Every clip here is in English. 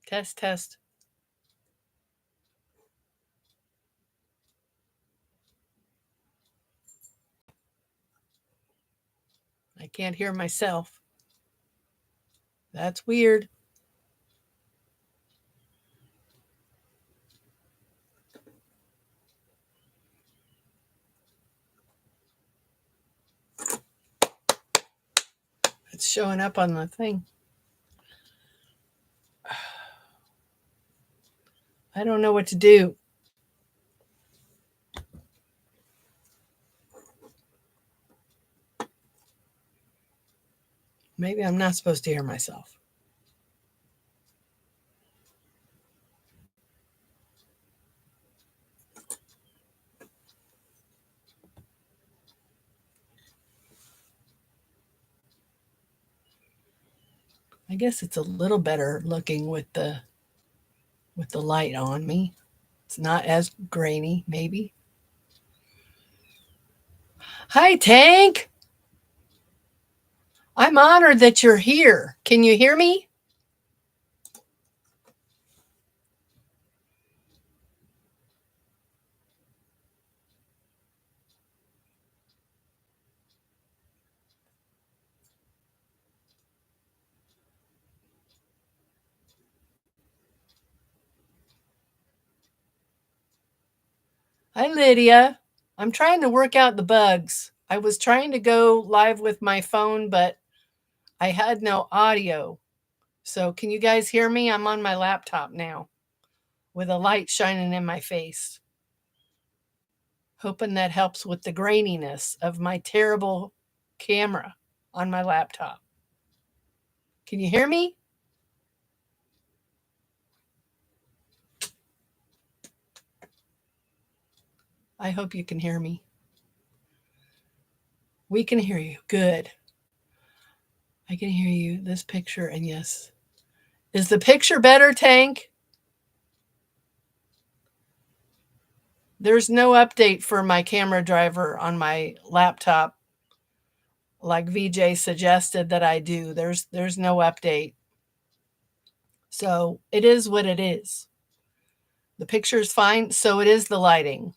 Test, test. I can't hear myself. That's weird. It's showing up on the thing. I don't know what to do. Maybe I'm not supposed to hear myself. I guess it's a little better looking with the light on me. It's not as grainy, maybe. Hi, Tank. I'm honored that you're here. Can you hear me? Hi, Lydia. I'm trying to work out the bugs. I was trying to go live with my phone, but I had no audio. So, can you guys hear me? I'm on my laptop now with a light shining in my face. Hoping that helps with the graininess of my terrible camera on my laptop. Can you hear me? I hope you can hear me. We can hear you. Good. I can hear you. This picture, and yes. Is the picture better, Tank? There's no update for my camera driver on my laptop like VJ suggested that I do. There's no update. So it is what it is. The picture is fine. So it is the lighting.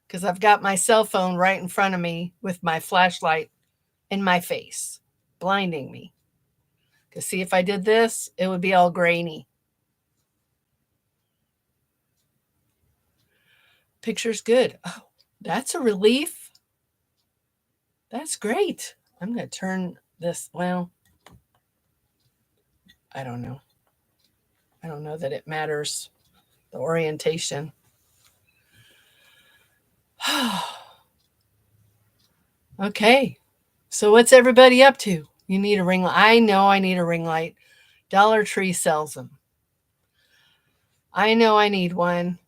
Because I've got my cell phone right in front of me with my flashlight in my face, blinding me. Because see, if I did this, it would be all grainy. Picture's good. Oh, that's a relief. That's great. I'm going to turn this, well, I don't know. I don't know that it matters, the orientation. Okay. So what's everybody up to? You need a ring light. I know I need a ring light. Dollar Tree sells them. I know I need one.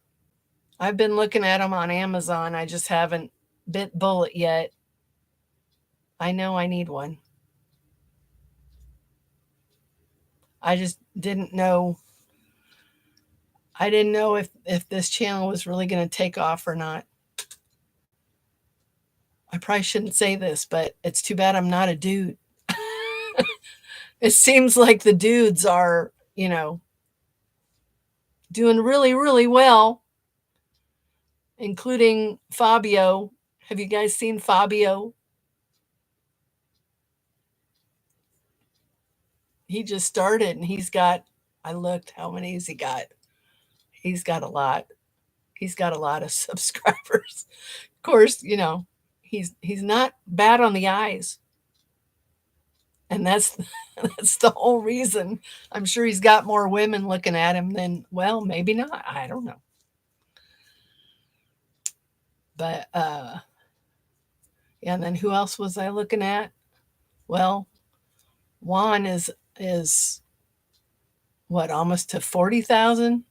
I've been looking at them on Amazon. I just haven't bit bullet yet. I know I need one. I just didn't know. I didn't know if this channel was really going to take off or not. I probably shouldn't say this, but it's too bad I'm not a dude. It seems like the dudes are, doing really, really well, including Fabio. Have you guys seen Fabio? He just started and I looked, how many has he got? He's got a lot. He's got a lot of subscribers. Of course, he's not bad on the eyes. And that's that's the whole reason. I'm sure he's got more women looking at him than, well, maybe not. I don't know. But yeah, and then who else was I looking at? Well, Juan is what, almost to 40,000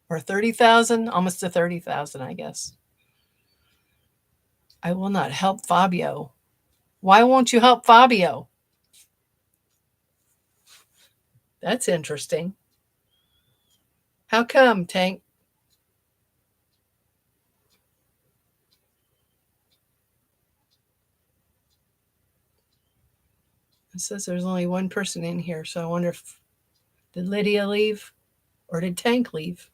or 30,000, almost to 30,000, I guess. I will not help Fabio. Why won't you help Fabio? That's interesting. How come, Tank? It says there's only one person in here, so I wonder if, did Lydia leave? Or did Tank leave?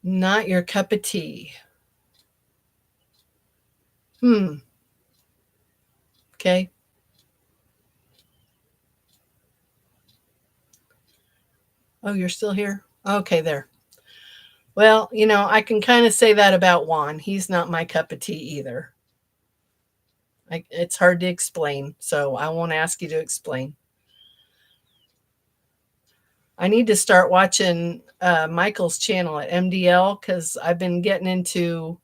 Not your cup of tea. Okay. Oh, you're still here? Okay, there. Well, I can kind of say that about Juan. He's not my cup of tea either. It's hard to explain, so I won't ask you to explain. I need to start watching Michael's channel at MDL because I've been getting into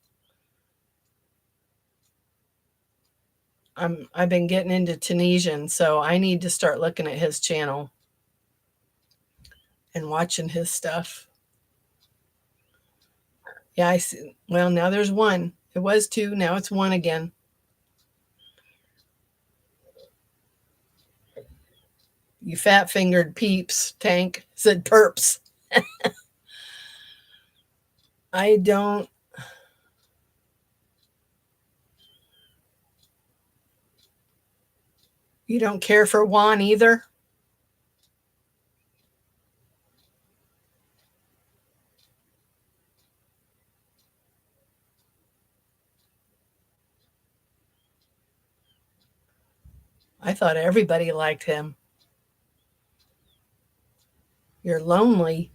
I've been getting into Tunisian, so I need to start looking at his channel and watching his stuff. Yeah, I see. Well, now there's one. It was two, now it's one again. You fat-fingered peeps, Tank, said perps. I don't. You don't care for Juan either? I thought everybody liked him. You're lonely.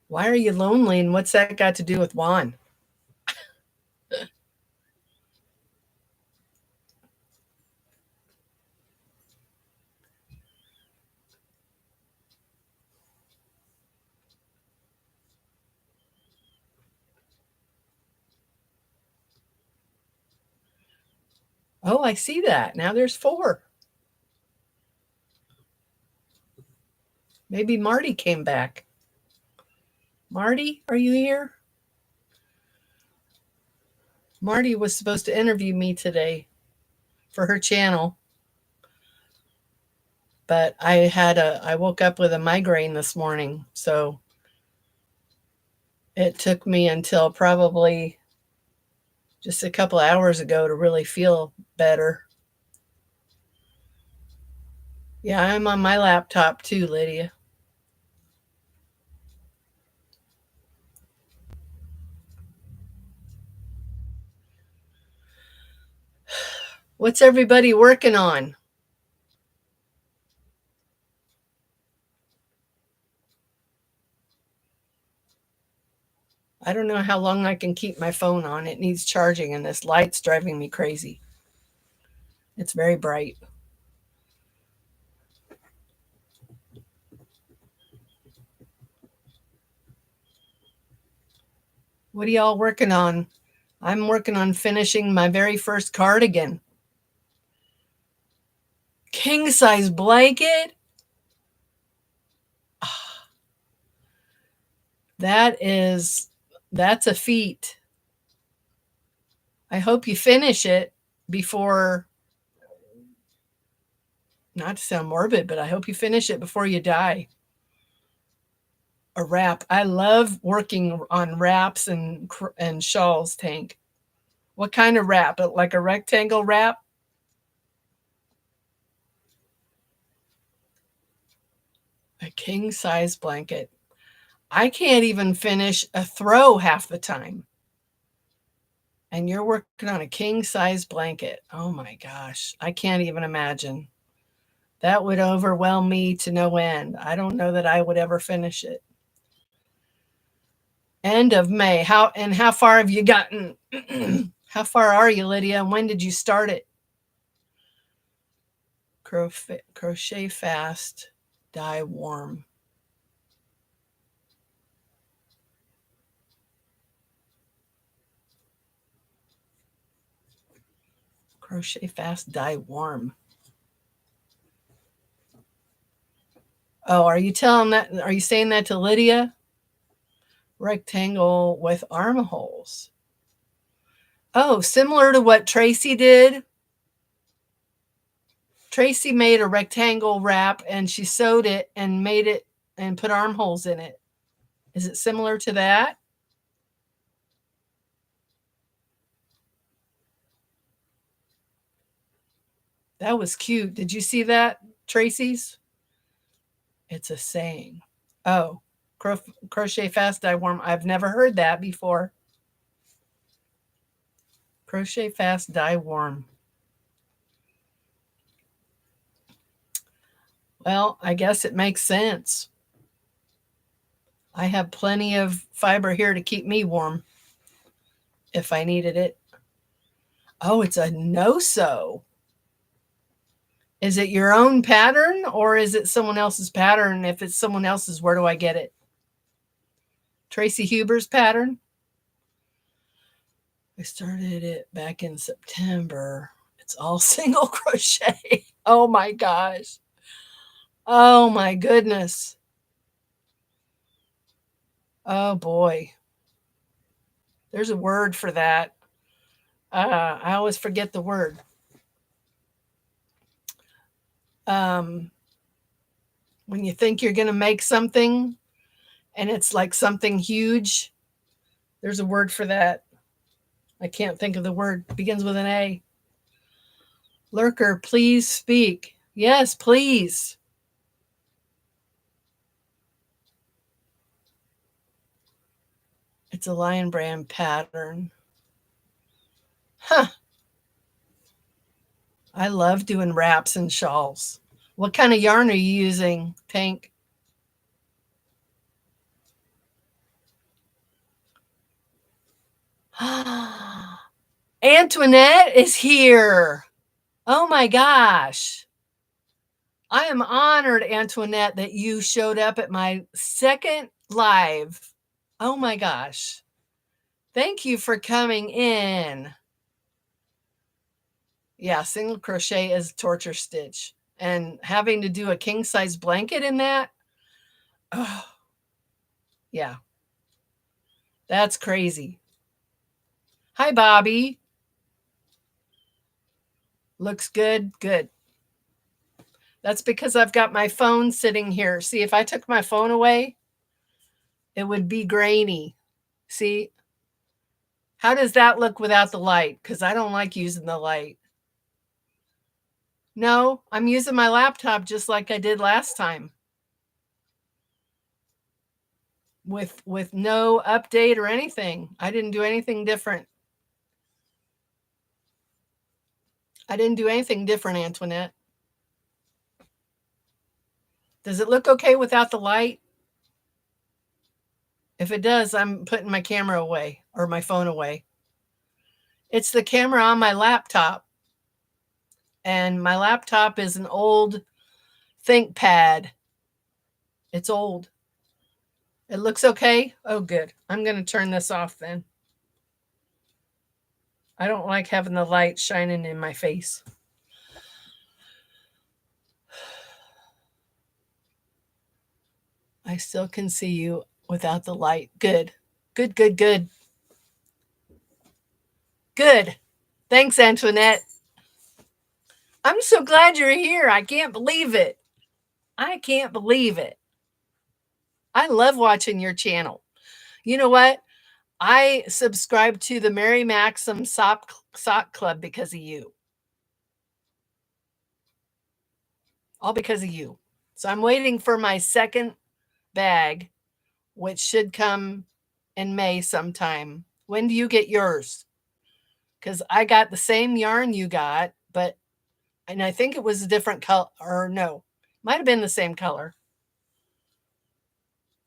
Why are you lonely, and what's that got to do with Juan? Oh, I see that. Now there's four. Maybe Marty came back. Marty, are you here? Marty was supposed to interview me today for her channel, but I woke up with a migraine this morning, so it took me until probably just a couple of hours ago to really feel better. Yeah, I'm on my laptop too, Lydia. What's everybody working on? I don't know how long I can keep my phone on. It needs charging, and this light's driving me crazy. It's very bright. What are y'all working on? I'm working on finishing my very first cardigan. King size blanket? That's a feat. I hope you finish it before, not to sound morbid, but I hope you finish it before you die. A wrap. I love working on wraps and shawls, Tank. What kind of wrap? Like a rectangle wrap? A king size blanket. I can't even finish a throw half the time. And you're working on a king size blanket. Oh my gosh. I can't even imagine. That would overwhelm me to no end. I don't know that I would ever finish it. End of May. How far have you gotten? How far are you, Lydia? And when did you start it? Crochet fast, dye warm. Crochet fast, dye warm. Oh, are you saying that to Lydia? Rectangle with armholes. Oh, similar to what Tracy did. Tracy made a rectangle wrap and she sewed it and made it and put armholes in it. Is it similar to that? That was cute. Did you see that, Tracy's? It's a saying. Oh, crochet fast, dye warm. I've never heard that before. Crochet fast, dye warm. Well, I guess it makes sense. I have plenty of fiber here to keep me warm if I needed it. Oh, it's a no-sew. Is it your own pattern or is it someone else's pattern? If it's someone else's, where do I get it? Tracy Huber's pattern? I started it back in September. It's all single crochet. Oh my gosh. Oh my goodness. Oh boy. There's a word for that. I always forget the word. When you think you're going to make something and it's like something huge, there's a word for that. I can't think of the word. It begins with an A. Lurker, please speak. Yes, please. It's a Lion Brand pattern. Huh. I love doing wraps and shawls. What kind of yarn are you using, Tank? Antoinette is here. Oh my gosh. I am honored, Antoinette, that you showed up at my second live. Oh my gosh. Thank you for coming in. Yeah, single crochet is torture stitch. And having to do a king size blanket in that, oh, yeah. That's crazy. Hi, Bobby. Looks good. Good. That's because I've got my phone sitting here. See, if I took my phone away, it would be grainy. See? How does that look without the light? Because I don't like using the light. No, I'm using my laptop just like I did last time. With no update or anything. I didn't do anything different. I didn't do anything different, Antoinette. Does it look okay without the light? If it does, I'm putting my camera away or my phone away. It's the camera on my laptop. And my laptop is an old ThinkPad. It's old. It looks okay? Oh, good. I'm going to turn this off then. I don't like having the light shining in my face. I still can see you without the light. Good. Good, good, good. Good. Thanks, Antoinette. I'm so glad you're here. I can't believe it. I can't believe it. I love watching your channel. You know what? I subscribed to the Mary Maxim Sock Club because of you. All because of you. So I'm waiting for my second bag, which should come in May sometime. When do you get yours? Because I got the same yarn you got, and I think it was a different color, or no, might have been the same color.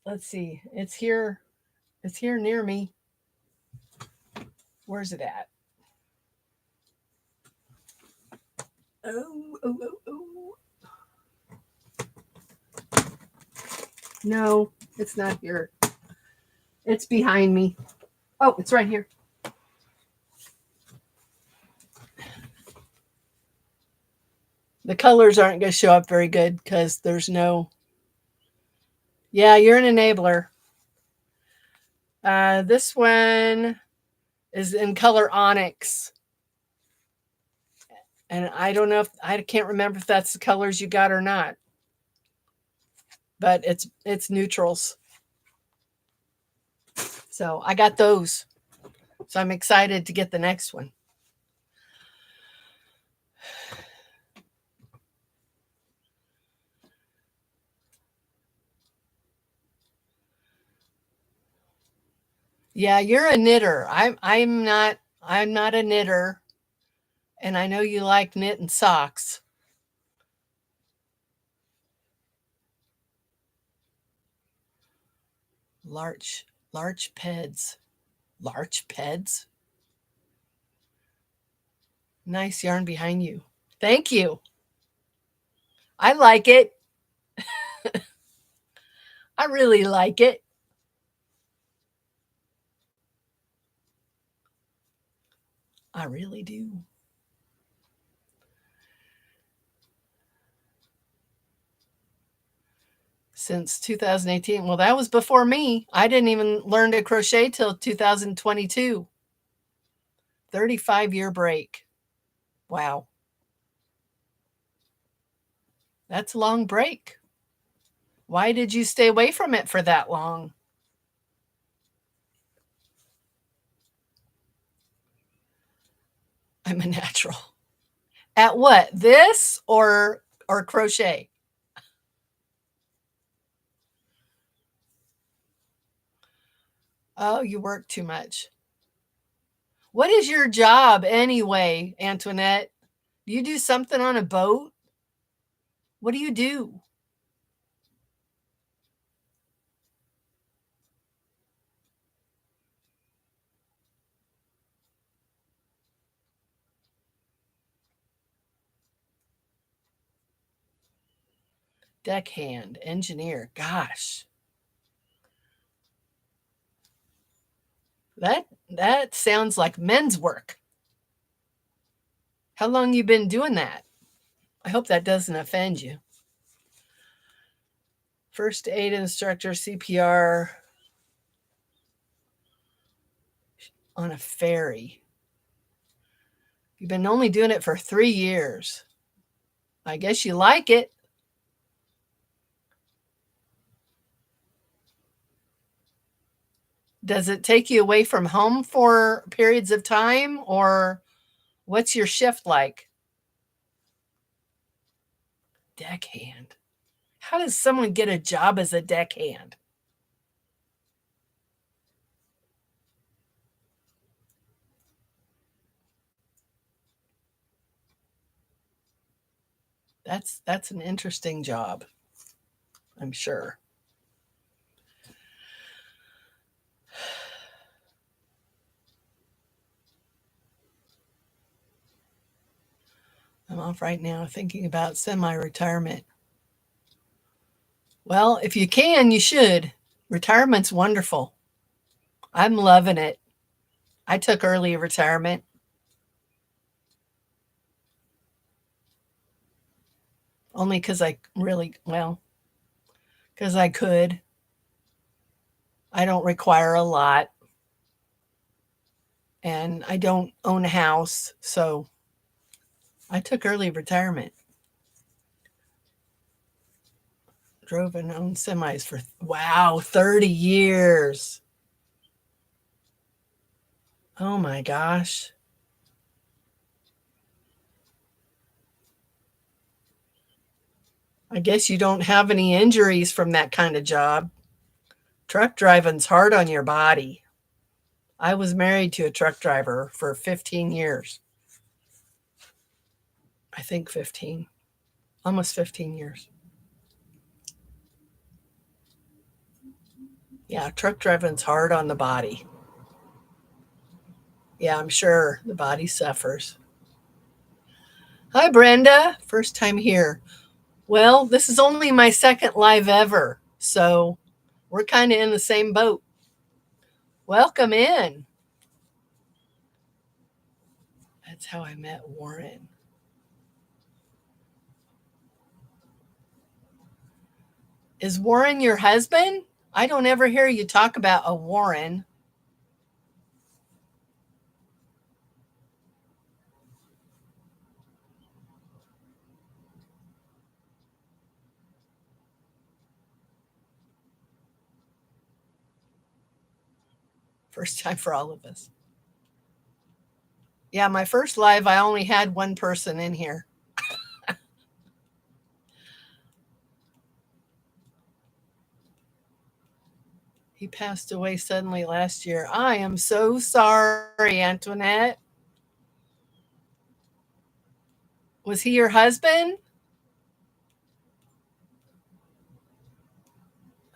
Let's see. It's here. It's here near me. Where's it at? Oh. No, it's not here. It's behind me. Oh, it's right here. The colors aren't going to show up very good because there's no... Yeah, you're an enabler. This one is in color onyx. And I don't know if... I can't remember if that's the colors you got or not. But it's neutrals. So I got those. So I'm excited to get the next one. Yeah, you're a knitter. I'm not a knitter, and I know you like knitting socks. Larch larch peds. Larch peds? Nice yarn behind you. Thank you. I like it. I really like it. I really do. Since 2018. Well, that was before me. I didn't even learn to crochet till 2022. 35-year break. Wow. That's a long break. Why did you stay away from it for that long? I'm a natural. At what? This or crochet? Oh, you work too much. What is your job anyway, Antoinette? Do you do something on a boat? What do you do? Deckhand, engineer. Gosh. That sounds like men's work. How long you been doing that? I hope that doesn't offend you. First aid instructor, CPR on a ferry. You've been only doing it for 3 years. I guess you like it. Does it take you away from home for periods of time, or what's your shift like? Deckhand. How does someone get a job as a deckhand? That's an interesting job, I'm sure. I'm off right now thinking about semi-retirement. Well, if you can, you should. Retirement's wonderful. I'm loving it. I took early retirement only because I really, well, because I could. I don't require a lot and I don't own a house. So I took early retirement. Drove and owned semis for, wow, 30 years. Oh my gosh. I guess you don't have any injuries from that kind of job. Truck driving's hard on your body. I was married to a truck driver for 15 years. I think 15, almost 15 years. Yeah, truck driving's hard on the body. Yeah, I'm sure the body suffers. Hi, Brenda. First time here. Well, this is only my second live ever, so we're kind of in the same boat. Welcome in. That's how I met Warren. Is Warren your husband? I don't ever hear you talk about a Warren. First time for all of us. Yeah, my first live, I only had one person in here. He passed away suddenly last year. I am so sorry, Antoinette. Was he your husband?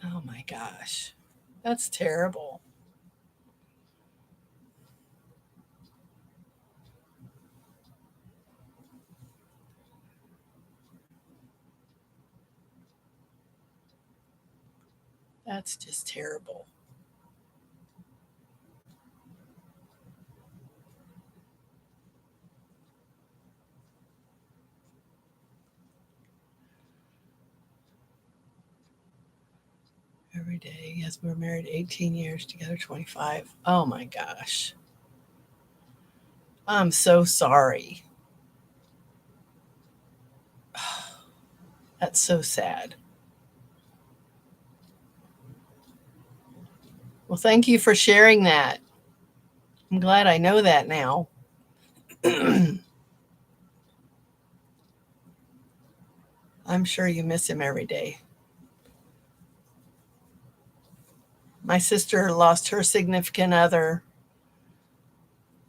Oh my gosh. That's terrible. That's just terrible. Every day. Yes, we're married 18 years, together 25. Oh my gosh. I'm so sorry. That's so sad. Well, thank you for sharing that. I'm glad I know that now. I'm sure you miss him every day. My sister lost her significant other.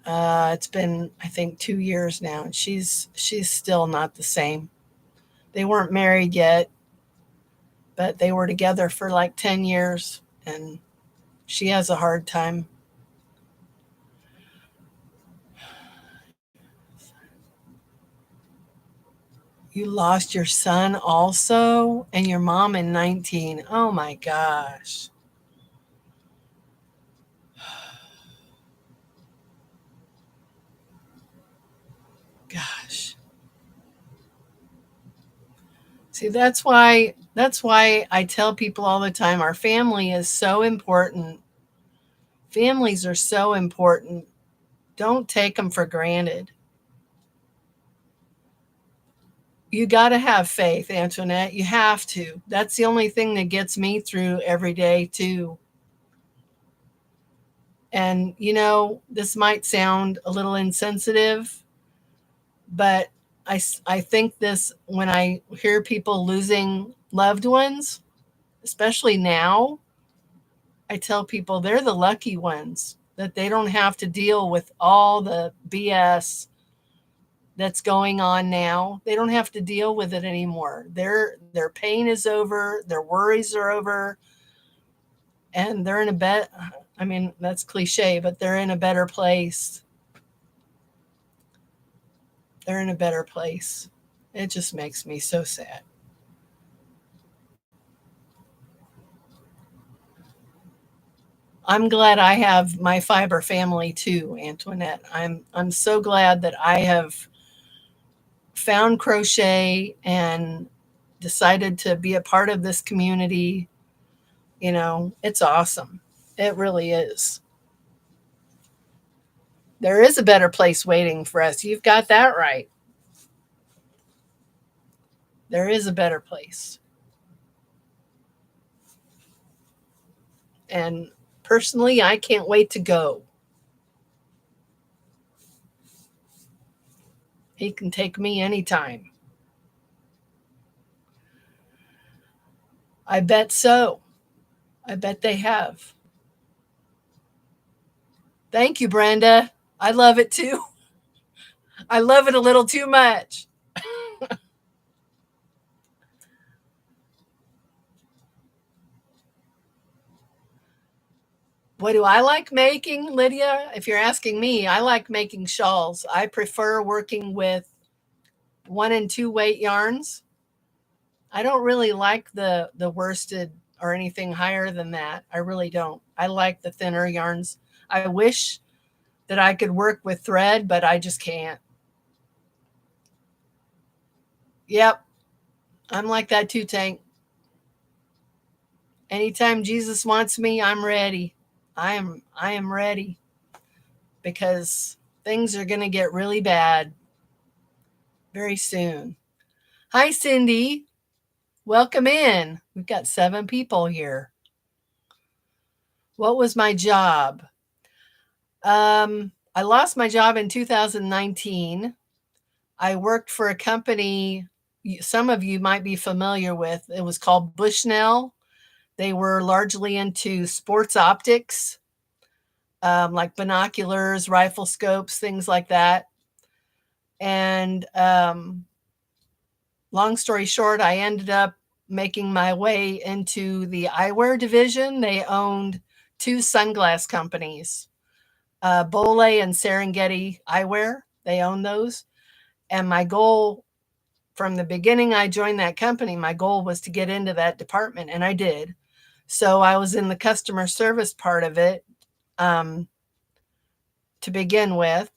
It's been, I think, 2 years now, and she's still not the same. They weren't married yet, but they were together for like 10 years, and she has a hard time. You lost your son also, and your mom in 19. Oh my gosh. Gosh. See, that's why I tell people all the time our family is so important. Families are so important. Don't take them for granted. You got to have faith, Antoinette. You have to. That's the only thing that gets me through every day, too. And, this might sound a little insensitive, but I think this when I hear people losing loved ones, especially now, I tell people they're the lucky ones that they don't have to deal with all the BS that's going on now. They don't have to deal with it anymore. Their pain is over, their worries are over, and they're in a bet. I mean, that's cliche, but they're in a better place. They're in a better place. It just makes me so sad. I'm glad I have my fiber family too, Antoinette. I'm so glad that I have found crochet and decided to be a part of this community. It's awesome. It really is. There is a better place waiting for us. You've got that right. There is a better place. And personally, I can't wait to go. He can take me anytime. I bet so. I bet they have. Thank you, Brenda. I love it too. I love it a little too much. What do I like making, Lydia? If you're asking me, I like making shawls. I prefer working with 1 and 2 weight yarns. I don't really like the worsted or anything higher than that. I really don't. I like the thinner yarns. I wish that I could work with thread, but I just can't. Yep, I'm like that too, Tank. Anytime Jesus wants me, I'm ready. I am ready because things are going to get really bad very soon. Hi, Cindy. Welcome in. We've got 7 people here. What was my job? I lost my job in 2019. I worked for a company some of you might be familiar with. It was called Bushnell. They were largely into sports optics, like binoculars, rifle scopes, things like that. And long story short, I ended up making my way into the eyewear division. They owned two sunglass companies, Bole and Serengeti Eyewear. They own those. And my goal from the beginning I joined that company, my goal was to get into that department, and I did. So I was in the customer service part of it to begin with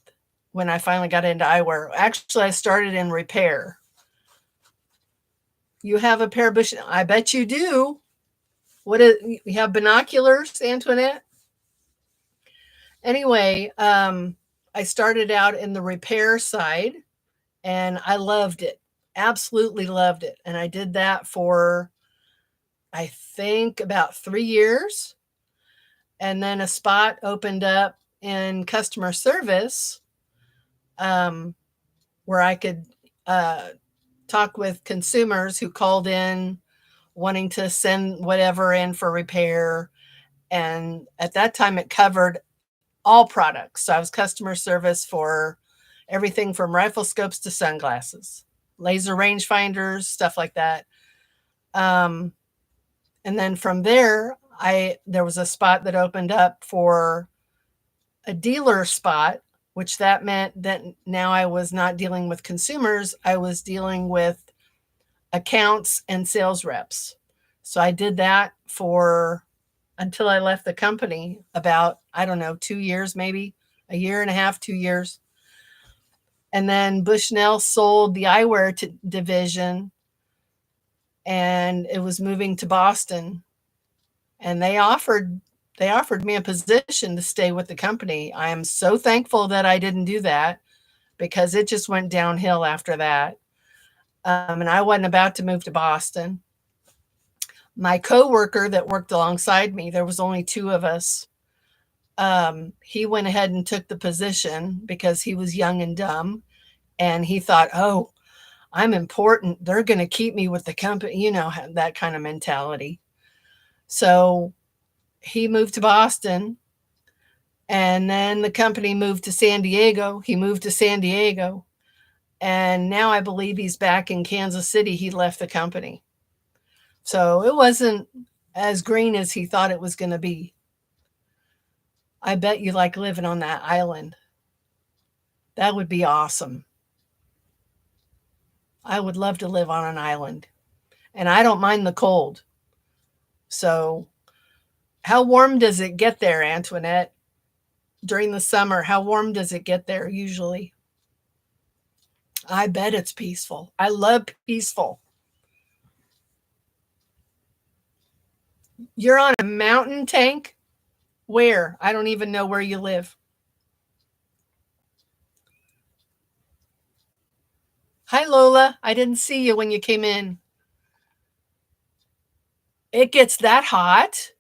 when I finally got into eyewear. Actually, I started in repair. You have a pair of Bush? I bet you do. What is, you have binoculars, Antoinette? Anyway, I started out in the repair side and I loved it. Absolutely loved it. And I did that for, I think, about 3 years. And then a spot opened up in customer service where I could talk with consumers who called in wanting to send whatever in for repair. And at that time, it covered all products. So I was customer service for everything from rifle scopes to sunglasses, laser rangefinders, stuff like that. And then from there, there was a spot that opened up for a dealer spot, which that meant that now I was not dealing with consumers. I was dealing with accounts and sales reps. So I did that for until I left the company, about, I don't know, 2 years, maybe a year and a half, 2 years. And then Bushnell sold the eyewear division, and it was moving to Boston. And they offered me a position to stay with the company. I am so thankful that I didn't do that, because it just went downhill after that. And I wasn't about to move to Boston. My coworker that worked alongside me, there was only two of us. He went ahead and took the position because he was young and dumb. And he thought, oh, I'm important. They're going to keep me with the company, you know, that kind of mentality. So he moved to Boston, and then the company moved to San Diego. He moved to San Diego. And now I believe he's back in Kansas City. He left the company. So it wasn't as green as he thought it was going to be. I bet you like living on that island. That would be awesome. I would love to live on an island. And I don't mind the cold. So how warm does it get there, Antoinette? During the summer, how warm does it get there usually? I bet it's peaceful. I love peaceful. You're on a mountain, Tank? Where? I don't even know where you live. Hi, Lola. I didn't see you when you came in. It gets that hot,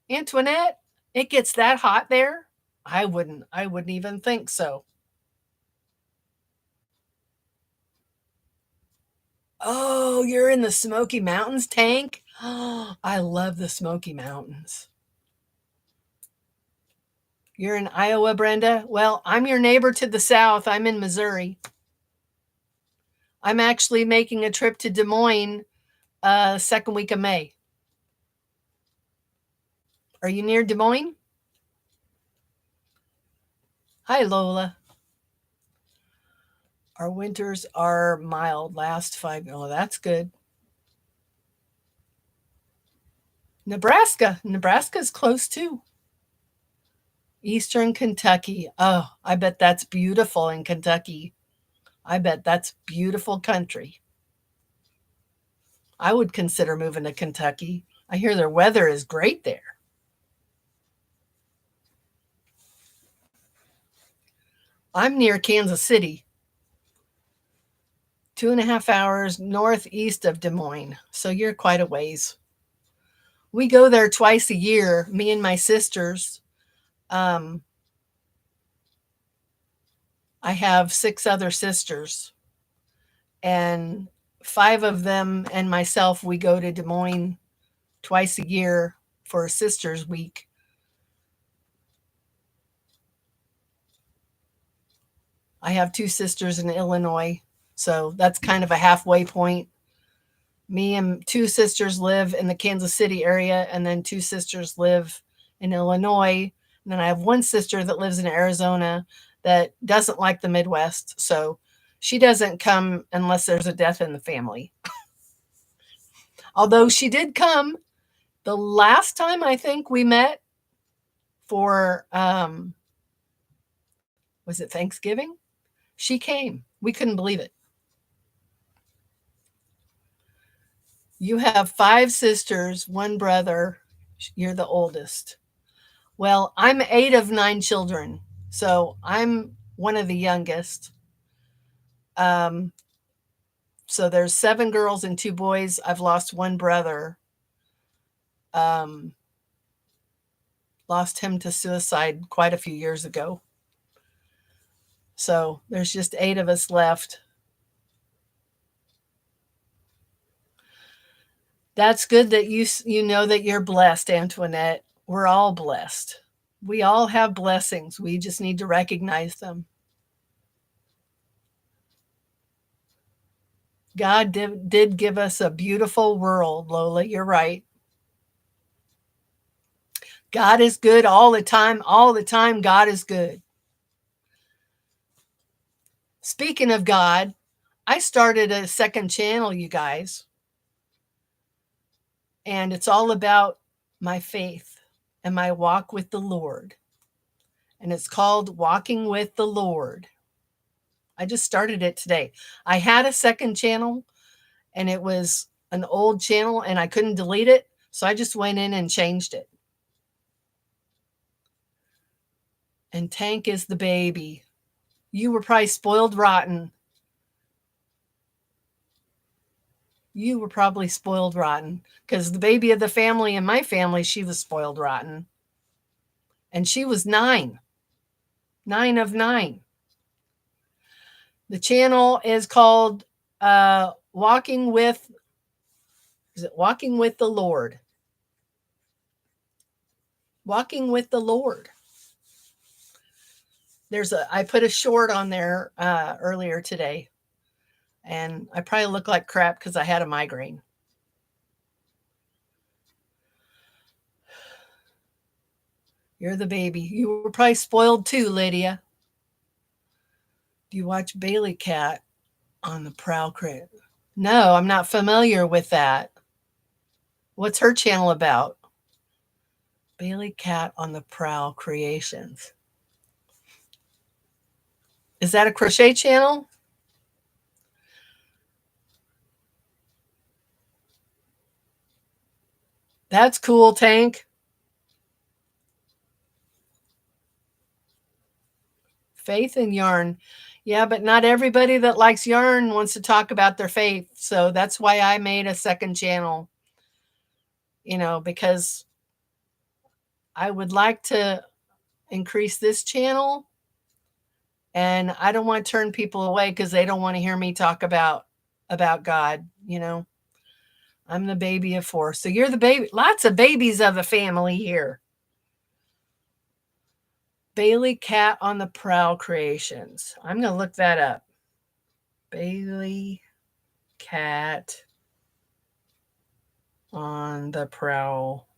Antoinette? It gets that hot there? I wouldn't even think so. Oh, you're in the Smoky Mountains, Tank? Oh, I love the Smoky Mountains. You're in Iowa, Brenda? Well, I'm your neighbor to the south. I'm in Missouri. I'm actually making a trip to Des Moines second week of May. Are you near Des Moines? Hi, Lola. Our winters are mild, last 5. Oh, that's good. Nebraska's close too. Eastern Kentucky. Oh, I bet that's beautiful in Kentucky. I bet that's beautiful country. I would consider moving to Kentucky. I hear their weather is great there. I'm near Kansas City, 2.5 hours northeast of Des Moines. So you're quite a ways. We go there twice a year, me and my sisters. I have 6 other sisters, and 5 of them and myself, we go to Des Moines twice a year for Sisters Week. I have two sisters in Illinois, so that's kind of a halfway point. Me and two sisters live in the Kansas City area, and then two sisters live in Illinois. And then I have one sister that lives in Arizona that doesn't like the Midwest. So she doesn't come unless there's a death in the family. Although she did come the last time I think we met for, was it Thanksgiving? She came. We couldn't believe it. You have 5 sisters, 1 brother. You're the oldest. Well, I'm 8 of 9 children, so I'm one of the youngest. So there's 7 girls and 2 boys. I've lost 1 brother. Lost him to suicide quite a few years ago. So there's just 8 of us left. That's good that you know that you're blessed, Antoinette. We're all blessed. We all have blessings. We just need to recognize them. God did give us a beautiful world, Lola. You're right. God is good all the time. All the time, God is good. Speaking of God, I started a second channel, you guys. And it's all about my faith and my walk with the Lord. And it's called Walking with the Lord. I just started it today. I had a second channel, and it was an old channel, and I couldn't delete it. So I just went in and changed it. And Tank is the baby. You were probably spoiled rotten. You were probably spoiled rotten, because the baby of the family in my family, she was spoiled rotten. And she was 9. 9 of 9. The channel is called Walking with the Lord? Walking with the Lord. I put a short on there earlier today, and I probably look like crap because I had a migraine. You're the baby. You were probably spoiled too, Lydia. Do you watch Bailey Cat on the Prowl Crit? No, I'm not familiar with that. What's her channel about? Bailey Cat on the Prowl Creations. Is that a crochet channel? That's cool, Tank. Faith and yarn. Yeah, but not everybody that likes yarn wants to talk about their faith. So that's why I made a second channel, because I would like to increase this channel, and I don't want to turn people away because they don't want to hear me talk about God. I'm the baby of 4. So you're the baby. Lots of babies of the family here. Bailey Cat on the Prowl Creations. I'm going to look that up. Bailey Cat on the Prowl.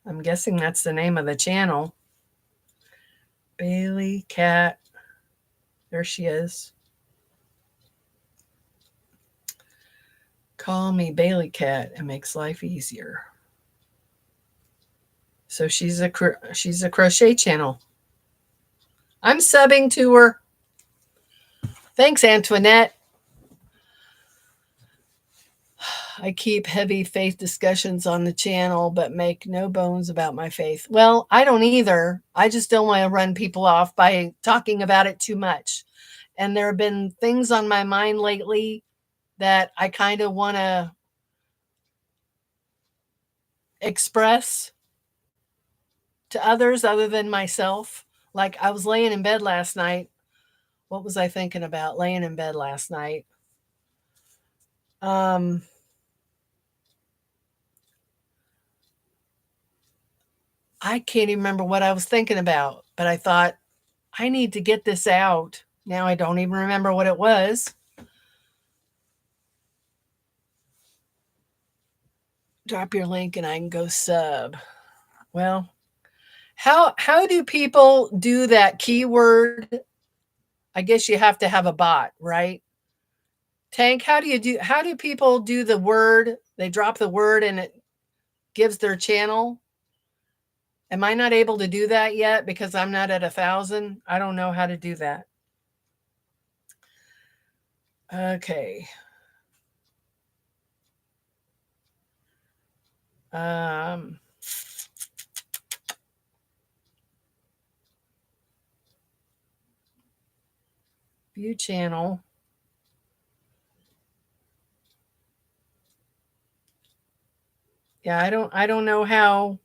I'm guessing that's the name of the channel. Bailey Cat. There she is. Call me Bailey Cat. It makes life easier. So she's a crochet channel. I'm subbing to her. Thanks, Antoinette. I keep heavy faith discussions on the channel, but make no bones about my faith. Well, I don't either. I just don't want to run people off by talking about it too much. And there have been things on my mind lately that I kind of want to express to others other than myself. Like, I was laying in bed last night. What was I thinking about laying in bed last night? I can't even remember what I was thinking about, but I thought, I need to get this out. Now I don't even remember what it was. Drop your link and I can go sub. Well, how do people do that keyword? I guess you have to have a bot, right? Tank, how do people do the word? They drop the word and it gives their channel. Am I not able to do that yet because I'm not at 1,000? I don't know how to do that. Okay. View channel. Yeah, I don't know how.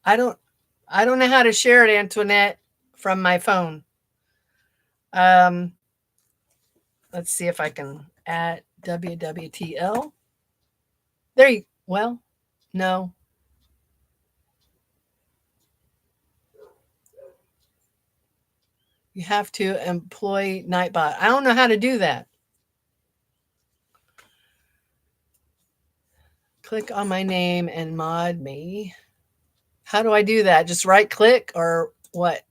I don't know how to share it, Antoinette, from my phone. Let's see if I can add WWTL. There you, well, no. You have to employ Nightbot. I don't know how to do that. Click on my name and mod me. How do I do that? Just right click or what?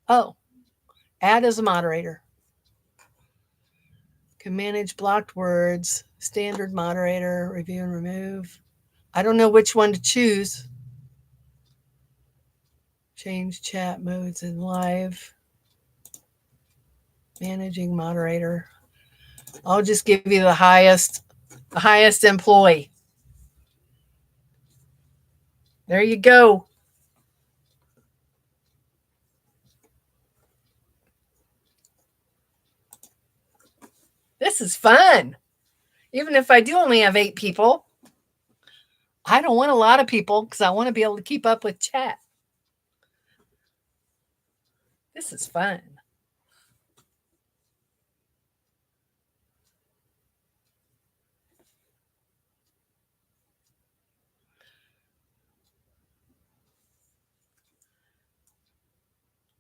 Oh, add as a moderator. Can manage blocked words, standard moderator, review and remove. I don't know which one to choose. Change chat modes in live. Managing moderator. I'll just give you the highest employee. There you go. This is fun. Even if I do only have 8 people, I don't want a lot of people because I want to be able to keep up with chat. This is fun.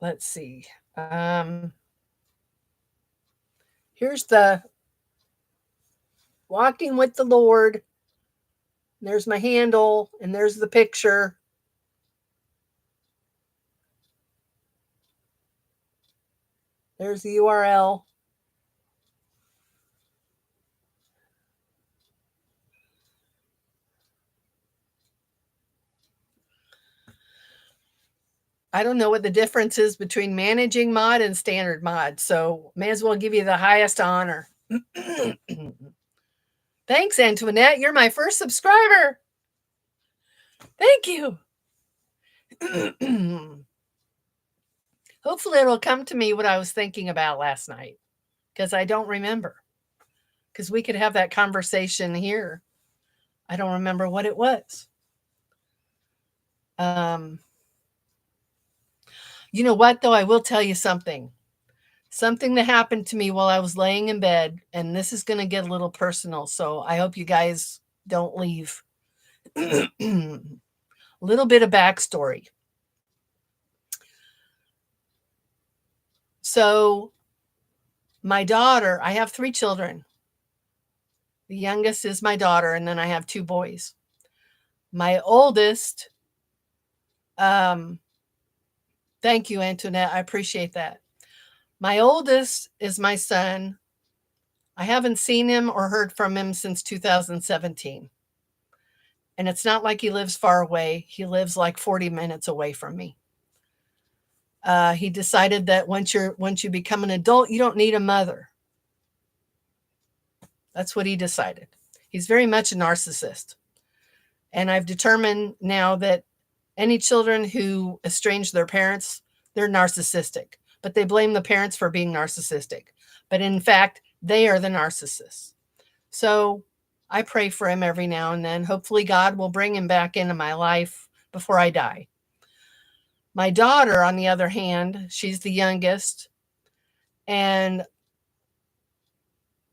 Let's see. Here's the walking with the Lord. There's my handle, and there's the picture. There's the URL. I don't know what the difference is between managing mod and standard mod, so may as well give you the highest honor. Thanks, Antoinette. You're my first subscriber. Thank you. Hopefully it'll come to me what I was thinking about last night, because I don't remember. Because we could have that conversation here. I don't remember what it was. You know what, though? I will tell you something. Something that happened to me while I was laying in bed, and this is going to get a little personal, so I hope you guys don't leave. A little bit of backstory. So my daughter, I have 3 children. The youngest is my daughter, and then I have 2 boys. My oldest, thank you, Antoinette. I appreciate that. My oldest is my son. I haven't seen him or heard from him since 2017. And it's not like he lives far away. He lives like 40 minutes away from me. He decided that once you become an adult, you don't need a mother. That's what he decided. He's very much a narcissist. And I've determined now that any children who estrange their parents, they're narcissistic. But they blame the parents for being narcissistic. But in fact, they are the narcissists. So I pray for him every now and then. Hopefully God will bring him back into my life before I die. My daughter, on the other hand, she's the youngest. And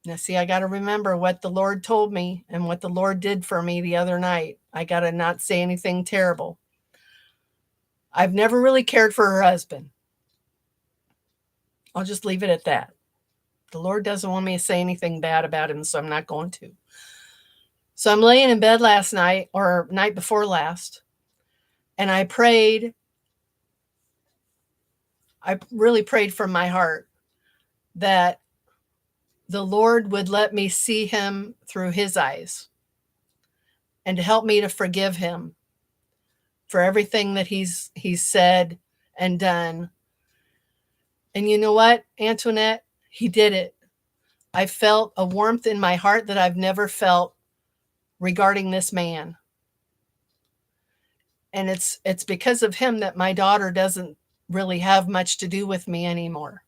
Now, see, I got to remember what the Lord told me and what the Lord did for me the other night. I got to not say anything terrible. I've never really cared for her husband. I'll just leave it at that. The Lord doesn't want me to say anything bad about him, so I'm not going to. So I'm laying in bed last night, or night before last, and I prayed. I really prayed from my heart that the Lord would let me see him through his eyes and to help me to forgive him for everything that he's said and done. And you know what, Antoinette? He did it. I felt a warmth in my heart that I've never felt regarding this man. And it's because of him that my daughter doesn't really have much to do with me anymore.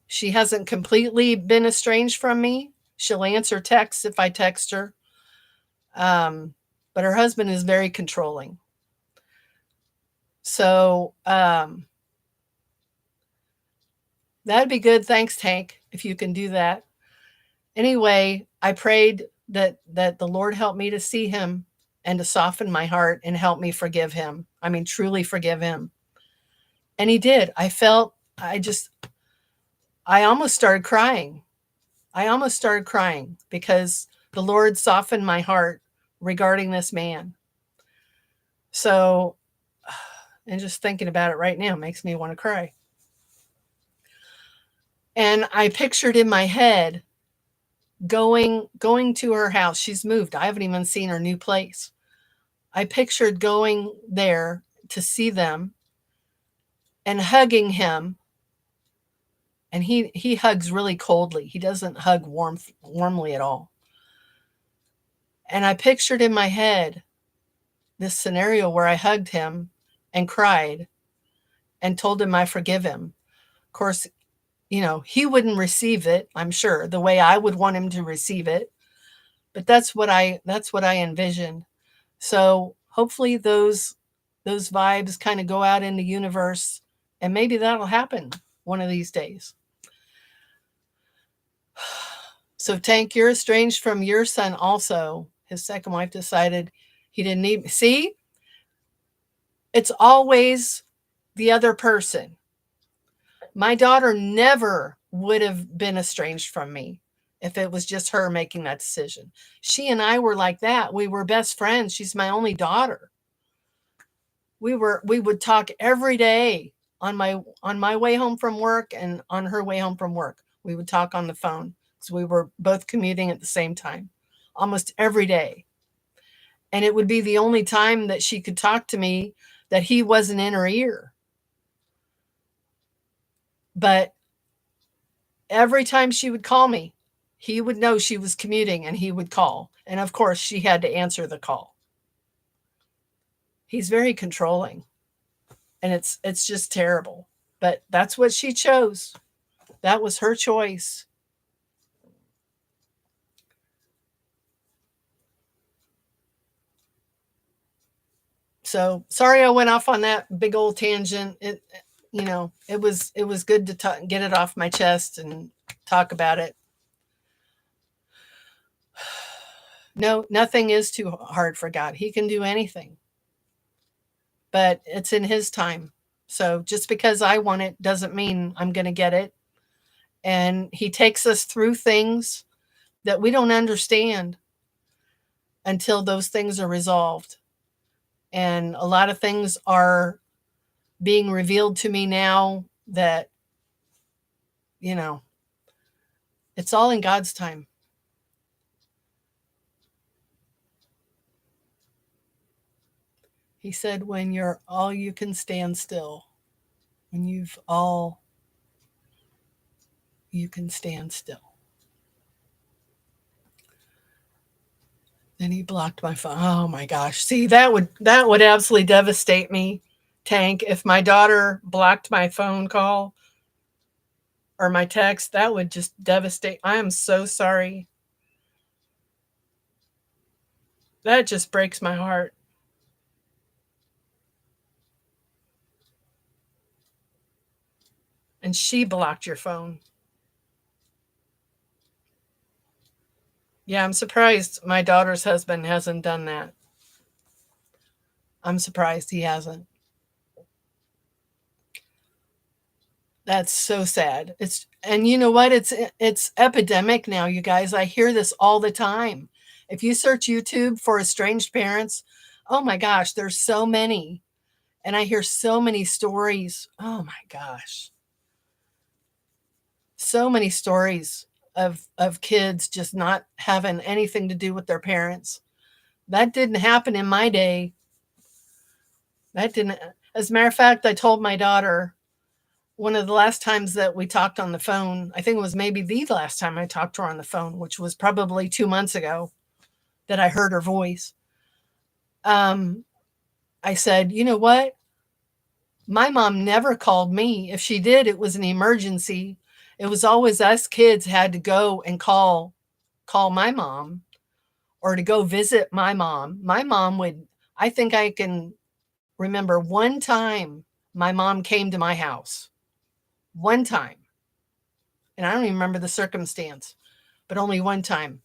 She hasn't completely been estranged from me. She'll answer texts if I text her. But her husband is very controlling. So that'd be good. Thanks, Tank, if you can do that. Anyway, I prayed that the Lord help me to see him and to soften my heart and help me forgive him. I mean, truly forgive him. And he did. I almost started crying. Because the Lord softened my heart regarding this man. So, and just thinking about it right now makes me want to cry. And I pictured in my head going to her house. She's moved. I haven't even seen her new place. I pictured going there to see them and hugging him. And he hugs really coldly. He doesn't hug warmly at all. And I pictured in my head this scenario where I hugged him and cried and told him I forgive him. Of course, he wouldn't receive it, I'm sure, the way I would want him to receive it. But that's what I envisioned. So hopefully those vibes kind of go out in the universe, and maybe that'll happen one of these days. So Tank, you're estranged from your son also. His second wife decided he didn't need me. See, it's always the other person. My daughter never would have been estranged from me if it was just her making that decision. She and I were like that. We were best friends. She's my only daughter. We would talk every day on my way home from work and on her way home from work. We would talk on the phone because we were both commuting at the same time, almost every day. And it would be the only time that she could talk to me that he wasn't in her ear. But every time she would call me, he would know she was commuting and he would call. And of course, she had to answer the call. He's very controlling. And it's just terrible. But that's what she chose. That was her choice. So sorry I went off on that big old tangent. It was good to get it off my chest and talk about it. No, nothing is too hard for God. He can do anything. But it's in his time. So just because I want it doesn't mean I'm going to get it. And he takes us through things that we don't understand until those things are resolved. And a lot of things are being revealed to me now that, it's all in God's time. He said, when you're all you can stand still, when you've all you can stand still. Then he blocked my phone. Oh my gosh. See, that would absolutely devastate me, Tank. If my daughter blocked my phone call or my text, that would just devastate. I am so sorry. That just breaks my heart. And she blocked your phone. Yeah, I'm surprised my daughter's husband hasn't done that. I'm surprised he hasn't. That's so sad. It's and you know what? It's epidemic now, you guys. I hear this all the time. If you search YouTube for estranged parents, oh my gosh, there's so many. And I hear so many stories. Oh my gosh. So many stories of kids just not having anything to do with their parents. That didn't happen in my day. That didn't As a matter of fact, I told my daughter one of the last times that we talked on the phone, I think it was maybe the last time I talked to her on the phone, which was probably 2 months ago that I heard her voice. I said, you know what? My mom never called me. If she did, it was an emergency. It was always us kids had to go and call my mom or to go visit my mom. My mom would, I think I can remember one time my mom came to my house. One time. And I don't even remember the circumstance, but only one time.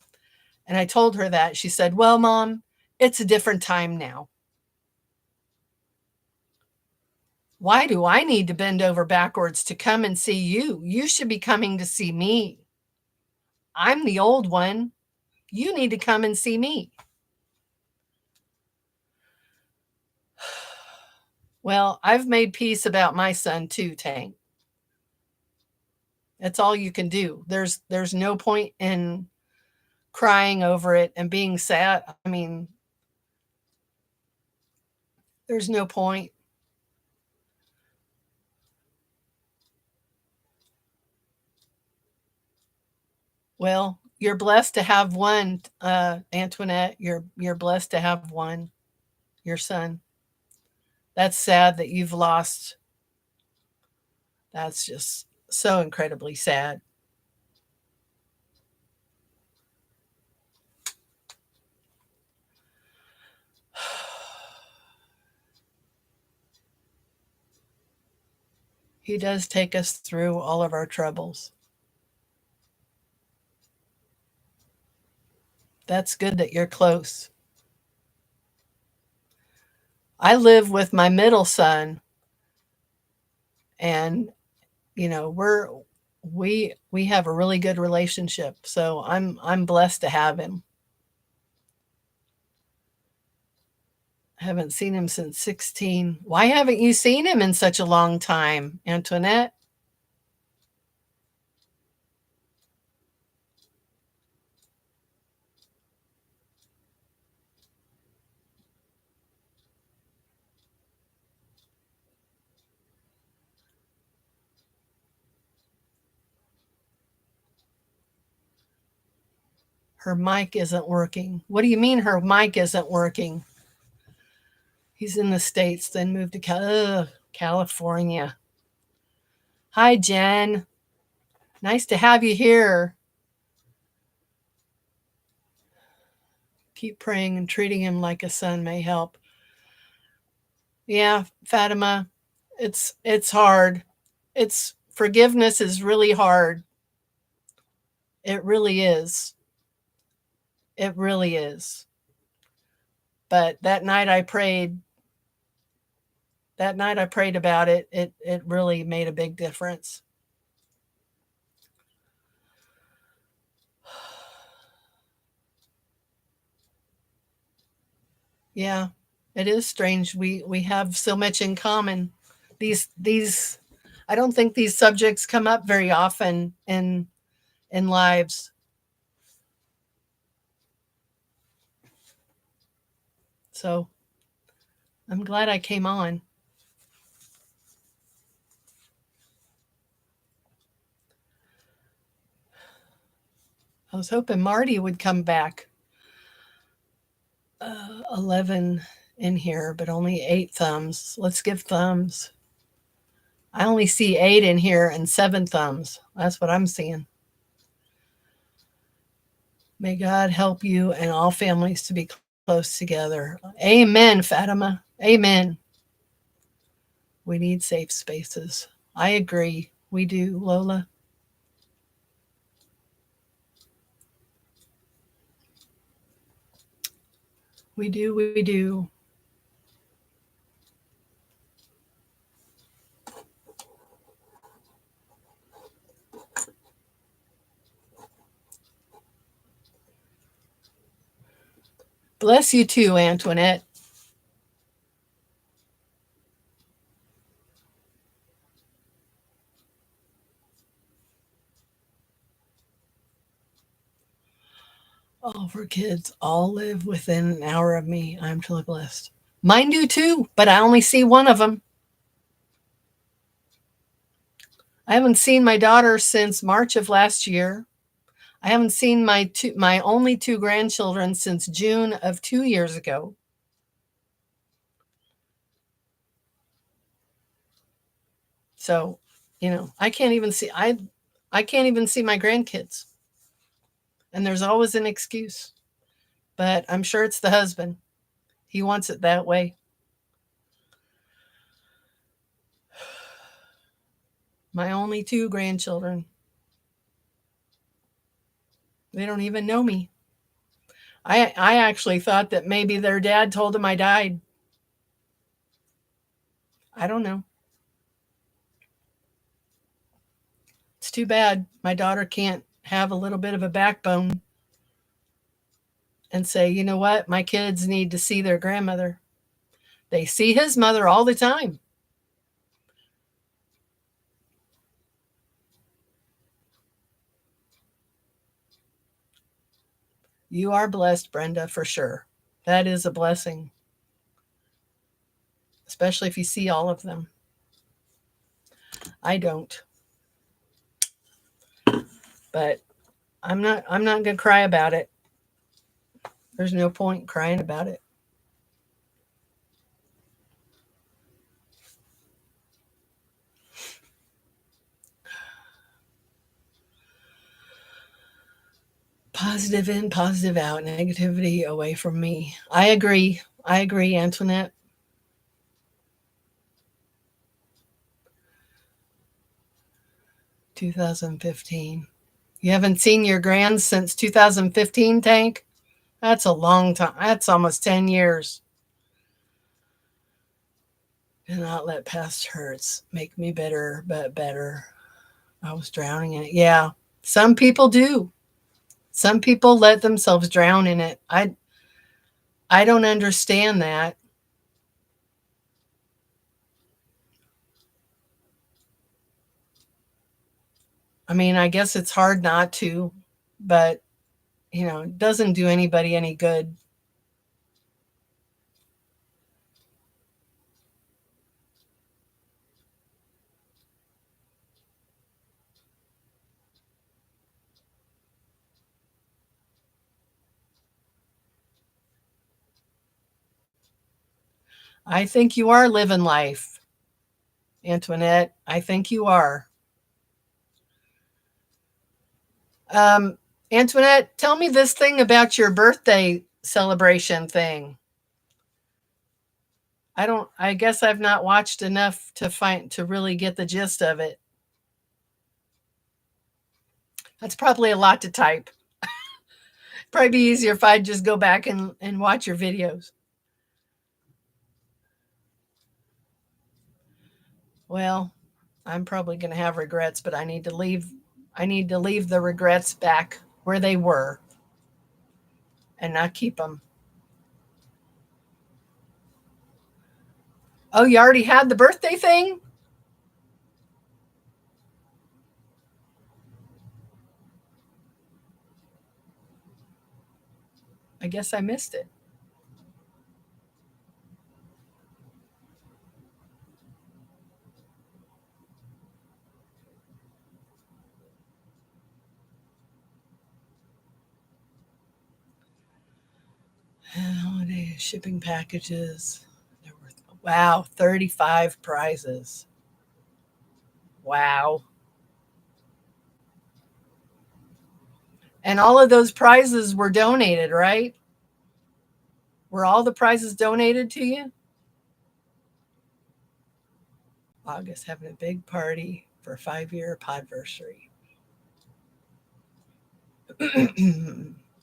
And I told her that. She said, well, Mom, it's a different time now. Why do I need to bend over backwards to come and see you? You should be coming to see me. I'm the old one. You need to come and see me. Well, I've made peace about my son too, Tank. That's all you can do. There's no point in crying over it and being sad. I mean, there's no point. Well, you're blessed to have one, Antoinette. You're blessed to have one, your son. That's sad that you've lost. That's just so incredibly sad. He does take us through all of our troubles. That's good that you're close. I live with my middle son, and you know, we have a really good relationship. So I'm blessed to have him. I haven't seen him since 16. Why haven't you seen him in such a long time, Antoinette? Her mic isn't working. What do you mean her mic isn't working? He's in the States, then moved to California. Hi, Jen. Nice to have you here. Keep praying and treating him like a son may help. Yeah, Fatima, it's hard. It's forgiveness is really hard. It really is. It really is. But that night I prayed about it. It really made a big difference. Yeah, it is strange. We have so much in common. These I don't think these subjects come up very often in lives. So I'm glad I came on. I was hoping Marty would come back. 11 in here, but only 8 thumbs. Let's give thumbs. I only see 8 in here and 7 thumbs. That's what I'm seeing. May God help you and all families to be close together. Amen, Fatima. Amen. We need safe spaces. I agree. We do, Lola. We do. We do. Bless you too, Antoinette. All of our kids all live within an hour of me. I'm truly blessed. Mine do too, but I only see one of them. I haven't seen my daughter since March of last year. I haven't seen my only two grandchildren since June of 2 years ago. So, I can't even see I can't even see my grandkids. And there's always an excuse. But I'm sure it's the husband. He wants it that way. My only two grandchildren. They don't even know me. I actually thought that maybe their dad told them I died. I don't know. It's too bad my daughter can't have a little bit of a backbone and say, you know what, my kids need to see their grandmother. They see his mother all the time. You are blessed, Brenda, for sure. That is a blessing, especially if you see all of them. I don't. But I'm not going to cry about it. There's no point crying about it. Positive in, positive out, negativity away from me. I agree, Antoinette. (2015). You haven't seen your grands since 2015, Tank? That's a long time. That's almost 10 years. Do not let past hurts make me bitter, but better. I was drowning in it. Yeah, some people do. Some people let themselves drown in it. I don't understand that. I mean, I guess it's hard not to, but it doesn't do anybody any good. I think you are living life, Antoinette. I think you are. Um, Antoinette, tell me this thing about your birthday celebration thing. I guess I've not watched enough to really get the gist of it. That's probably a lot to type. Probably be easier if I just go back and watch your videos. Well, I'm probably going to have regrets, but I need to leave the regrets back where they were and not keep them. Oh, you already had the birthday thing? I guess I missed it. Holiday shipping packages. They're worth, wow, 35 prizes. Wow. And all of those prizes were donated, right? Were all the prizes donated to you? August having a big party. for 5-year podversary.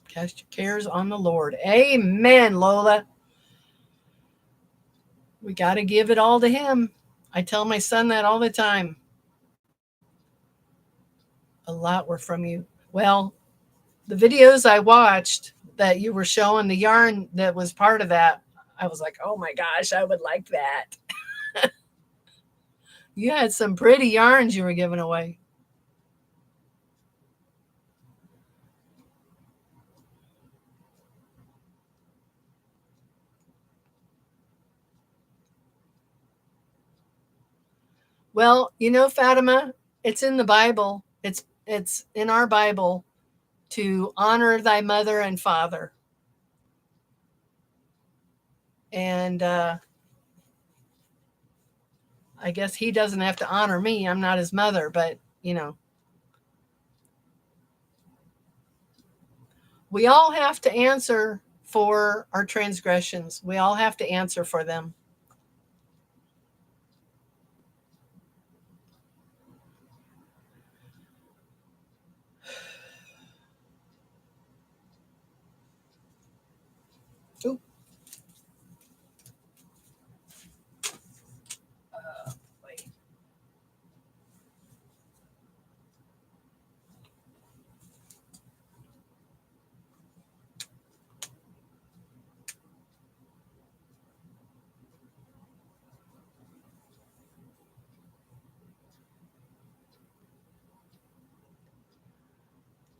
Cast your cares on the Lord. Amen, Lola. We got to give it all to Him. I tell my son that all the time. A lot were from you. Well, the videos I watched that you were showing, the yarn that was part of that, I was like, oh my gosh, I would like that. You had some pretty yarns you were giving away. Well, Fatima, it's in the Bible. It's in our Bible to honor thy mother and father. And I guess he doesn't have to honor me. I'm not his mother, but we all have to answer for our transgressions. We all have to answer for them. Ooh. Wait.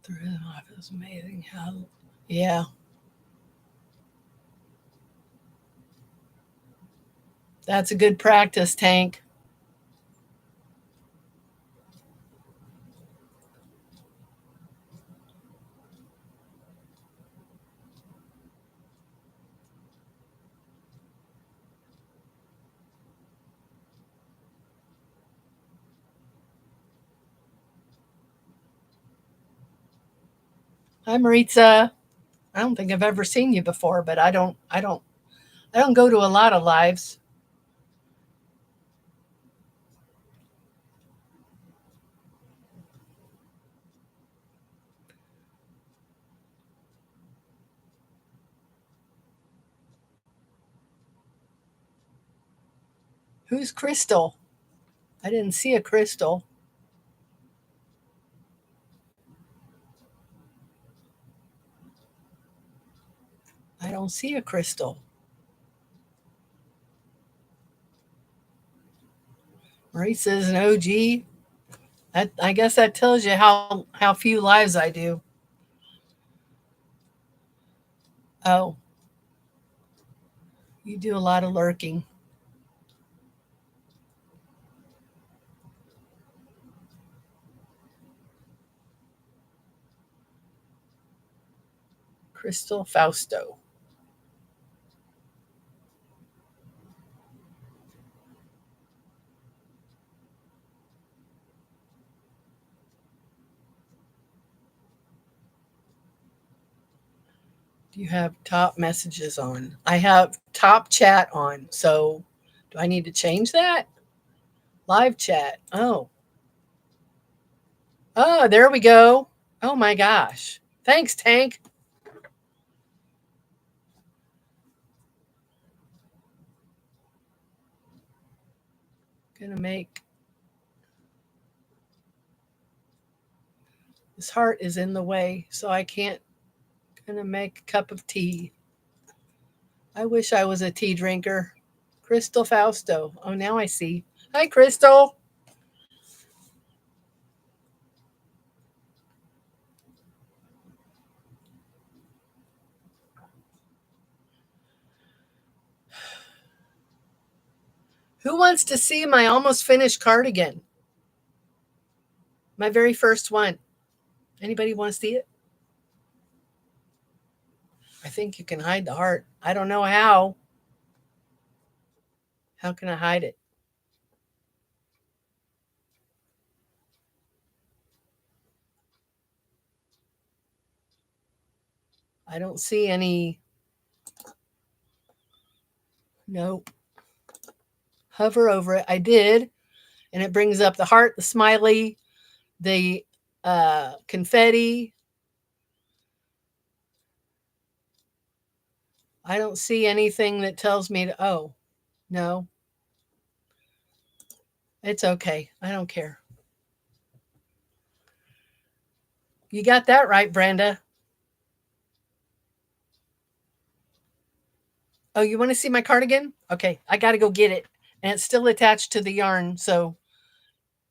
The rhythm of it is amazing. Yeah, that's a good practice, Tank. Hi, Maritza. I don't think I've ever seen you before, but I don't go to a lot of lives. Who's Crystal? I didn't see a Crystal. I don't see a Crystal. Maritza's an OG. I guess that tells you how few lives I do. Oh, you do a lot of lurking. Crystal Fausto. Do you have top messages on? I have top chat on. So do I need to change that? Live chat. Oh, there we go. Oh my gosh. Thanks, Tank. Gonna make this heart is in the way, so I can't. Gonna make a cup of tea. I wish I was a tea drinker. Crystal Fausto. Oh, now I see. Hi, Crystal. Who wants to see my almost finished cardigan? My very first one. Anybody want to see it? I think you can hide the heart. I don't know how. How can I hide it? I don't see any. Nope. Hover over it. I did. And it brings up the heart, the smiley, the confetti. I don't see anything that tells me to, oh, no. It's okay. I don't care. You got that right, Brenda. Oh, you want to see my cardigan? Okay, I got to go get it. And it's still attached to the yarn, so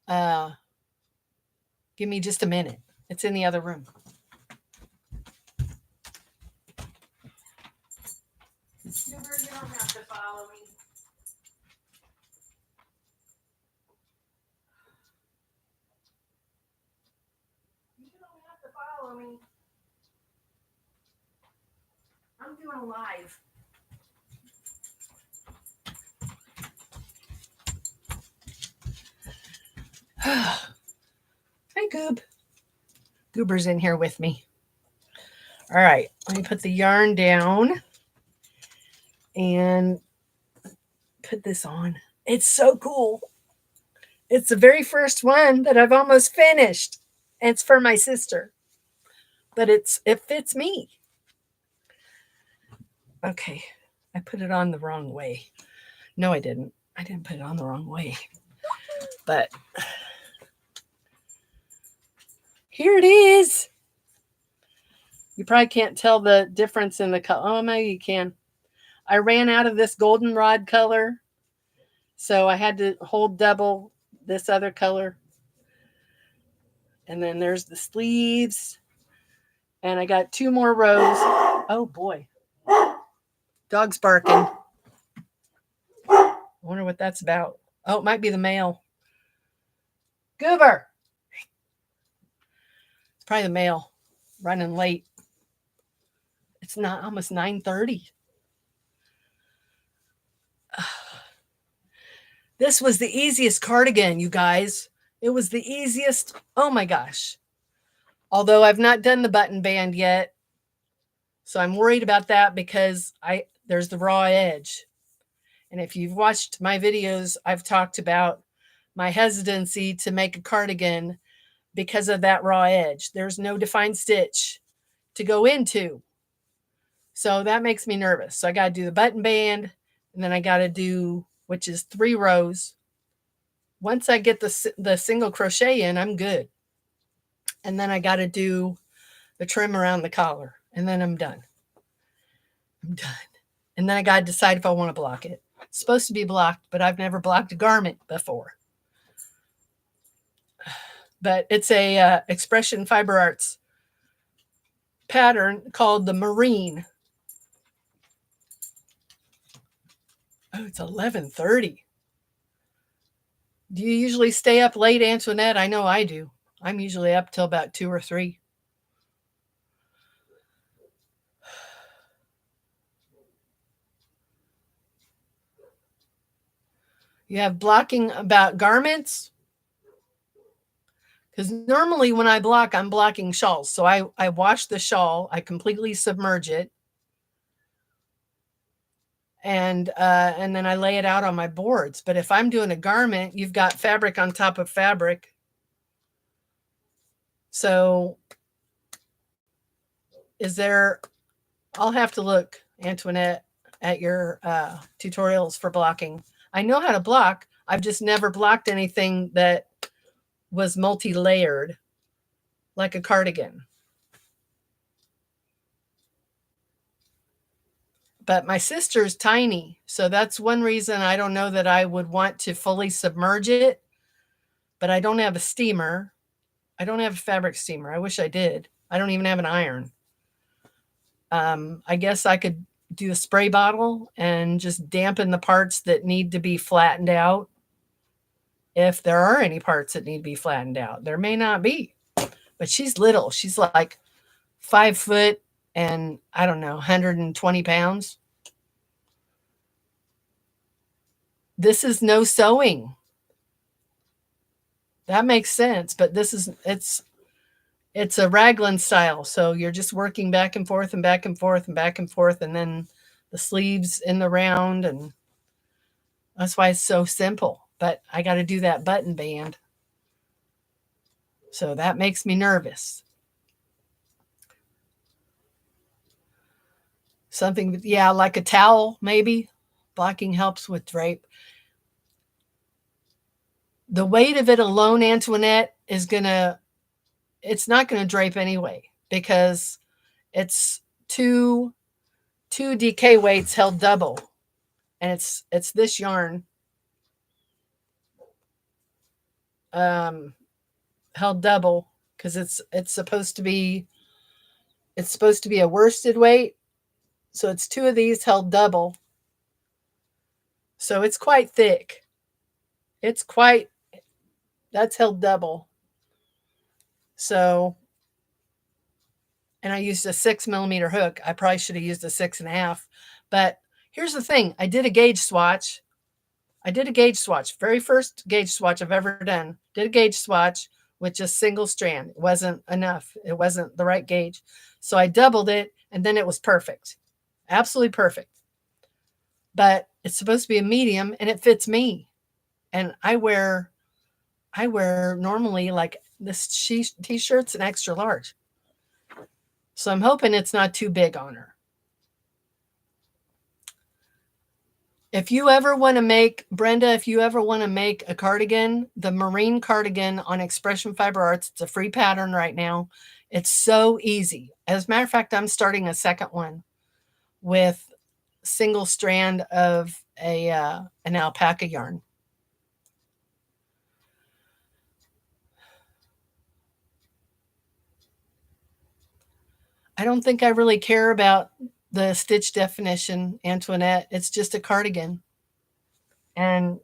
uh, give me just a minute. It's in the other room. You don't have to follow me. You don't have to follow me. I'm doing live. Hi, Goob. Goober's in here with me. All right, let me put the yarn down and put this on. It's so cool. It's the very first one that I've almost finished. It's for my sister, but it fits me. Okay, I put it on the wrong way. No, I didn't. I didn't put it on the wrong way. But here it is. You probably can't tell the difference in the color. Oh, maybe you can. I ran out of this goldenrod color, so I had to hold double this other color. And then there's the sleeves. And I got 2 more rows. Oh, boy. Dog's barking. I wonder what that's about. Oh, it might be the male. Goober. It's probably the male running late. It's not almost 9:30. This was the easiest cardigan, you guys. It was the easiest. Oh my gosh. Although I've not done the button band yet. So I'm worried about that because there's the raw edge. And if you've watched my videos, I've talked about my hesitancy to make a cardigan because of that raw edge. There's no defined stitch to go into. So that makes me nervous. So I got to do the button band, and then I got to do, which is 3 rows. Once I get the single crochet in, I'm good. And then I got to do the trim around the collar, and then I'm done. I'm done. And then I got to decide if I want to block it. It's supposed to be blocked, but I've never blocked a garment before. But it's a Expression Fiber Arts pattern called the Marine. Oh, it's 11:30. Do you usually stay up late, Antoinette? I know I do. I'm usually up till about 2 or 3. You have blocking about garments? Because normally when I block, I'm blocking shawls. So I wash the shawl, I completely submerge it, and then I lay it out on my boards. But if I'm doing a garment, you've got fabric on top of fabric. So I'll have to look, Antoinette, at your tutorials for blocking. I know how to block. I've just never blocked anything that was multi-layered, like a cardigan. But my sister's tiny, so that's one reason I don't know that I would want to fully submerge it. But I don't have a steamer. I don't have a fabric steamer. I wish I did. I don't even have an iron. I guess I could do a spray bottle and just dampen the parts that need to be flattened out. If there are any parts that need to be flattened out, there may not be, but she's little. She's like 5 foot and I don't know, 120 pounds. This is no sewing. That makes sense, but it's a raglan style. So you're just working back and forth and back and forth and back and forth, and then the sleeves in the round, and that's why it's so simple. but I got to do that button band. So that makes me nervous. Something, yeah, like a towel, maybe. Blocking helps with drape. The weight of it alone, Antoinette, it's not going to drape anyway because it's two DK weights held double, and it's this yarn held double because it's supposed to be a worsted weight, so it's two of these held double, so it's quite thick. It's quite That's held double. So, and I used a 6 millimeter hook. I probably should have used a 6.5, but here's the thing: I did a gauge swatch. Very first gauge swatch I've ever done. Did a gauge swatch with just single strand. It wasn't enough. It wasn't the right gauge. So I doubled it, and then it was perfect. Absolutely perfect. But it's supposed to be a medium, and it fits me. And I wear normally like this t-shirt's an extra large. So I'm hoping it's not too big on her. If you ever want to make, Brenda, if you ever want to make a cardigan, the marine cardigan on Expression Fiber Arts, it's a free pattern right now. It's so easy. As a matter of fact, I'm starting a second one with single strand of an alpaca yarn. I don't think I really care about the stitch definition, Antoinette. It's just a cardigan. And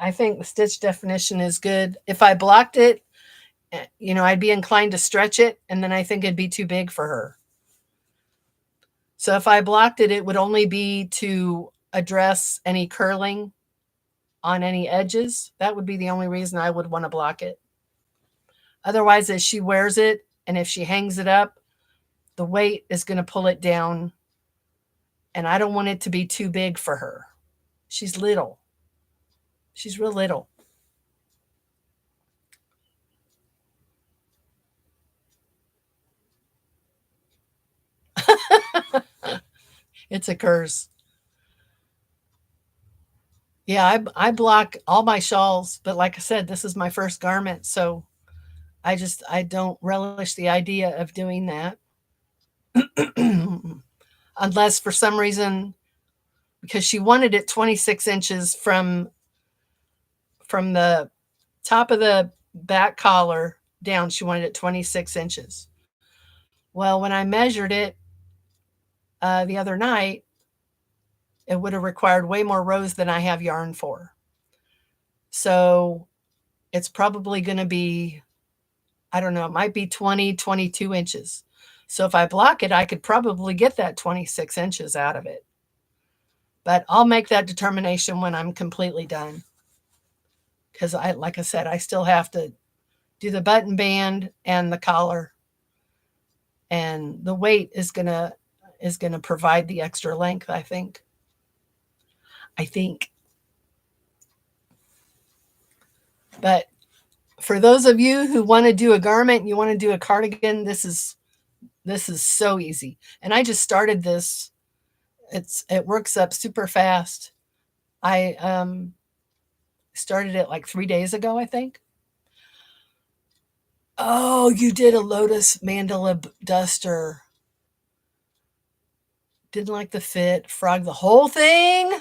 I think the stitch definition is good. If I blocked it, I'd be inclined to stretch it, and then I think it'd be too big for her. So if I blocked it, it would only be to address any curling on any edges. That would be the only reason I would want to block it. Otherwise, as she wears it, and if she hangs it up, the weight is going to pull it down, and I don't want it to be too big for her. She's little. She's real little. It's a curse. Yeah, I block all my shawls, but like I said, this is my first garment, so I don't relish the idea of doing that. Unless for some reason, because she wanted it 26 inches from the top of the back collar down, she wanted it 26 inches. Well, when I measured it the other night, it would have required way more rows than I have yarn for. So it's probably going to be, I don't know, it might be 20, 22 inches. So if I block it, I could probably get that 26 inches out of it. But I'll make that determination when I'm completely done. Because like I said, I still have to do the button band and the collar. And the weight is gonna provide the extra length, I think. But for those of you who want to do a garment and you want to do a cardigan, this is so easy. And I just started this. It works up super fast. I started it like 3 days ago, I think. Oh, you did a lotus mandala duster. Didn't like the fit. Frog the whole thing.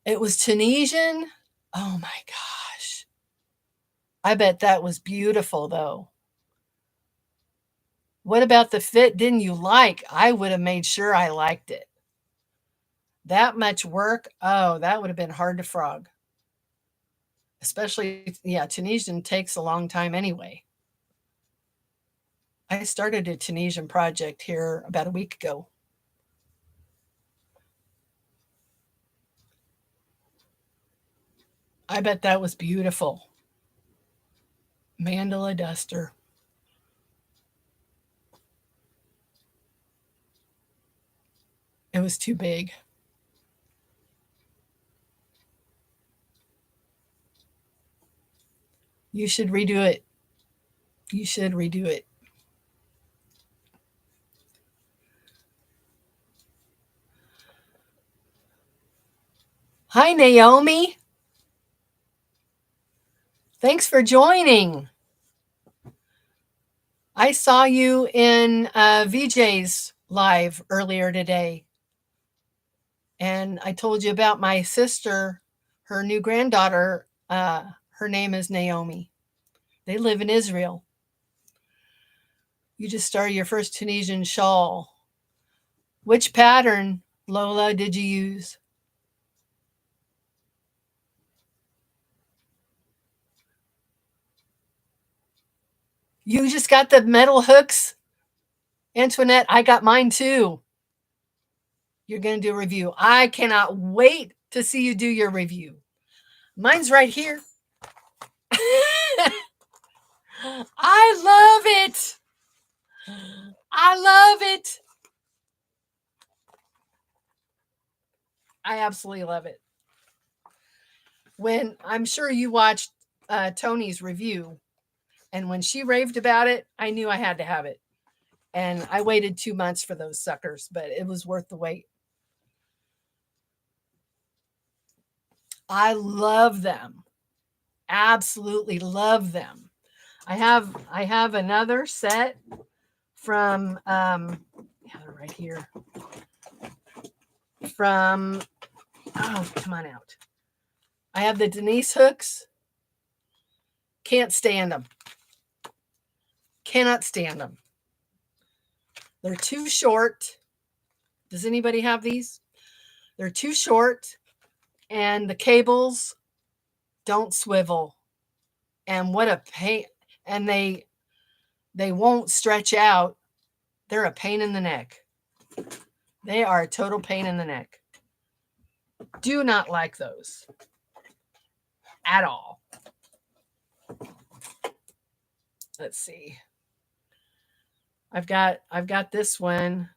It was Tunisian. Oh my gosh. I bet that was beautiful though. What about the fit didn't you like? I would have made sure I liked it. That much work? Oh, that would have been hard to frog. Especially, yeah, Tunisian takes a long time anyway. I started a Tunisian project here about a week ago. I bet that was beautiful. Mandala duster. It was too big. You should redo it. You should redo it. Hi, Naomi. Thanks for joining. I saw you in VJ's live earlier today. And I told you about my sister, her new granddaughter. Her name is Naomi. They live in Israel. You just started your first Tunisian shawl. Which pattern, Lola, did you use? You just got the metal hooks? Antoinette, I got mine too. You're going to do a review. I cannot wait to see you do your review. Mine's right here. I love it. I love it. I absolutely love it. When I'm sure you watched Tony's review, and when she raved about it, I knew I had to have it. And I waited 2 months for those suckers, but it was worth the wait. I love them. Absolutely love them. I have another set from right here. From come on out. I have the Denise hooks. Can't stand them. Cannot stand them. They're too short. Does anybody have these? They're too short, and the cables don't swivel. And what a pain. And they won't stretch out. They're a pain in the neck. They are a total pain in the neck. Do not like those at all. Let's see. I've got this one.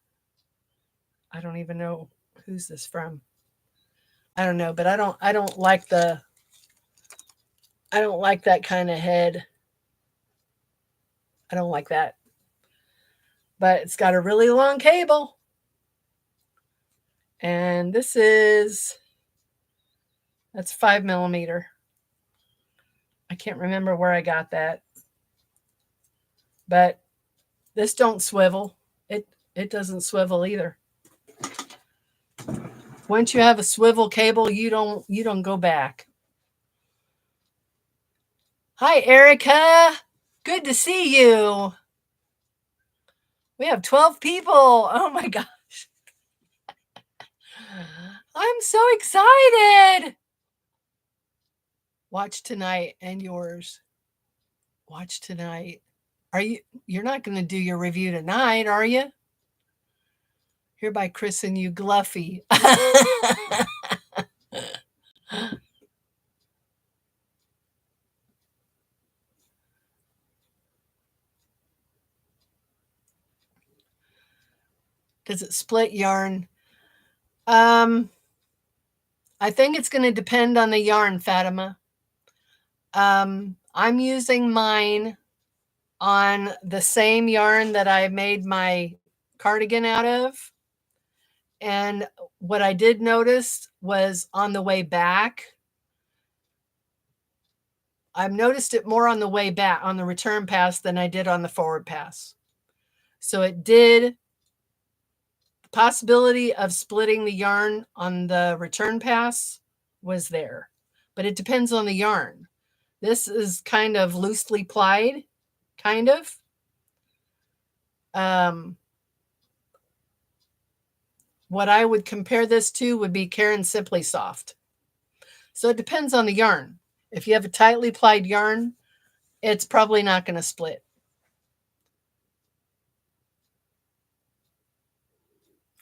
I don't even know who's this from. I don't know, but I don't like that kind of head. I don't like that. But it's got a really long cable. And that's 5mm. I can't remember where I got that. But this don't swivel. It doesn't swivel either. Once you have a swivel cable, you don't go back. Hi, Erica. Good to see you. We have 12 people. Oh my gosh. I'm so excited. Watch tonight and yours. Watch tonight. You're not going to do your review tonight, are you? Hereby christen you Gluffy. Does it split yarn? I think it's going to depend on the yarn, Fatima. I'm using mine on the same yarn that I made my cardigan out of. And what I did notice was on the way back, I've noticed it more on the way back, on the return pass, than I did on the forward pass. So it did. The possibility of splitting the yarn on the return pass was there, but it depends on the yarn. This is kind of loosely plied, kind of. What I would compare this to would be Karen Simply Soft. So it depends on the yarn. If you have a tightly plied yarn, it's probably not going to split.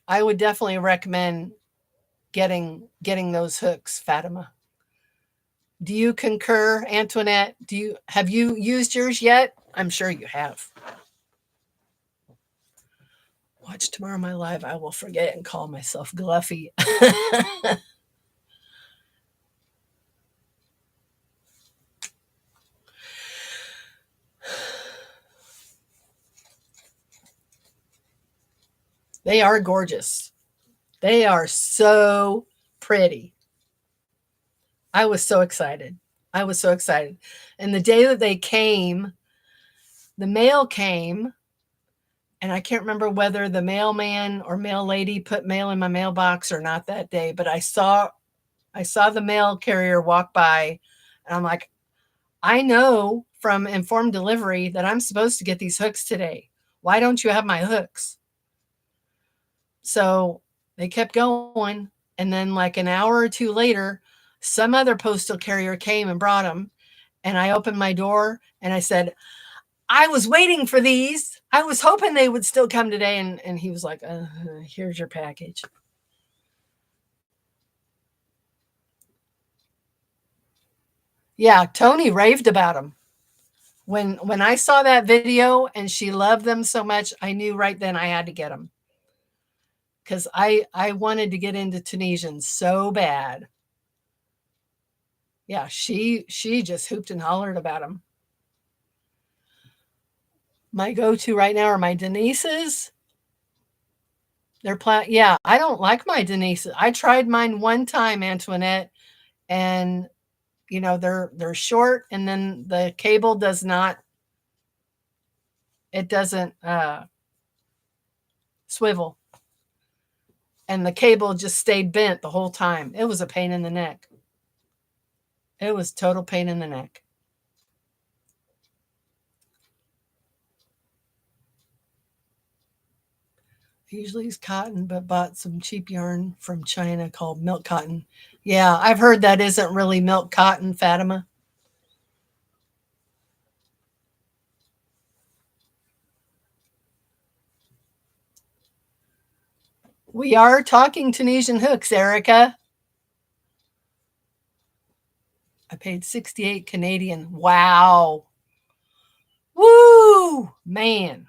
I would definitely recommend getting those hooks, Fatima. Do you concur, Antoinette? Have you used yours yet? I'm sure you have. Watch tomorrow my live. I will forget and call myself Gluffy. They are gorgeous. They are so pretty. I was so excited. I was so excited. And the day that they came, the mail came, and I can't remember whether the mailman or mail lady put mail in my mailbox or not that day, but I saw the mail carrier walk by, and I'm like, I know from Informed Delivery that I'm supposed to get these hooks today. Why don't you have my hooks? So they kept going. And then, like an hour or two later, some other postal carrier came and brought them. And I opened my door and I said, I was waiting for these. I was hoping they would still come today. And he was like, here's your package. Yeah, Tony raved about them. When I saw that video and she loved them so much, I knew right then I had to get them. Because I wanted to get into Tunisian so bad. Yeah, she just hooped and hollered about them. My go-to right now are my Denises. Yeah, I don't like my Denises. I tried mine one time, Antoinette, and they're short, and then the cable doesn't swivel, and the cable just stayed bent the whole time. It was a pain in the neck. It was total pain in the neck. Usually it's cotton, but bought some cheap yarn from China called milk cotton. Yeah, I've heard that isn't really milk cotton, Fatima. We are talking Tunisian hooks, Erica. I paid 68 Canadian. Wow. Woo, man.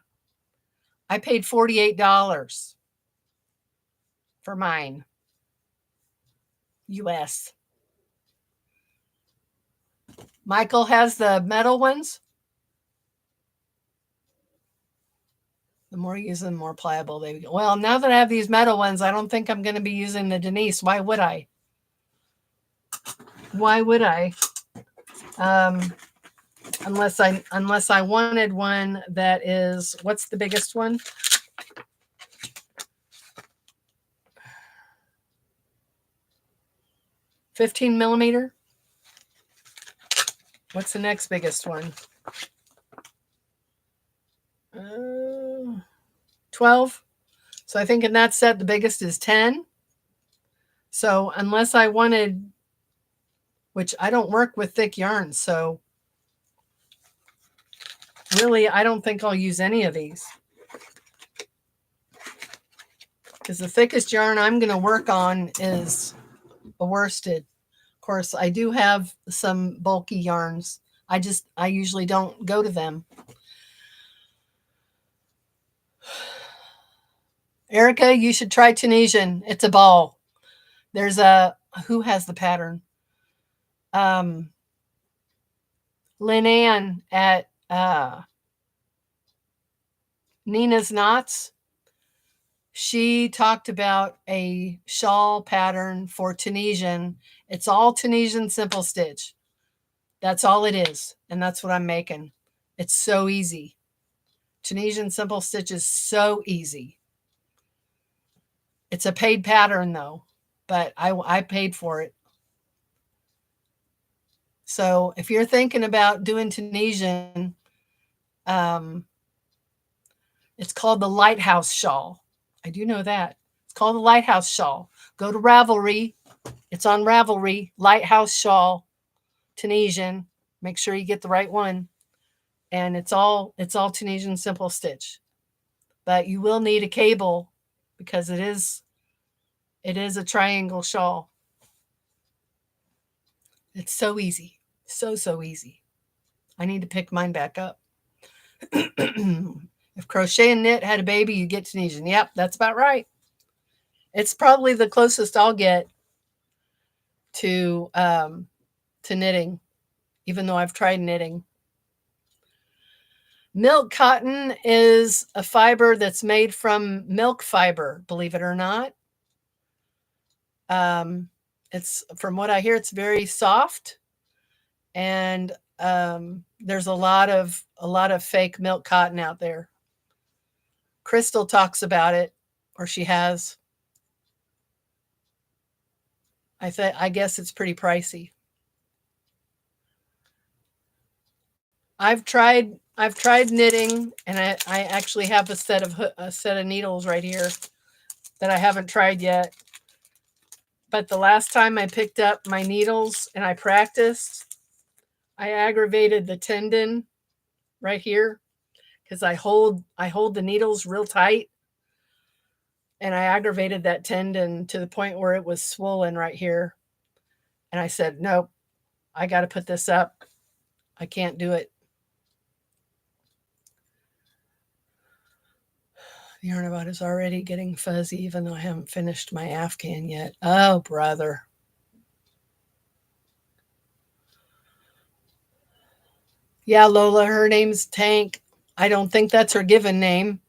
I paid $48 for mine. US. Michael has the metal ones. The more you use them, the more pliable they become. Well, now that I have these metal ones, I don't think I'm going to be using the Denise. Why would I? Why would I? Unless I wanted one that is, what's the biggest one? $15mm. What's the next biggest one? 12. So I think in that set, the biggest is 10. So unless I wanted, which I don't work with thick yarns, so really, I don't think I'll use any of these. Because the thickest yarn I'm going to work on is a worsted. Of course, I do have some bulky yarns. I usually don't go to them. Erica, you should try Tunisian. It's a ball. There's who has the pattern? Lynn Ann at Nina's Knots. She talked about a shawl pattern for Tunisian. It's all Tunisian simple stitch. That's all it is. And that's what I'm making. It's so easy. Tunisian simple stitch is so easy. It's a paid pattern though, but I paid for it. So if you're thinking about doing Tunisian, it's called the Lighthouse Shawl. I do know that. It's called the Lighthouse Shawl. Go to Ravelry. It's on Ravelry. Lighthouse Shawl, Tunisian. Make sure you get the right one. And it's all Tunisian simple stitch. But you will need a cable because it is a triangle shawl. It's so easy. So easy. I need to pick mine back up. If crochet and knit had a baby, you get Tunisian. Yep, that's about right. It's probably the closest I'll get to knitting, even though I've tried knitting. Milk cotton is a fiber that's made from milk fiber, believe it or not. It's, from what I hear, it's very soft, and there's a lot of fake milk cotton out there. Crystal talks about it, or she has. I guess it's pretty pricey. I've tried knitting, and I actually have a set of needles right here that I haven't tried yet. But the last time I picked up my needles and I practiced, I aggravated the tendon right here because I hold the needles real tight, and I aggravated that tendon to the point where it was swollen right here. And I said, nope, I got to put this up. I can't do it. The yarn about is already getting fuzzy, even though I haven't finished my Afghan yet. Oh, brother. Yeah, Lola, her name's Tank. I don't think that's her given name.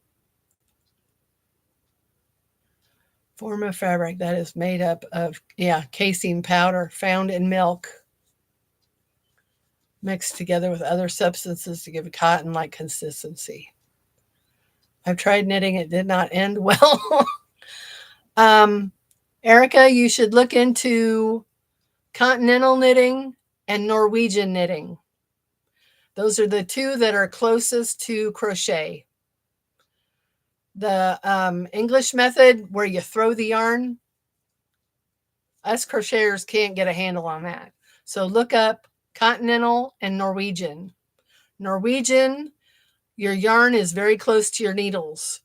Form of fabric that is made up of, casein powder found in milk, mixed together with other substances to give a cotton-like consistency. I've tried knitting. It did not end well. Erica, you should look into continental knitting and Norwegian knitting. Those are the two that are closest to crochet. The English method, where you throw the yarn, us crocheters can't get a handle on that. So look up continental and Norwegian. Norwegian, your yarn is very close to your needles.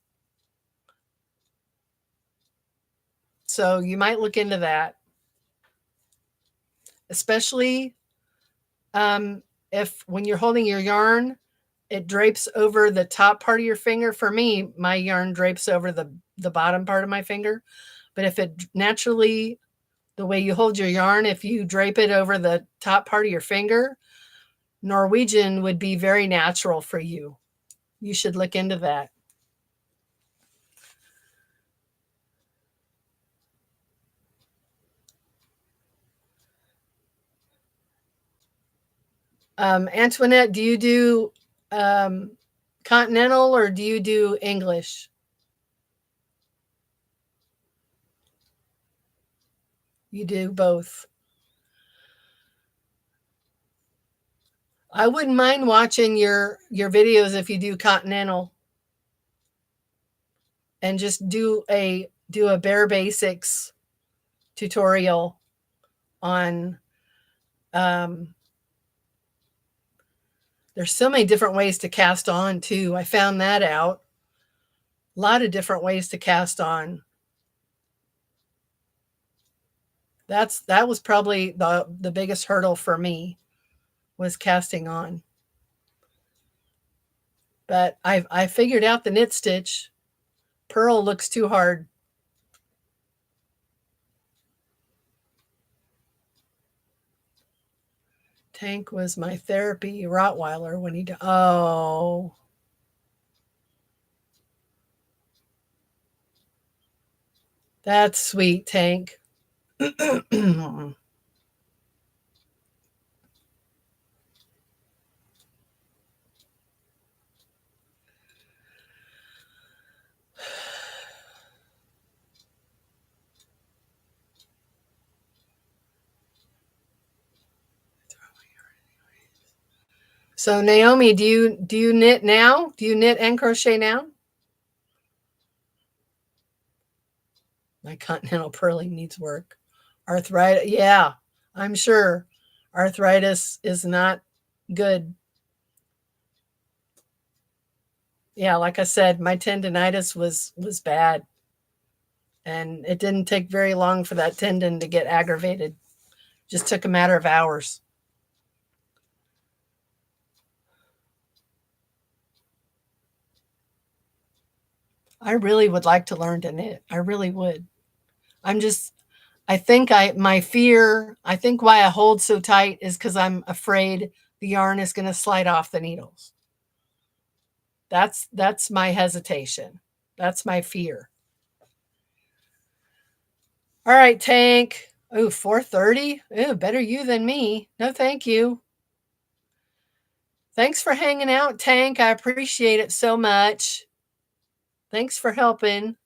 So you might look into that. Especially if when you're holding your yarn, it drapes over the top part of your finger. For me, my yarn drapes over the bottom part of my finger. But if it naturally, the way you hold your yarn, if you drape it over the top part of your finger, Norwegian would be very natural for you. You should look into that. Antoinette, do you do continental or do you do English? You do both. I wouldn't mind watching your videos if you do continental, and just do a bare basics tutorial on there's so many different ways to cast on too. I found that out. A lot of different ways to cast on. That was probably the biggest hurdle for me, was casting on. But I figured out the knit stitch. Purl looks too hard. Tank was my therapy Rottweiler when he died. Oh. That's sweet, Tank. So Naomi, do you knit now? Do you knit and crochet now? My continental purling needs work. Arthritis, yeah, I'm sure. Arthritis is not good. Yeah, like I said, my tendinitis was bad. And it didn't take very long for that tendon to get aggravated. Just took a matter of hours. I really would like to learn to knit. I really would. I think my fear, I think why I hold so tight is because I'm afraid the yarn is going to slide off the needles. That's my hesitation. That's my fear. All right, Tank. Oh, 4:30. Oh, better you than me. No, thank you. Thanks for hanging out, Tank. I appreciate it so much. Thanks for helping.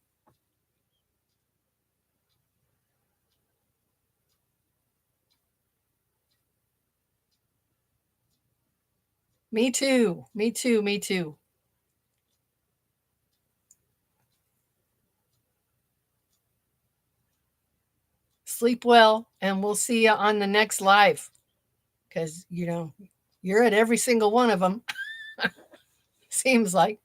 Me too. Me too. Me too. Sleep well, and we'll see you on the next live. Because, you're at every single one of them. Seems like.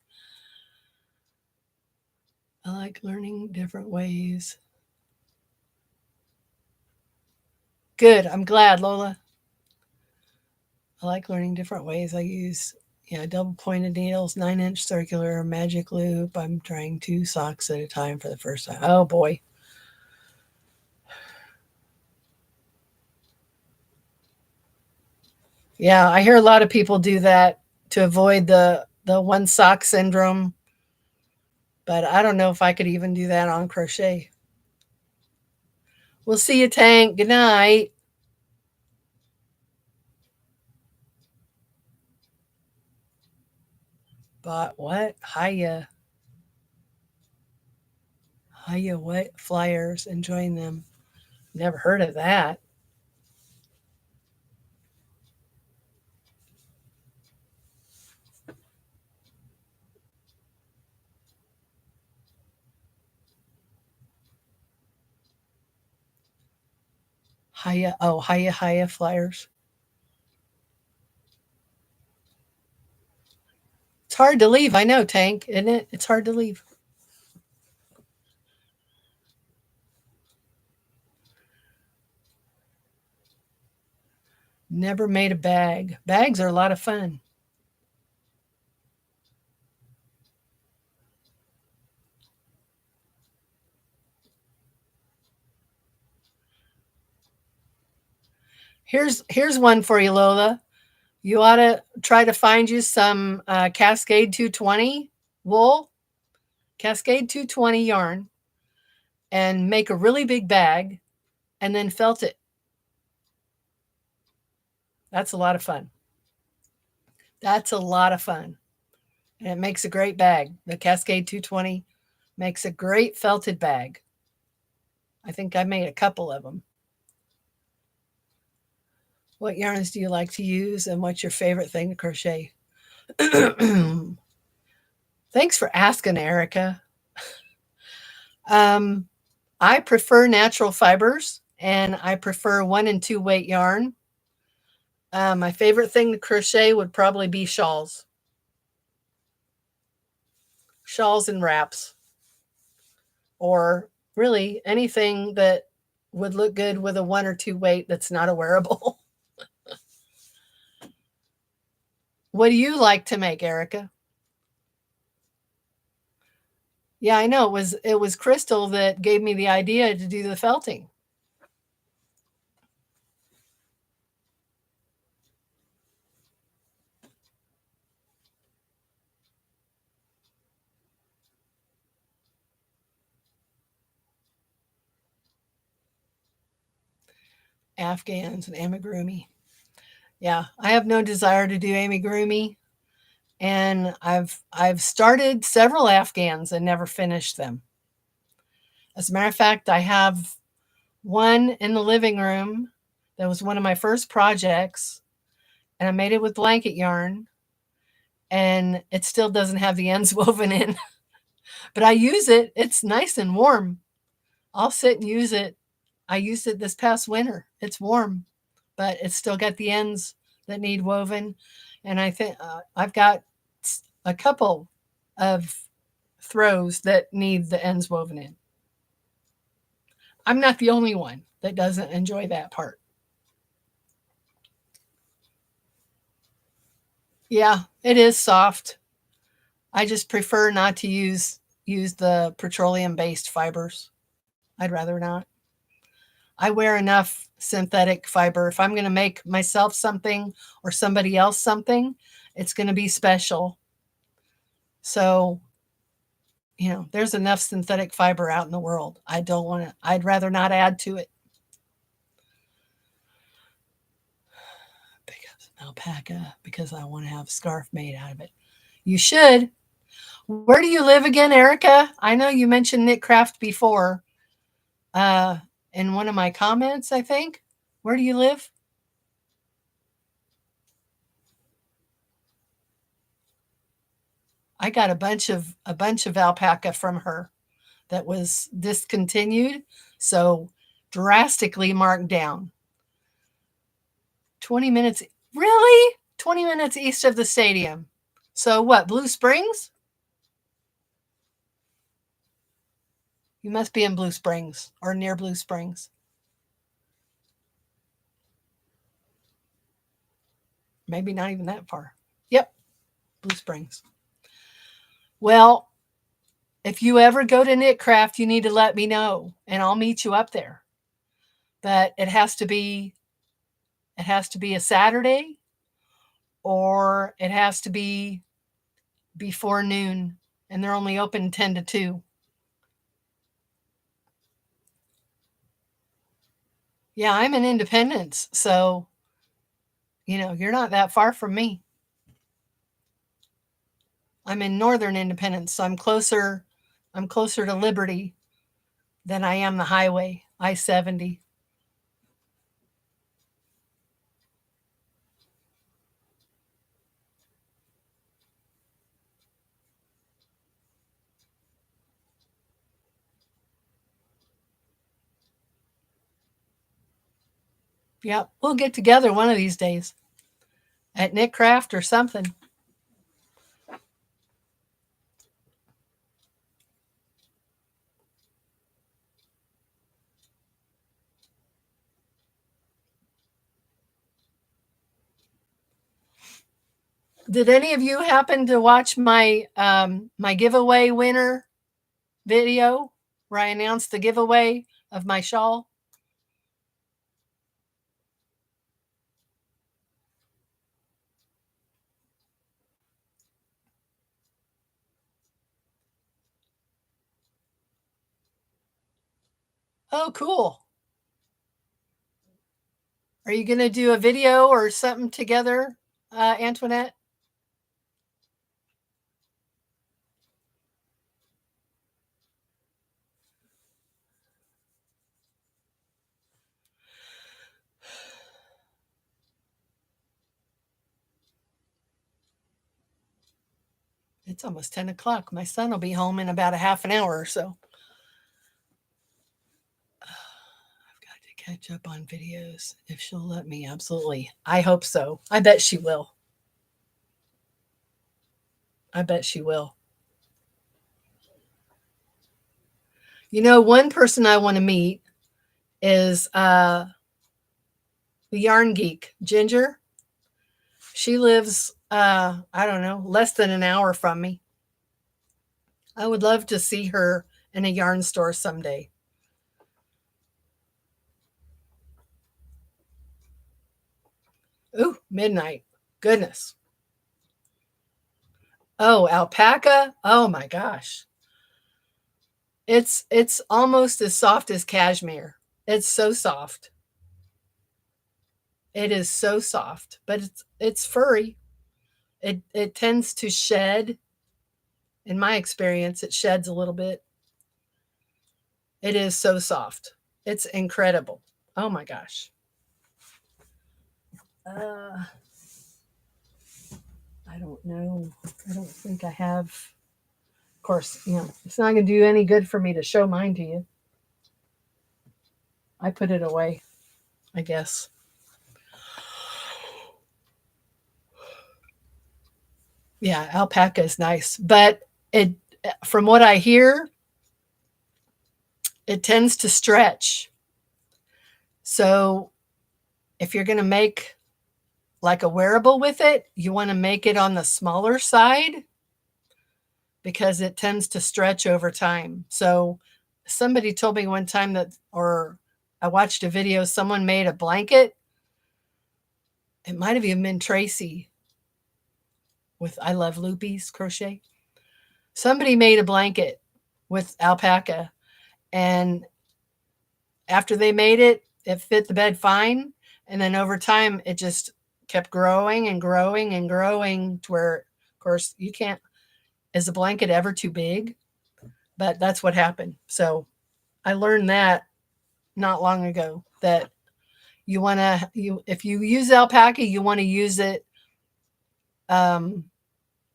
I like learning different ways. Good. I'm glad, Lola. I like learning different ways. I use, double pointed needles, 9-inch circular, magic loop. I'm trying 2 socks at a time for the first time. Oh boy. Yeah, I hear a lot of people do that to avoid the one sock syndrome, but I don't know if I could even do that on crochet. We'll see you, Tank. Good night. But what? Hiya what flyers? Enjoying them. Never heard of that. Hiya flyers. It's hard to leave. I know, Tank, isn't it? It's hard to leave. Never made a bag. Bags are a lot of fun. Here's one for you, Lola. You ought to try to find you some Cascade 220 wool, Cascade 220 yarn, and make a really big bag and then felt it. That's a lot of fun. That's a lot of fun. And it makes a great bag. The Cascade 220 makes a great felted bag. I think I made a couple of them. What yarns do you like to use, and what's your favorite thing to crochet? Thanks for asking, Erica. I prefer natural fibers, and I prefer 1 and 2 weight yarn. My favorite thing to crochet would probably be shawls and wraps, or really anything that would look good with a 1 or 2 weight that's not a wearable. What do you like to make, Erica? Yeah, I know. It was Crystal that gave me the idea to do the felting. Afghans and amigurumi. Yeah, I have no desire to do amigurumi, and I've started several Afghans and never finished them. As a matter of fact, I have one in the living room that was one of my first projects, and I made it with blanket yarn, and it still doesn't have the ends woven in. But I use it. It's nice and warm. I'll sit and use it. I used it this past winter. It's warm, but it's still got the ends that need woven. And I think I've got a couple of throws that need the ends woven in. I'm not the only one that doesn't enjoy that part. Yeah, it is soft. I just prefer not to use the petroleum based fibers. I'd rather not. I wear enough synthetic fiber. If I'm going to make myself something or somebody else something, it's going to be special. So, there's enough synthetic fiber out in the world. I'd rather not add to it. Alpaca, because I want to have a scarf made out of it. You should. Where do you live again, Erica? I know you mentioned Knitcraft before. In one of my comments, I think. Where do you live? I got a bunch of alpaca from her that was discontinued, so drastically marked down. 20 minutes, really? 20 minutes east of the stadium. So what, Blue Springs? You must be in Blue Springs or near Blue Springs. Maybe not even that far. Yep, Blue Springs. Well, if you ever go to Knitcraft, you need to let me know, and I'll meet you up there. But it has to be a Saturday, or it has to be before noon, and they're only open 10 to 2. Yeah, I'm in Independence, so you're not that far from me. I'm in Northern Independence, so I'm closer to Liberty than I am the highway, I-70. Yep, we'll get together one of these days at Knitcraft or something. Did any of you happen to watch my my giveaway winner video where I announced the giveaway of my shawl? Oh, cool. Are you going to do a video or something together, Antoinette? It's almost 10 o'clock. My son will be home in about a half an hour or so. I've got to catch up on videos if she'll let me. Absolutely. I hope so. I bet she will. I bet she will. One person I want to meet is the yarn geek, Ginger. She lives, I don't know, less than an hour from me. I would love to see her in a yarn store someday. Ooh, midnight. Goodness. Oh, alpaca. Oh my gosh. It's almost as soft as cashmere. It's so soft. It is so soft, but it's furry. It tends to shed. In my experience, it sheds a little bit. It is so soft. It's incredible. Oh my gosh. I don't know. I don't think I have. Of course, it's not going to do any good for me to show mine to you. I put it away, I guess. Yeah, alpaca is nice, but from what I hear, it tends to stretch. So if you're going to make like a wearable with it, you want to make it on the smaller side because it tends to stretch over time. So somebody told me one time or I watched a video, someone made a blanket. It might have even been Tracy with I Love Loopies Crochet. Somebody made a blanket with alpaca, and after they made it, it fit the bed fine. And then over time, it just kept growing and growing and growing to where, of course, you can't, is the blanket ever too big? But that's what happened. So I learned that not long ago, that you want to, if you use alpaca, you want to use it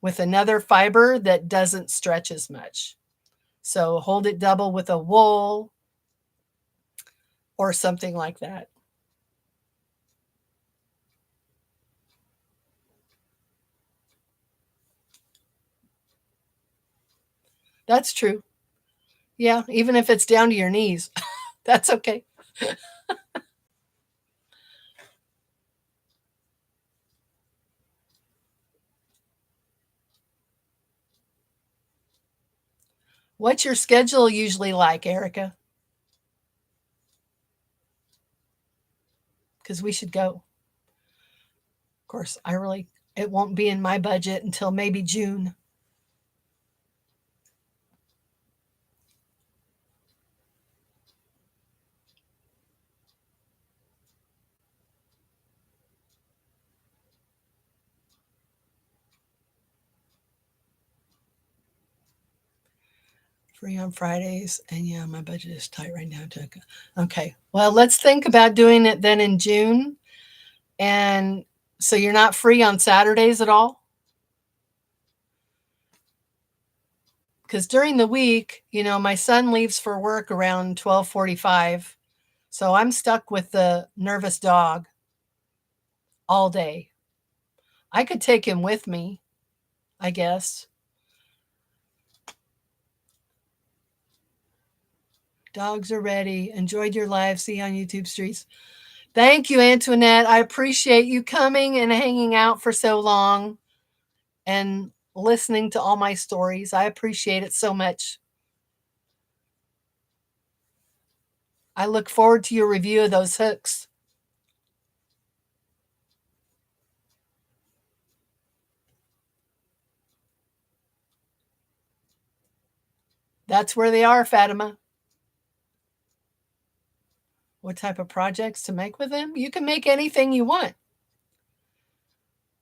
with another fiber that doesn't stretch as much. So hold it double with a wool or something like that. That's true. Yeah, even if it's down to your knees, that's okay. What's your schedule usually like, Erica? Because we should go. Of course, it won't be in my budget until maybe June. Free on Fridays. And yeah, my budget is tight right now. Okay. Well, let's think about doing it then in June. And so you're not free on Saturdays at all? Because during the week, my son leaves for work around 12:45. So I'm stuck with the nervous dog all day. I could take him with me, I guess. Dogs are ready. Enjoyed your live. See you on YouTube streets. Thank you, Antoinette. I appreciate you coming and hanging out for so long and listening to all my stories. I appreciate it so much. I look forward to your review of those hooks. That's where they are, Fatima. What type of projects to make with them? You can make anything you want.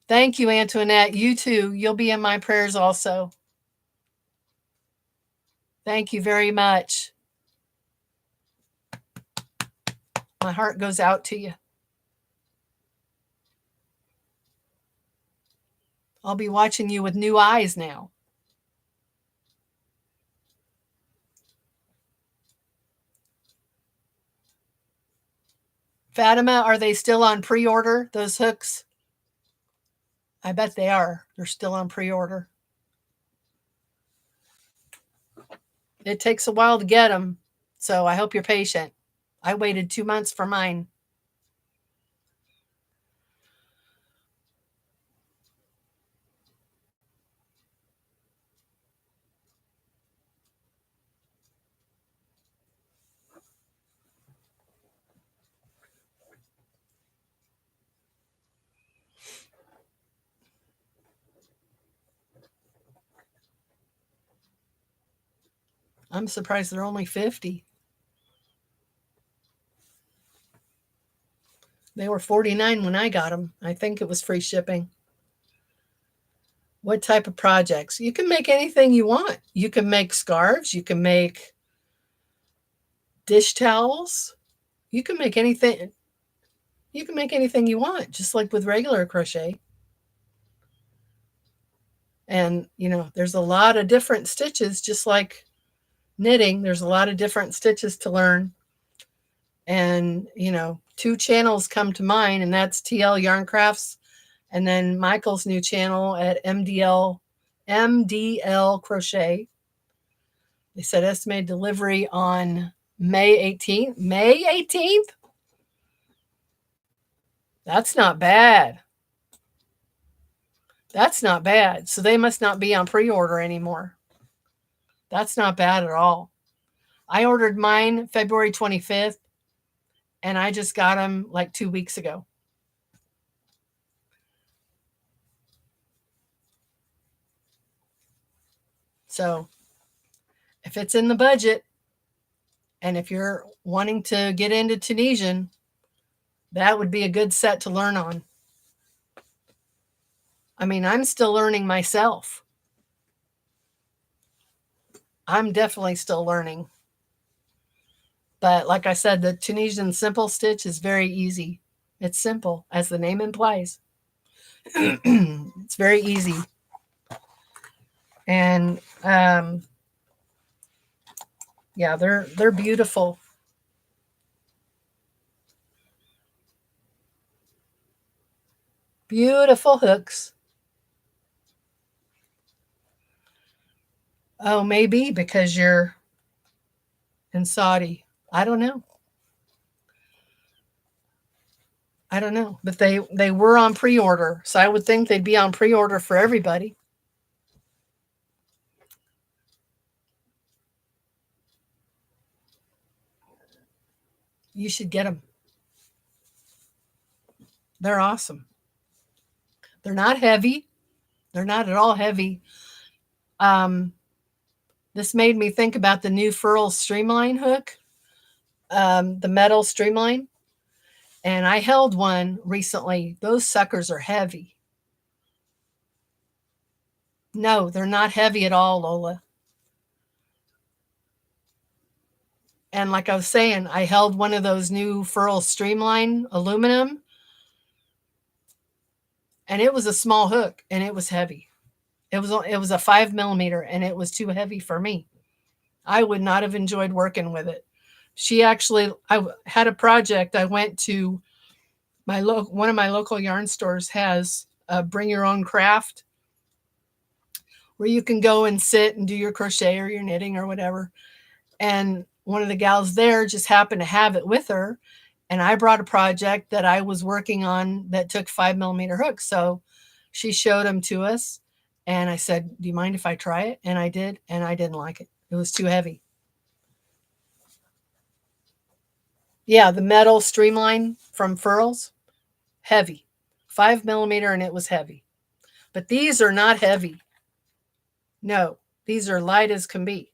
Thank you, Antoinette. You too. You'll be in my prayers also. Thank you very much. My heart goes out to you. I'll be watching you with new eyes now. Fatima, are they still on pre-order, those hooks? I bet they are. They're still on pre-order. It takes a while to get them, so I hope you're patient. I waited 2 months for mine. I'm surprised they're only 50. They were 49 when I got them. I think it was free shipping. What type of projects? You can make anything you want. You can make scarves. You can make dish towels. You can make anything. You can make anything you want, just like with regular crochet. And, there's a lot of different stitches, just like knitting. There's a lot of different stitches to learn. And, 2 channels come to mind, and that's TL Yarn Crafts, and then Michael's new channel at MDL Crochet. They said estimated delivery on May 18th. May 18th? That's not bad. That's not bad. So they must not be on pre-order anymore. That's not bad at all. I ordered mine February 25th, and I just got them like 2 weeks ago. So if it's in the budget, and if you're wanting to get into Tunisian, that would be a good set to learn on. I mean, I'm still learning myself. I'm definitely still learning. But like I said, the Tunisian simple stitch is very easy. It's simple, as the name implies. It's very easy. And yeah, they're beautiful. Beautiful hooks. Oh, maybe because you're in Saudi. I don't know. I don't know. But they were on pre-order, so I would think they'd be on pre-order for everybody. You should get them. They're awesome. They're not heavy. They're not at all heavy. This made me think about the new Furl Streamline hook, the metal Streamline. And I held one recently. Those suckers are heavy. No, they're not heavy at all, Lola. And like I was saying, I held one of those new Furl Streamline aluminum, and it was a small hook, and it was heavy. It was a 5 millimeter, and it was too heavy for me. I would not have enjoyed working with it. I had a project. I went to one of my local yarn stores has a bring your own craft, where you can go and sit and do your crochet or your knitting or whatever. And one of the gals there just happened to have it with her. And I brought a project that I was working on that took 5 millimeter hooks. So she showed them to us. And I said, do you mind if I try it? And I did. And I didn't like it. It was too heavy. Yeah, the metal Streamline from Furls, heavy. 5 millimeter, and it was heavy. But these are not heavy. No, these are light as can be.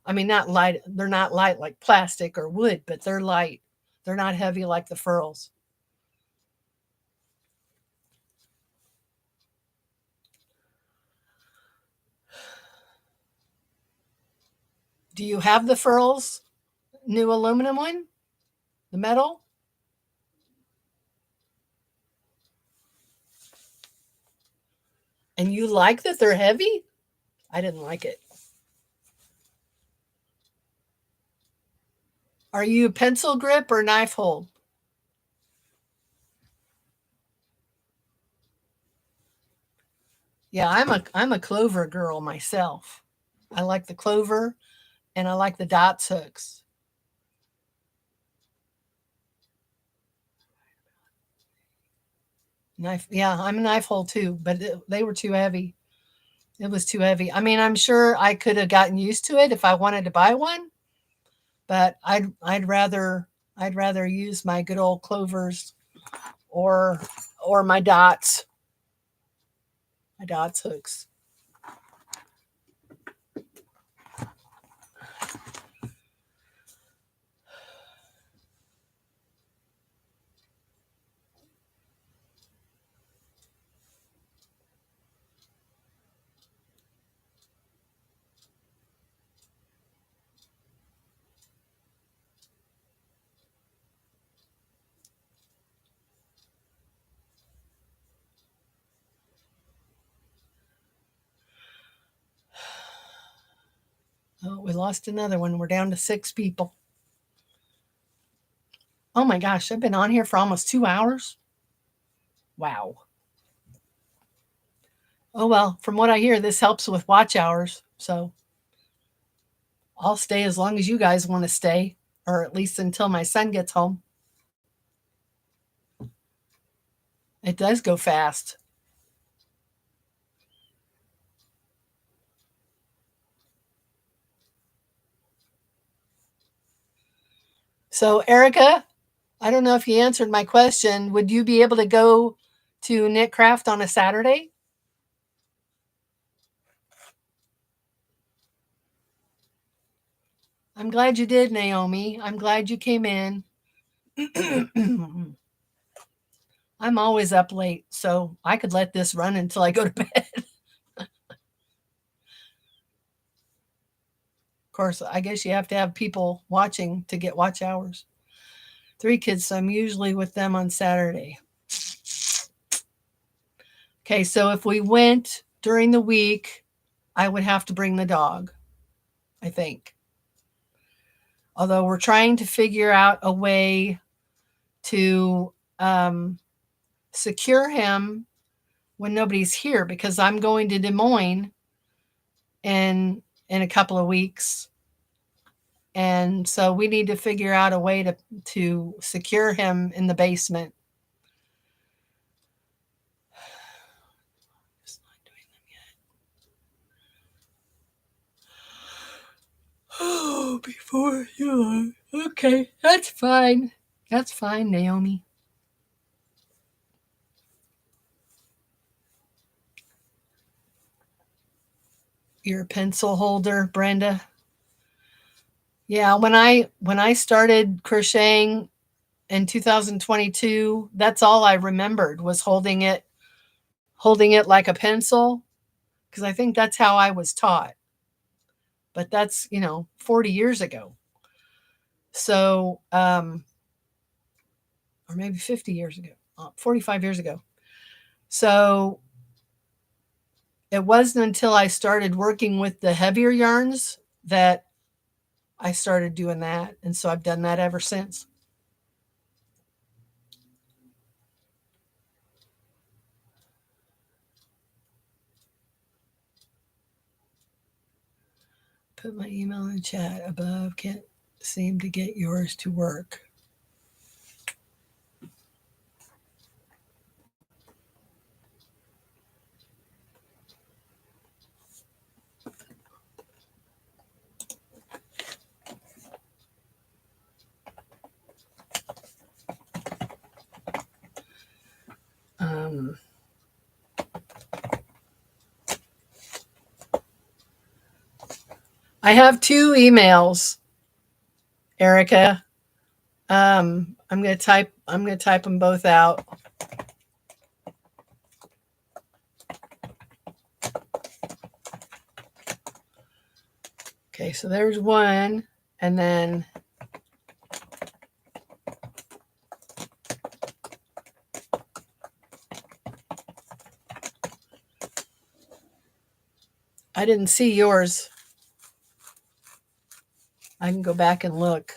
I mean, not light. They're not light like plastic or wood, but they're light. They're not heavy like the Furls. Do you have the Furls new aluminum one? The metal? And you like that they're heavy? I didn't like it. Are you pencil grip or knife hold? Yeah, I'm a clover girl myself. I like the clover, and I like the dots hooks. Knife, yeah, I'm a knife hold too, but they were too heavy. It was too heavy. I mean, I'm sure I could have gotten used to it if I wanted to buy one, but I'd rather use my good old clovers or my dots hooks. Oh, we lost another one. We're down to 6 people. Oh my gosh, I've been on here for almost 2 hours. Wow. Oh well, from what I hear, this helps with watch hours. So I'll stay as long as you guys want to stay, or at least until my son gets home. It does go fast. So, Erica, I don't know if you answered my question. Would you be able to go to Knitcraft on a Saturday? I'm glad you did, Naomi. I'm glad you came in. I'm always up late, so I could let this run until I go to bed. Of course, I guess you have to have people watching to get watch hours. 3 kids, so I'm usually with them on Saturday. Okay, so if we went during the week, I would have to bring the dog, I think. Although we're trying to figure out a way to secure him when nobody's here, because I'm going to Des Moines in a couple of weeks. And so we need to figure out a way to secure him in the basement. Just not doing them yet. Oh, before you are. Okay, that's fine. That's fine, Naomi. You're a pencil holder, Brenda. Yeah, when I started crocheting in 2022, that's all I remembered was holding it like a pencil, because I think that's how I was taught. But that's, 40 years ago. So, or maybe 50 years ago, 45 years ago. So it wasn't until I started working with the heavier yarns that I started doing that. And so I've done that ever since. Put my email in the chat above. Can't seem to get yours to work. I have 2 emails, Erica. I'm gonna type them both out. Okay, so there's one, and then I didn't see yours. I can go back and look.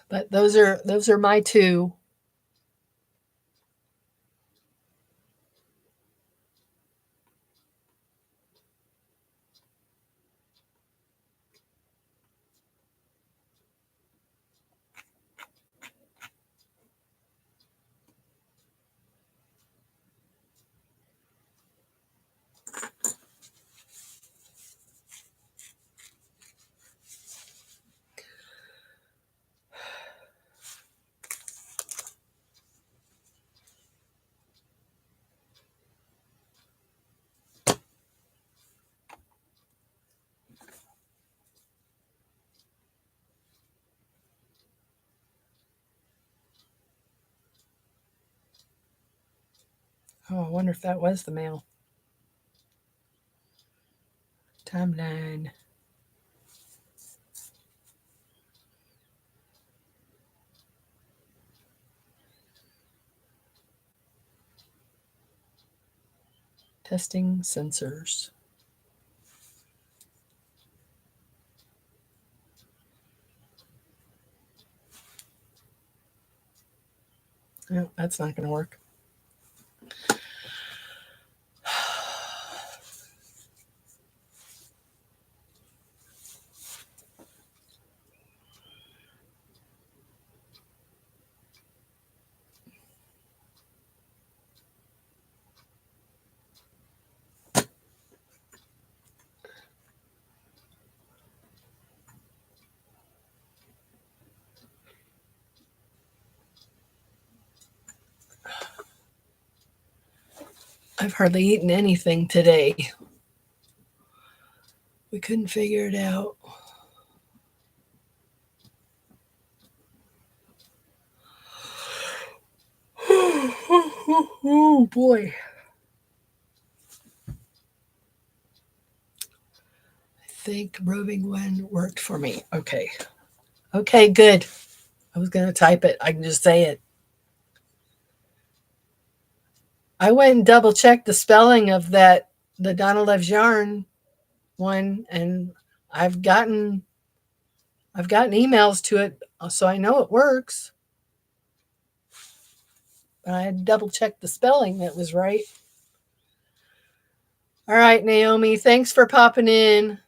But those are my 2. Oh, I wonder if that was the mail. Timeline. Testing sensors. No, that's not going to work. I've hardly eaten anything today. couldn't figure it out. Oh boy. I think roving wind worked for me. Okay. Okay, good. I was going to type it. I can just say it. I went and double checked the spelling of that, the Donna Loves Yarn one, and I've gotten emails to it, so I know it works. But I had double checked the spelling that was right. All right, Naomi, thanks for popping in.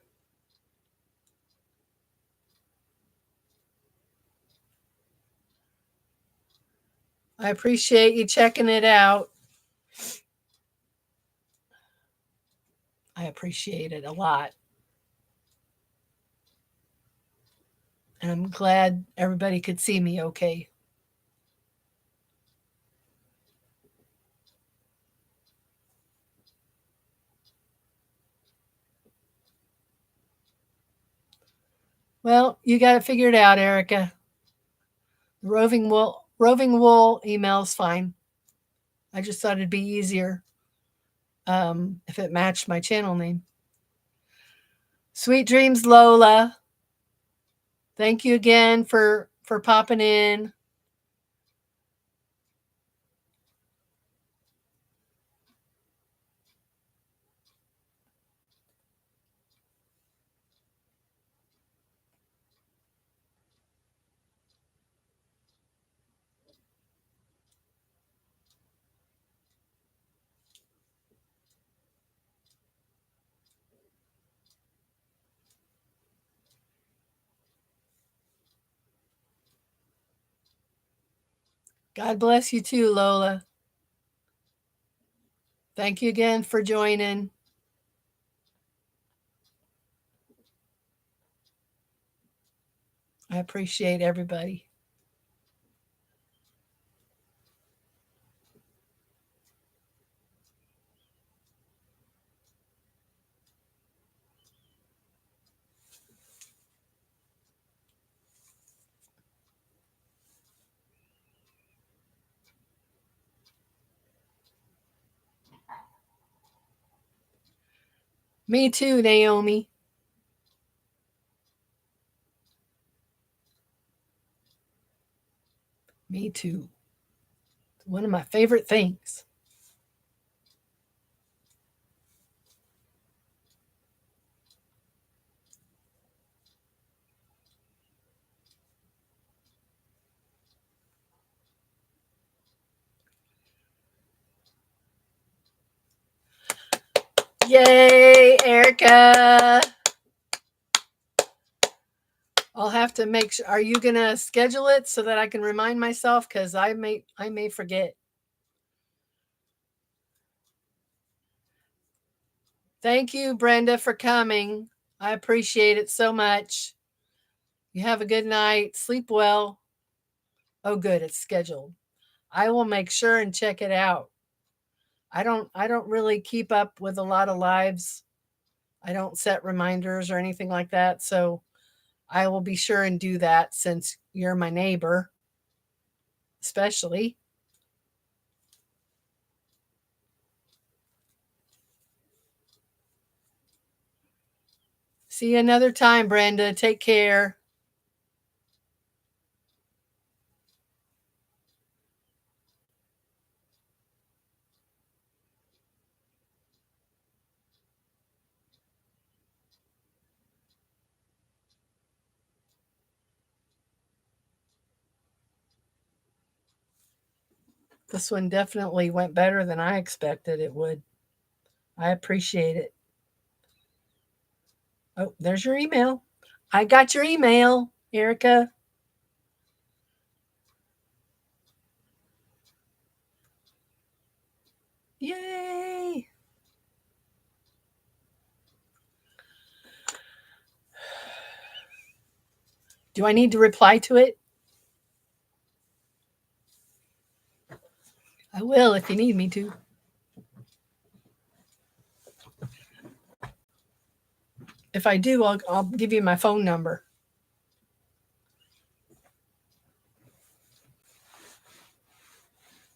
I appreciate you checking it out. I appreciate it a lot. And I'm glad everybody could see me okay. Well, you got it figured out, Erica. The roving wool email's fine. I just thought it'd be easier if it matched my channel name. Sweet dreams, Lola. Thank you again for popping in. God bless you too, Lola. Thank you again for joining. I appreciate everybody. Me too, Naomi. Me too. It's one of my favorite things. Yay, Erica. I'll have to make sure. Are you gonna schedule it so that I can remind myself? Because I may forget. Thank you, Brenda, for coming. I appreciate it so much. You have a good night. Sleep well. Oh, good, it's scheduled. I will make sure and check it out. I don't really keep up with a lot of lives. I don't set reminders or anything like that. So I will be sure and do that since you're my neighbor, especially. See you another time, Brenda. Take care. This one definitely went better than I expected it would. I appreciate it. Oh, there's your email. I got your email, Erica. Yay. Do I need to reply to it? I will if you need me to. If I do, I'll give you my phone number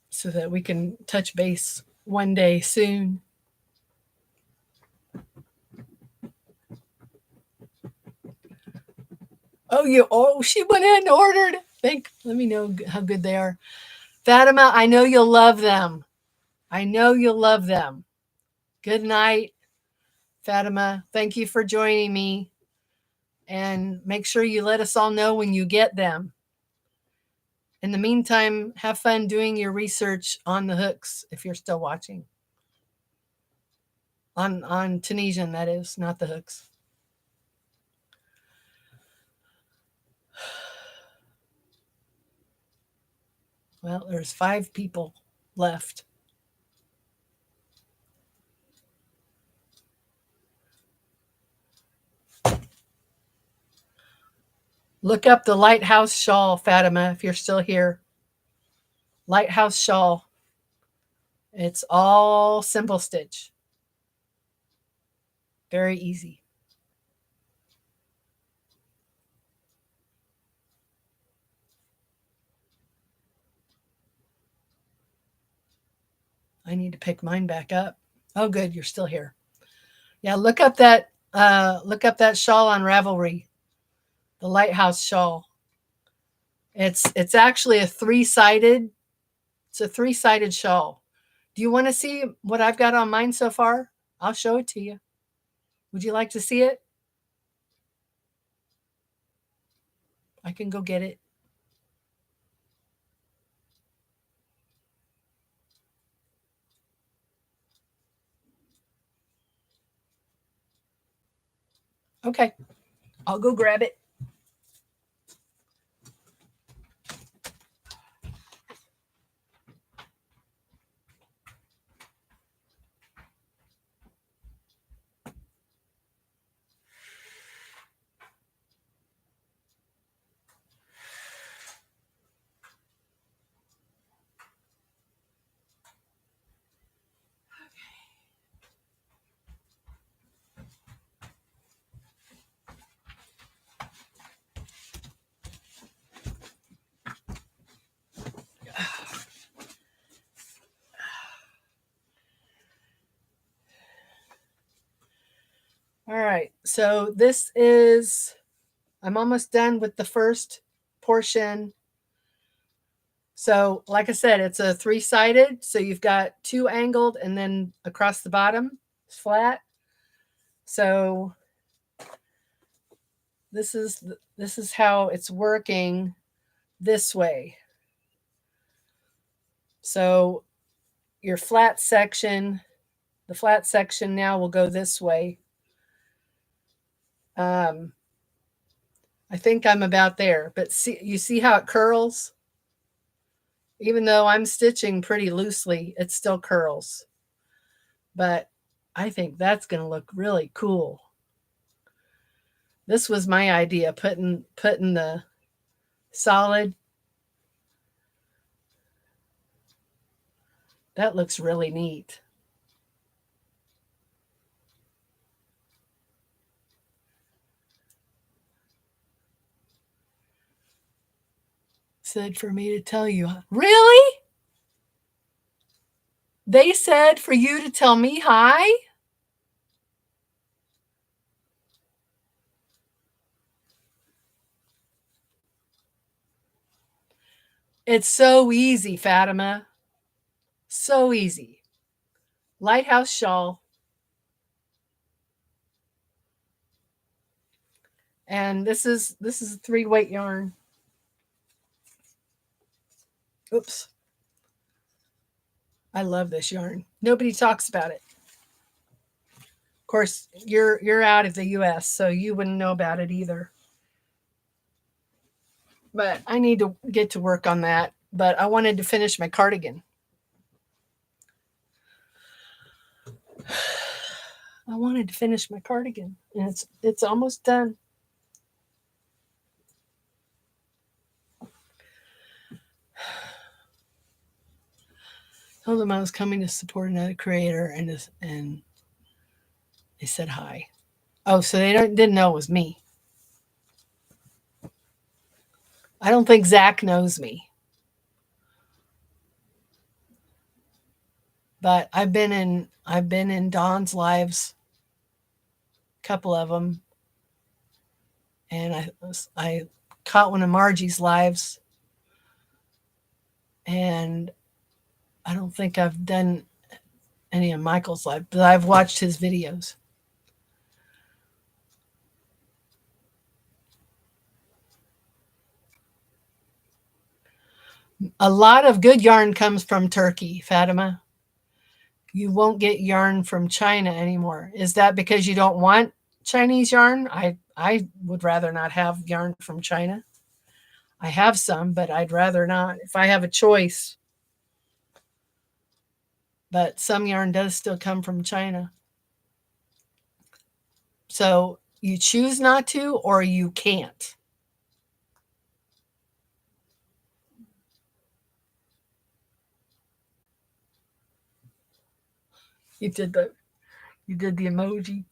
so that we can touch base one day soon. She went in and ordered. Let me know how good they are. Fatima, I know you'll love them. I know you'll love them. Good night, Fatima. Thank you for joining me. And make sure you let us all know when you get them. In the meantime, have fun doing your research on the hooks if you're still watching. On Tunisian, that is, not the hooks. Well, there's 5 people left. Look up the Lighthouse Shawl, Fatima, if you're still here. Lighthouse Shawl. It's all simple stitch. Very easy. I need to pick mine back up. Oh, good, you're still here. Yeah, look up that shawl on Ravelry, the Lighthouse Shawl. It's actually a 3-sided. It's a 3-sided shawl. Do you want to see what I've got on mine so far? I'll show it to you. Would you like to see it? I can go get it. Okay, I'll go grab it. All right, so I'm almost done with the first portion. So like I said, it's a 3-sided. So you've got 2 angled and then across the bottom it's flat. So this is how it's working this way. So your flat section, the flat section now will go this way. I think I'm about there, but you see how it curls? Even though I'm stitching pretty loosely, it still curls. But I think that's going to look really cool. This was my idea, putting the solid. That looks really neat. Said for me to tell you. Really? They said for you to tell me hi? It's so easy, Fatima. So easy. Lighthouse shawl. And this is a 3-weight yarn. Oops. I love this yarn. Nobody talks about it. Of course, you're out of the US, so you wouldn't know about it either. But I need to get to work on that. But I wanted to finish my cardigan. I wanted to finish my cardigan, and it's almost done. Told them I was coming to support another creator, and they said hi. Oh, so they didn't know it was me. I don't think Zach knows me, but I've been in Dawn's lives, a couple of them, and I caught one of Margie's lives, and I don't think I've done any of Michael's live, but I've watched his videos. A lot of good yarn comes from Turkey, Fatima. You won't get yarn from China anymore. Is that because you don't want Chinese yarn? I would rather not have yarn from China. I have some, but I'd rather not if I have a choice. But some yarn does still come from China. So you choose not to or you can't. You did the emoji.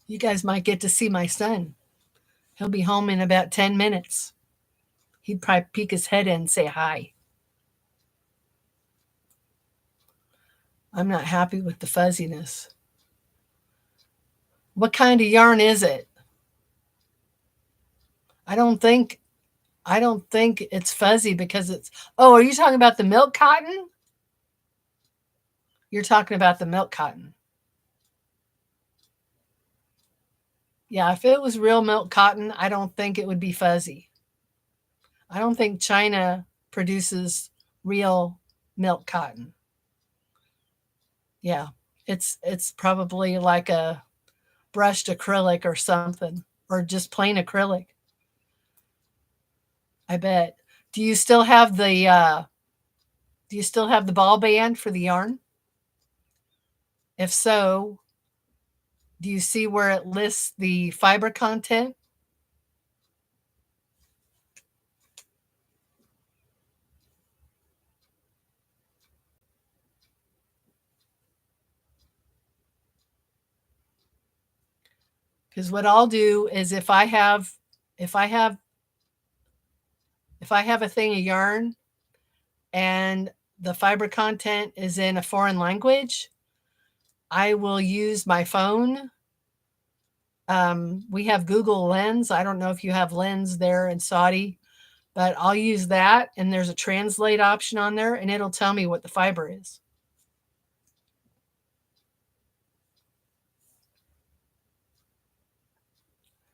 You guys might get to see my son. He'll be home in about 10 minutes. He'd probably peek his head in and say hi. I'm not happy with the fuzziness. What kind of yarn is it? I don't think it's fuzzy because it's. Oh, are you talking about the milk cotton? You're talking about the milk cotton. Yeah, if it was real milk cotton, I don't think it would be fuzzy. I don't think China produces real milk cotton. Yeah, it's probably like a brushed acrylic or something, or just plain acrylic. I bet. Do you still have the ball band for the yarn? If so, do you see where it lists the fiber content? Because what I'll do is if I have a thing of yarn and the fiber content is in a foreign language, I will use my phone. We have Google Lens. I don't know if you have Lens there in Saudi, but I'll use that. And there's a translate option on there, and it'll tell me what the fiber is.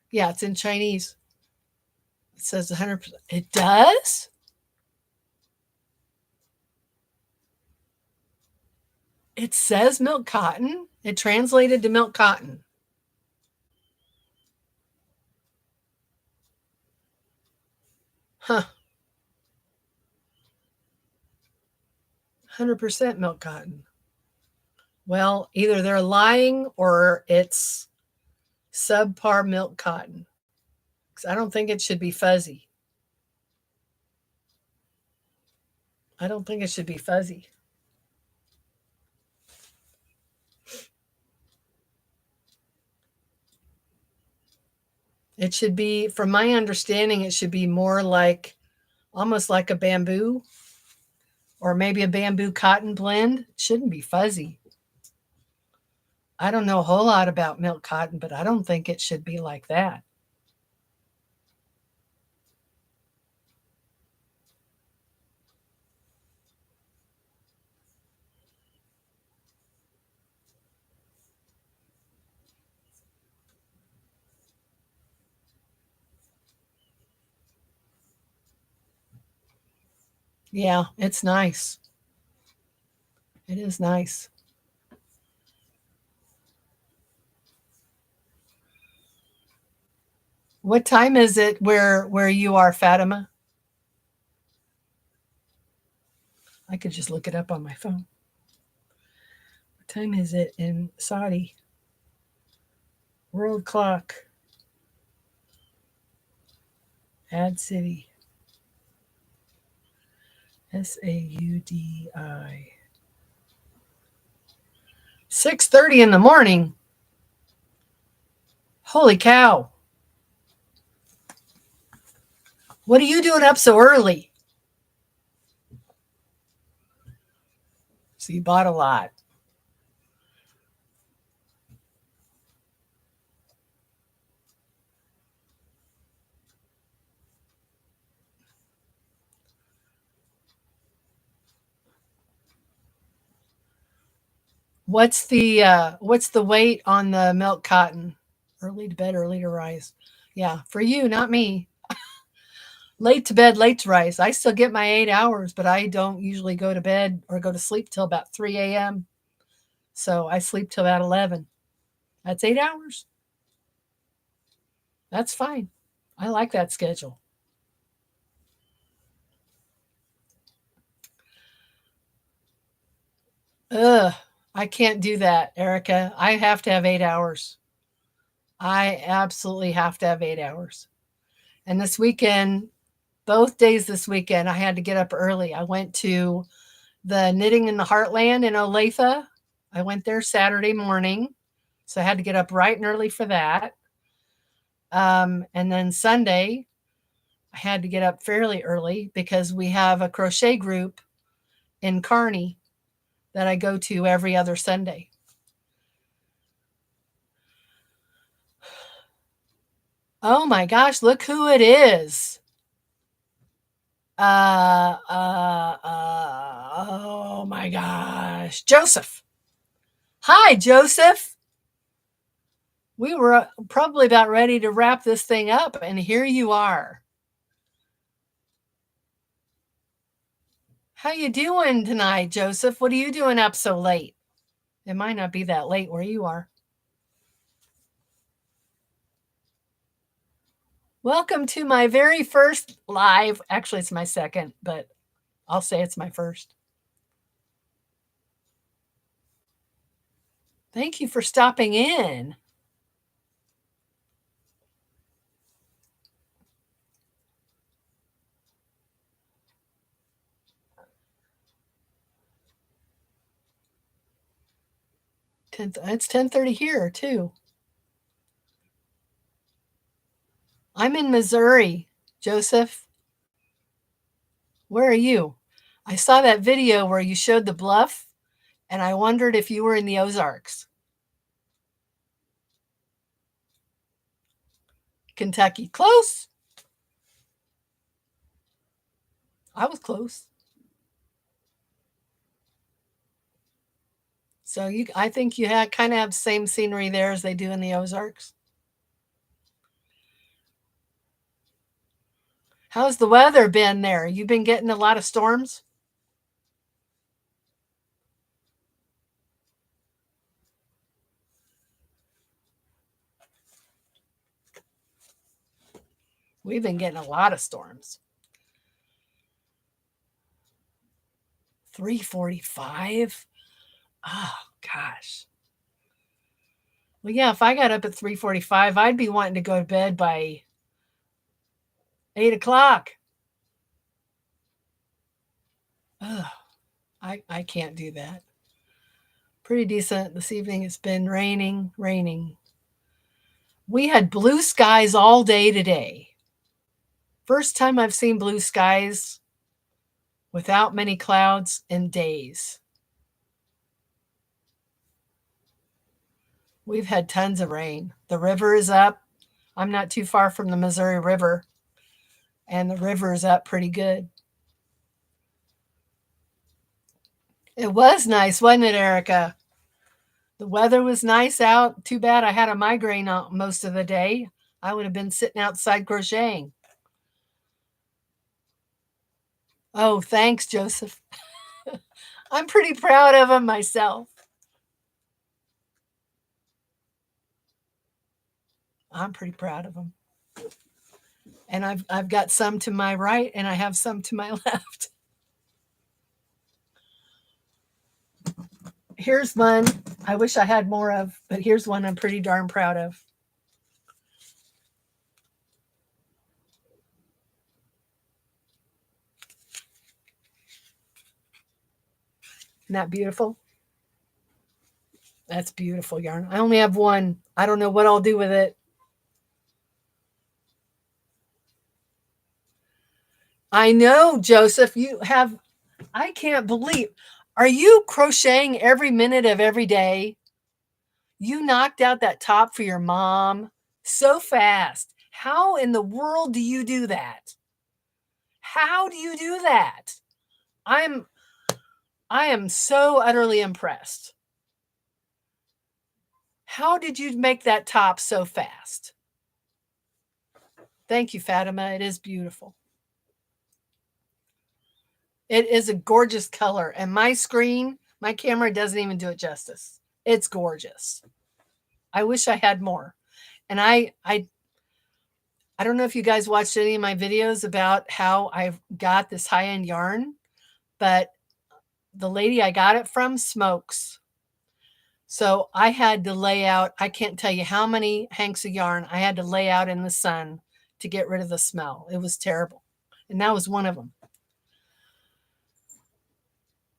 Yeah, it's in Chinese. It says 100%. It does? It says milk cotton. It translated to milk cotton. Huh. 100% milk cotton. Well, either they're lying or it's subpar milk cotton. Because I don't think it should be fuzzy. I don't think it should be fuzzy. It should be, from my understanding, it should be more like almost like a bamboo or maybe a bamboo cotton blend. It shouldn't be fuzzy. I don't know a whole lot about milk cotton, but I don't think it should be like that. Yeah, it's nice. It is nice. What time is it where you are, Fatima? I could just look it up on my phone. What time is it in Saudi? World clock. Add city. Saudi. 6:30 in the morning. Holy cow. What are you doing up so early? So you bought a lot. What's the weight on the milk cotton? Early to bed, early to rise. Yeah, for you, not me. Late to bed, late to rise. I still get my 8 hours, but I don't usually go to bed or go to sleep till about 3 a.m. So I sleep till about 11. That's 8 hours. That's fine. I like that schedule. Ugh, I can't do that, Erica. I have to have 8 hours. I absolutely have to have 8 hours. And this weekend, both days this weekend, I had to get up early. I went to the Knitting in the Heartland in Olathe. I went there Saturday morning. So I had to get up bright and early for that. And then Sunday, I had to get up fairly early because we have a crochet group in Kearney that I go to every other Sunday. Oh my gosh, look who it is. Oh my gosh. Joseph. Hi, Joseph. We were probably about ready to wrap this thing up, and here you are. How you doing tonight, Joseph? What are you doing up so late? It might not be that late where you are. Welcome to my very first live. Actually, it's my second, but I'll say it's my first. Thank you for stopping in. It's 10:30 here too. I'm in Missouri, Joseph. Where are you? I saw that video where you showed the bluff, and I wondered if you were in the Ozarks. Kentucky. Close. I was close. So I think you kind of have the same scenery there as they do in the Ozarks. How's the weather been there? You've been getting a lot of storms? We've been getting a lot of storms. 3:45? Oh, gosh. Well, yeah, if I got up at 3:45, I'd be wanting to go to bed by 8 o'clock. Ugh, I can't do that. Pretty decent this evening. It's been raining. We had blue skies all day today. First time I've seen blue skies without many clouds in days. We've had tons of rain. The river is up. I'm not too far from the Missouri River, and the river is up pretty good. It was nice, wasn't it, Erica? The weather was nice out. Too bad I had a migraine most of the day. I would have been sitting outside crocheting. Oh, thanks, Joseph. I'm pretty proud of him myself. I'm pretty proud of him. And I've got some to my right and I have some to my left. Here's one I wish I had more of, but here's one I'm pretty darn proud of. Isn't that beautiful? That's beautiful yarn. I only have one. I don't know what I'll do with it. I know, Joseph, I can't believe. Are you crocheting every minute of every day? You knocked out that top for your mom so fast. How in the world do you do that? How do you do that? I am so utterly impressed. How did you make that top so fast? Thank you, Fatima. It is beautiful. It is a gorgeous color, and my camera doesn't even do it justice. It's gorgeous. I wish I had more. And I don't know if you guys watched any of my videos about how I've got this high-end yarn, but the lady I got it from smokes. So I had to lay out, I can't tell you how many hanks of yarn I had to lay out in the sun to get rid of the smell. It was terrible. And that was one of them.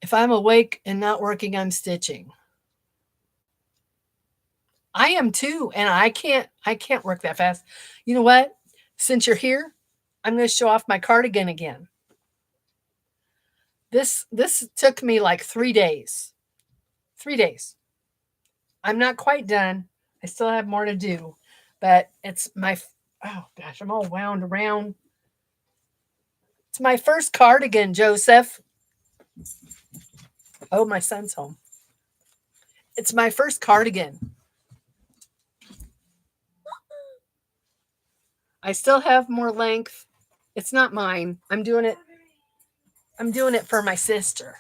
If I'm awake and not working, I'm stitching. I am too, and I can't work that fast. You know what? Since you're here, I'm going to show off my cardigan again. This took me like 3 days. 3 days. I'm not quite done. I still have more to do, but it's my, oh gosh, I'm all wound around. It's my first cardigan, Joseph. Oh, my son's home. It's my first cardigan. I still have more length. It's not mine. I'm doing it for my sister.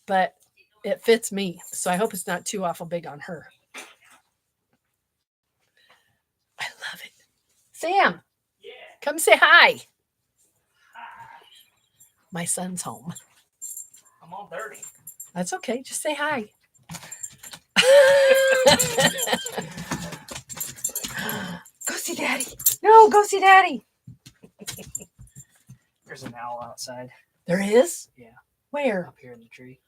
But it fits me, so I hope it's not too awful big on her. I love it. Sam, yeah. Come say hi. Hi. My son's home. I'm all dirty. That's okay. Just say hi. Go see Daddy. No, go see Daddy. There's an owl outside. There is? Yeah. Where? Up here in the tree.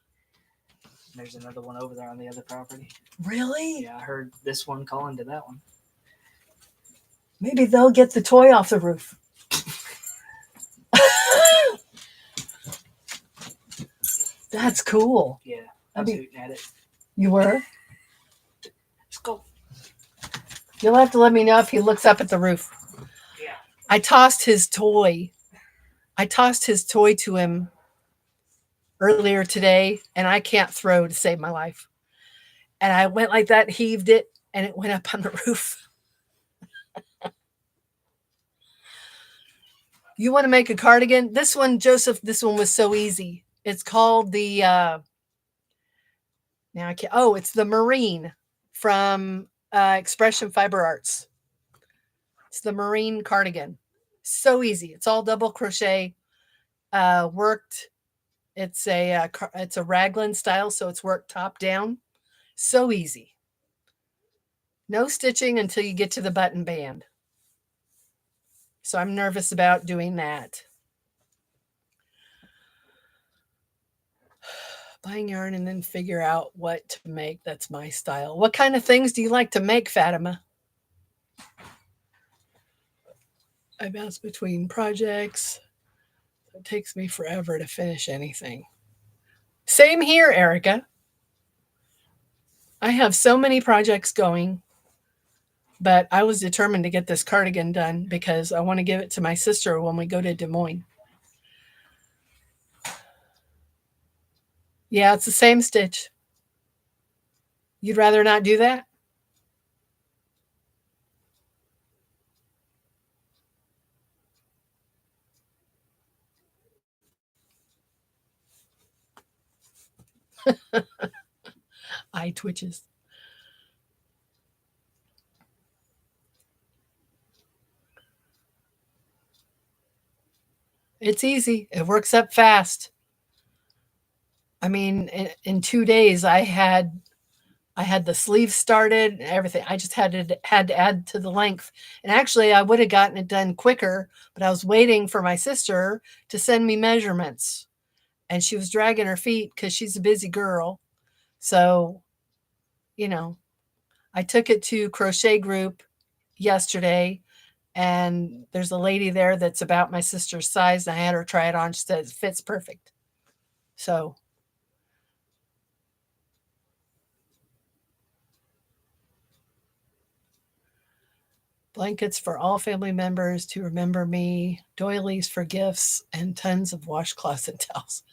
There's another one over there on the other property. Really? Yeah, I heard this one calling to that one. Maybe they'll get the toy off the roof. That's cool. Yeah, I was hooting at it. You were? Let's go. You'll have to let me know if he looks up at the roof. Yeah. I tossed his toy to him earlier today, and I can't throw to save my life. And I went like that, heaved it, and it went up on the roof. You want to make a cardigan? This one, Joseph, this one was so easy. It's called the, it's the Marine from Expression Fiber Arts. It's the Marine cardigan. So easy. It's all double crochet, worked. It's a raglan style, so it's worked top down. So easy. No stitching until you get to the button band. So I'm nervous about doing that. Buying yarn and then figure out what to make. That's my style. What kind of things do you like to make, Fatima? I bounce between projects. It takes me forever to finish anything. Same here, Erica. I have so many projects going, but I was determined to get this cardigan done because I want to give it to my sister when we go to Des Moines. Yeah, it's the same stitch. You'd rather not do that? Eye twitches. It's easy. It works up fast. I mean, in 2 days, I had the sleeves started and everything. I just had to add to the length. And actually, I would have gotten it done quicker, but I was waiting for my sister to send me measurements. and she was dragging her feet because she's a busy girl. So, you know, I took it to crochet group yesterday, and there's a lady there that's about my sister's size. And I had her try it on. She said it fits perfect. So blankets for all family members to remember me, doilies for gifts, and tons of washcloths and towels.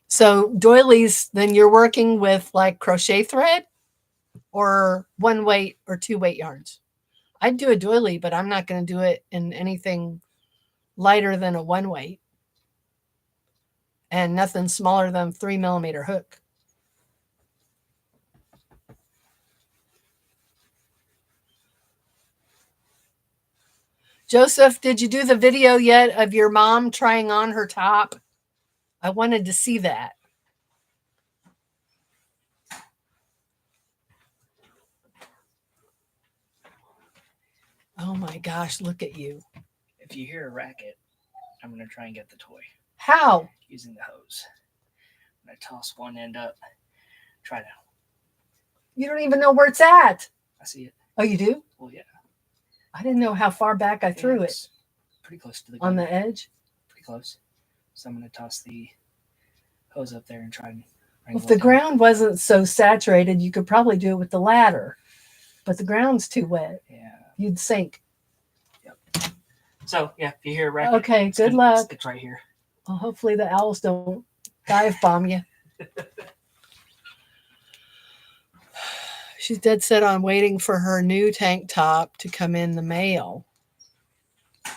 So doilies, then you're working with like crochet thread or 1 weight or 2 weight yarns. I'd do a doily, but I'm not going to do it in anything lighter than a 1 weight and nothing smaller than 3mm hook. Joseph, did you do the video yet of your mom trying on her top? I wanted to see that. Oh my gosh, look at you. If you hear a racket, I'm going to try and get the toy. How? Using the hose. I'm going to toss one end up. Try to. You don't even know where it's at. I see it. Oh, you do? Well, yeah. I didn't know how far back I threw it. Pretty close to the on the edge? Pretty close. So I'm going to toss the hose up there and try and well, if the ground wasn't so saturated, you could probably do it with the ladder. But the ground's too wet. Yeah. You'd sink. Yep. So, yeah, if you hear a racket. Okay, good luck. It's right here. Well, hopefully the owls don't dive bomb you. She's dead set on waiting for her new tank top to come in the mail. For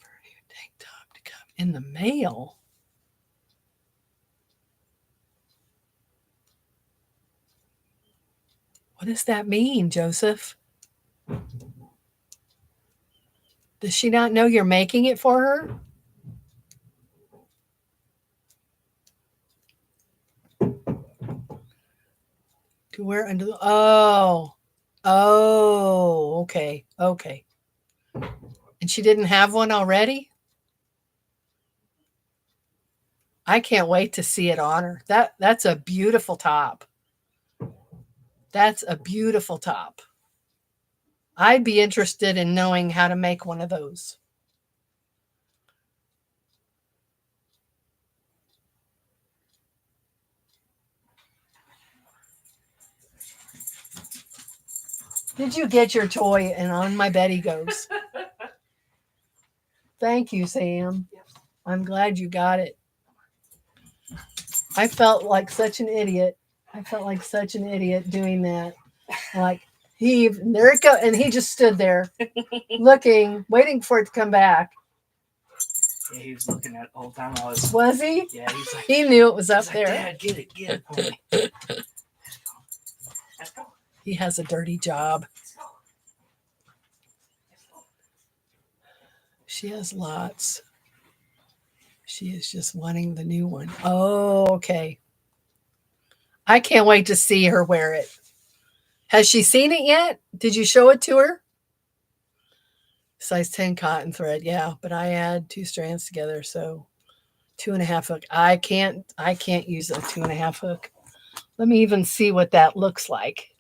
her new tank top to come in the mail. What does that mean, Joseph? Does she not know you're making it for her? To wear under the... Oh, okay. And she didn't have one already? I can't wait to see it on her. That's a beautiful top. That's a beautiful top. I'd be interested in knowing how to make one of those. Did you get your toy? And on my bed he goes. Thank you, Sam. I'm glad you got it. I felt like such an idiot. Doing that. Like, there it goes. And he just stood there looking, waiting for it to come back. Yeah, he was looking at it the whole time I was. Was he? Yeah, he's like. He knew it was up there. Dad, get it for me. Let's go. He has a dirty job. Let's go. She has lots. She is just wanting the new one. Oh, okay. I can't wait to see her wear it. Has she seen it yet? Did you show it to her? Size 10 cotton thread. Yeah, but I add 2 strands together, so 2.5 hook. I can't use a 2.5 hook. Let me even see what that looks like.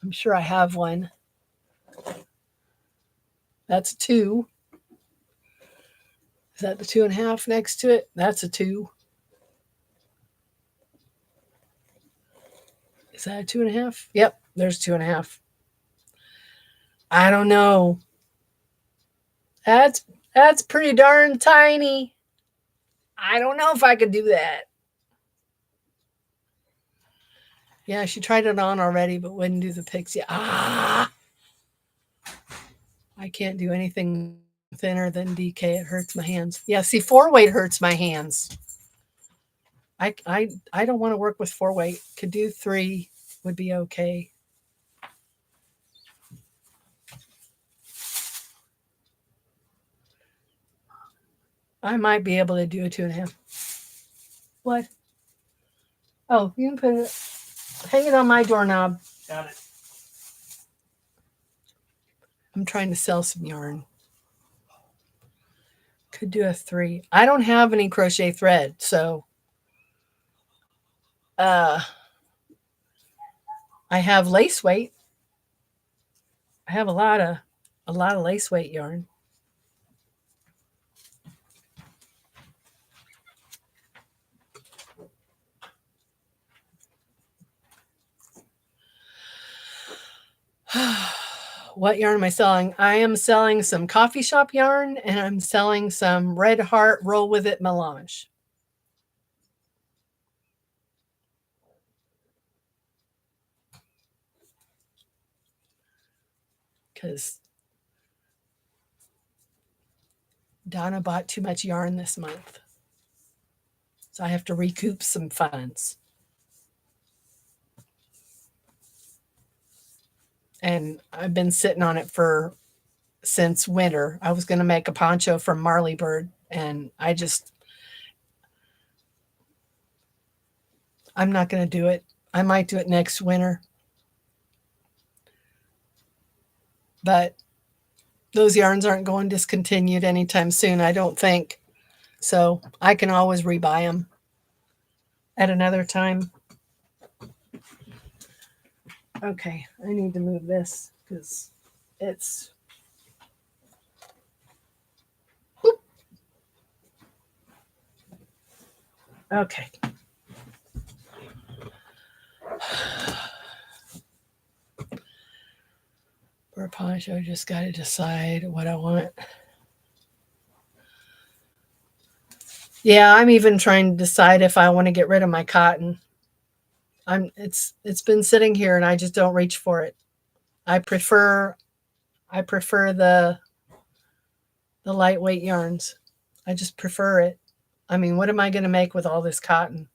I'm sure I have one. That's 2. Is that the 2.5 next to it? That's a 2. Is that a 2.5? Yep, there's 2.5. I don't know. That's pretty darn tiny. I don't know if I could do that. Yeah, she tried it on already, but wouldn't do the pixie. I can't do anything thinner than DK. It hurts my hands. Yeah, see, 4-weight hurts my hands. I don't want to work with 4-weight. Could do 3 would be okay. I might be able to do a 2.5. What? Oh, you can put it, hang it on my doorknob. Got it. I'm trying to sell some yarn. Could do a 3. I don't have any crochet thread, so uh, I have lace weight. I have a lot of lace weight yarn. What yarn am I selling? I am selling some coffee shop yarn, and I'm selling some Red Heart Roll With It melange. Because Donna bought too much yarn this month. So I have to recoup some funds. And I've been sitting on it since winter. I was going to make a poncho from Marley Bird, and I'm not going to do it. I might do it next winter. But those yarns aren't going discontinued anytime soon, I don't think. So I can always rebuy them at another time. Okay, I need to move this because it's... Whoop. Okay. For a poncho, just got to decide what I want. Yeah, I'm even trying to decide if I want to get rid of my cotton. It's been sitting here and I just don't reach for it. I prefer the lightweight yarns. I just prefer it. I mean, what am I going to make with all this cotton?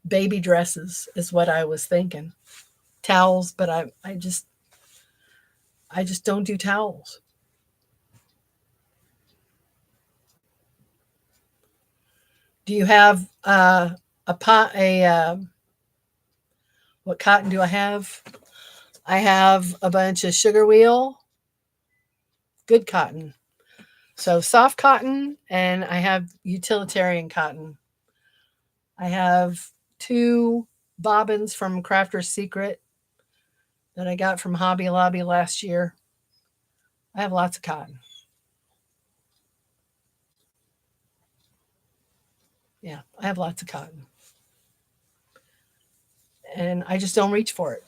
Baby dresses is what I was thinking. Towels, but I just don't do towels. Do you have what cotton do I have? I have a bunch of sugar wheel, good cotton. So soft cotton, and I have utilitarian cotton. I have 2 bobbins from Crafter's Secret that I got from Hobby Lobby last year. I have lots of cotton. Yeah, I have lots of cotton. And I just don't reach for it.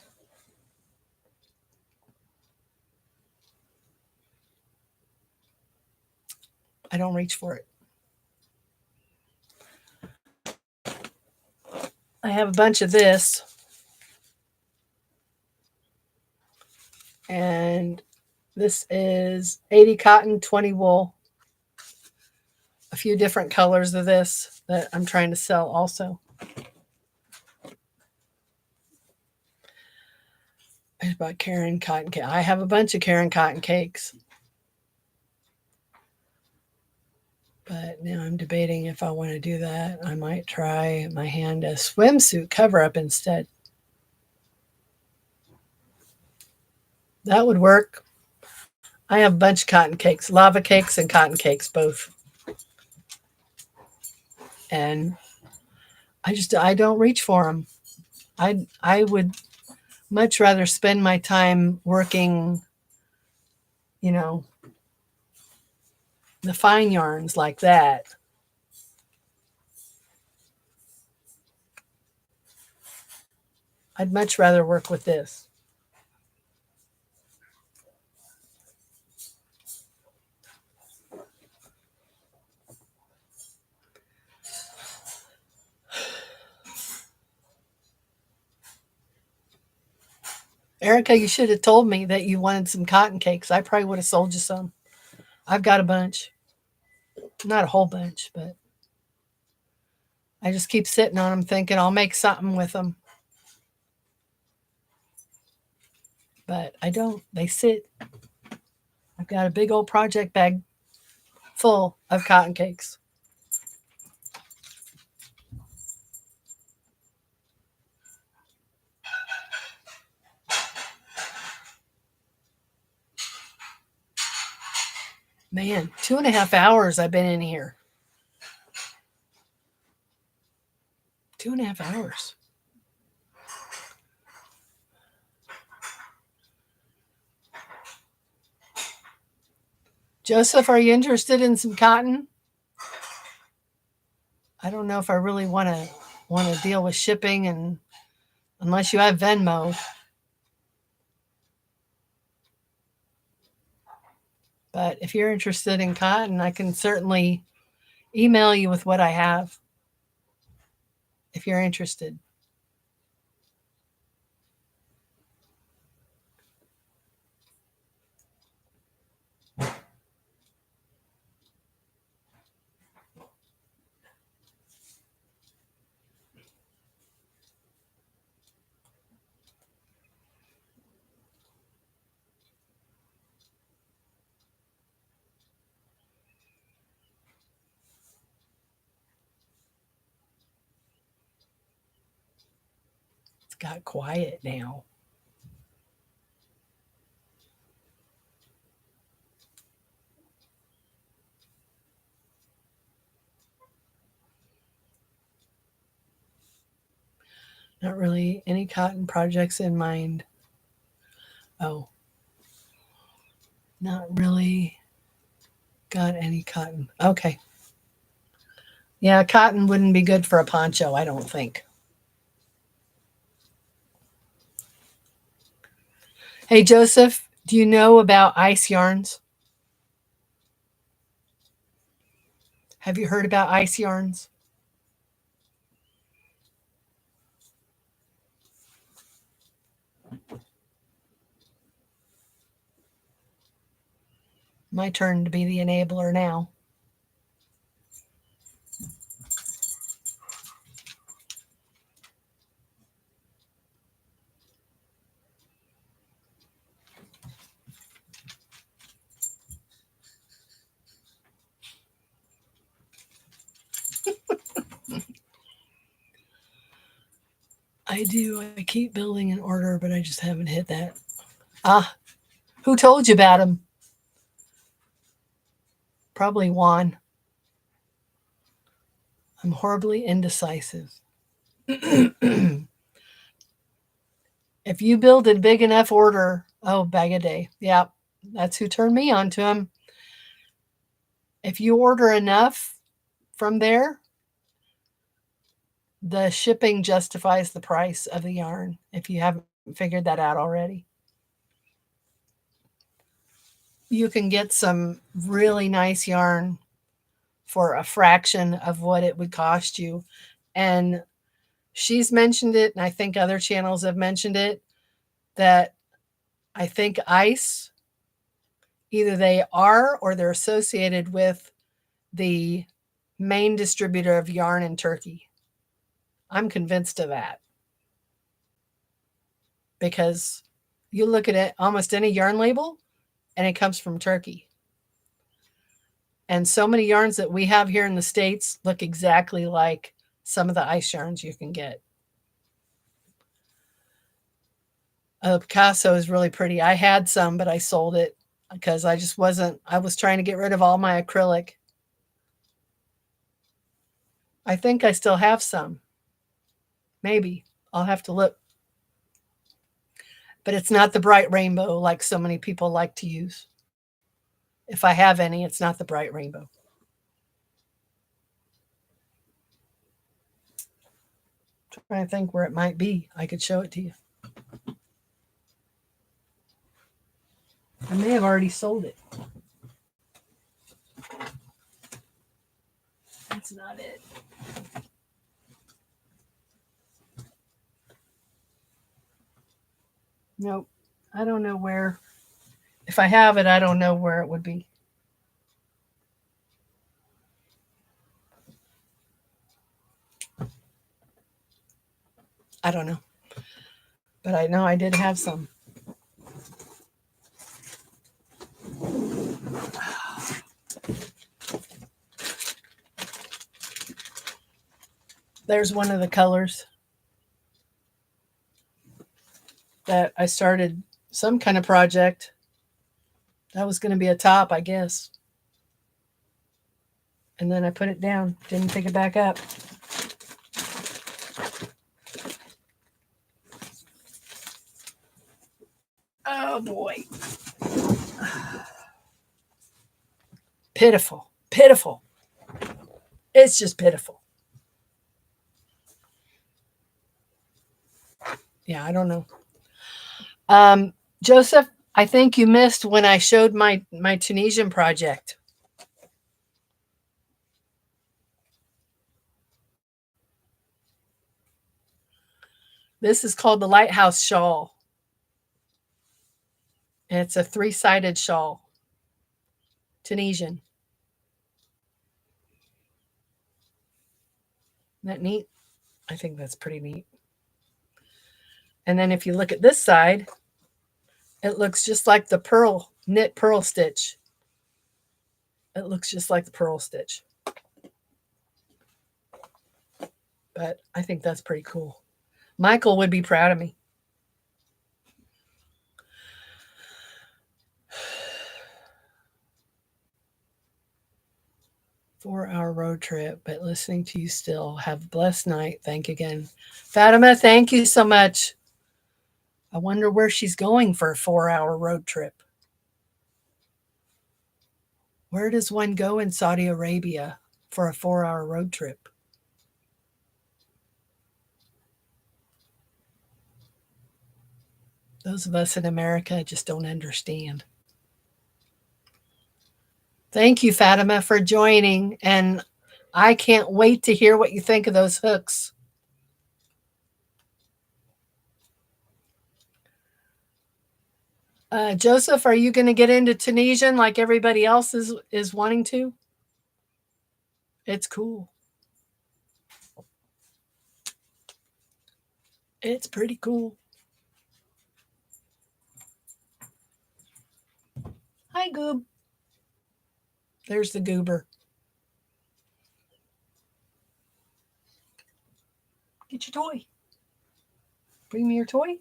I don't reach for it. I have a bunch of this. And this is 80 cotton, 20 wool. A few different colors of this that I'm trying to sell also. I bought Karen cotton cake. I have a bunch of Karen cotton cakes. But now I'm debating if I want to do that. I might try my hand a swimsuit cover up instead. That would work. I have a bunch of cotton cakes, lava cakes and cotton cakes both. And I don't reach for them. I would much rather spend my time working, the fine yarns like that. I'd much rather work with this. Erica, you should have told me that you wanted some cotton cakes. I probably would have sold you some. I've got a bunch. Not a whole bunch, but I just keep sitting on them thinking I'll make something with them. But I don't. They sit. I've got a big old project bag full of cotton cakes. Man, 2.5 hours I've been in here. 2.5 hours. Joseph, are you interested in some cotton? I don't know if I really want to deal with shipping, and unless you have Venmo. But if you're interested in cotton, I can certainly email you with what I have if you're interested. It's got quiet now. Not really any cotton projects in mind. Oh, not really got any cotton. Okay. Yeah, cotton wouldn't be good for a poncho, I don't think. Hey, Joseph, do you know about ice yarns? Have you heard about ice yarns? My turn to be the enabler now. I do. I keep building an order, but I just haven't hit that. Ah, who told you about him? Probably Juan. I'm horribly indecisive. If you build a big enough order, oh, bag a day. Yeah, that's who turned me on to him. If you order enough from there, the shipping justifies the price of the yarn, if you haven't figured that out already. You can get some really nice yarn for a fraction of what it would cost you. And she's mentioned it, and I think other channels have mentioned it, that I think ice, either they are or they're associated with the main distributor of yarn in Turkey. I'm convinced of that. Because you look at it, almost any yarn label, and it comes from Turkey. And so many yarns that we have here in the States look exactly like some of the ice yarns you can get. Picasso is really pretty. I had some, but I sold it because I just wasn't, I was trying to get rid of all my acrylic. I think I still have some. Maybe. I'll have to look. But it's not the bright rainbow like so many people like to use. If I have any, it's not the bright rainbow. I'm trying to think where it might be. I could show it to you. I may have already sold it. That's not it. Nope. I don't know where. If I have it, I don't know where it would be. I don't know. But I know I did have some. There's one of the colors that I started some kind of project. That was going to be a top, I guess. and then I put it down. Didn't pick it back up. Oh boy. Pitiful. Pitiful. It's just pitiful. Yeah, I don't know. Joseph, I think you missed when I showed my Tunisian project. This is called the Lighthouse Shawl. And it's a 3-sided shawl. Tunisian. Isn't that neat? I think that's pretty neat. And then if you look at this side, it looks just like the knit pearl stitch. It looks just like the pearl stitch. But I think that's pretty cool. Michael would be proud of me. Four-hour road trip, but listening to you still. Have a blessed night. Thank you again. Fatima, thank you so much. I wonder where she's going for a 4-hour road trip. Where does one go in Saudi Arabia for a 4-hour road trip? Those of us in America just don't understand. Thank you, Fatima, for joining. And I can't wait to hear what you think of those hooks. Joseph, are you going to get into Tunisian like everybody else is wanting to? It's cool. It's pretty cool. Hi, Goob. There's the goober. Get your toy. Bring me your toy.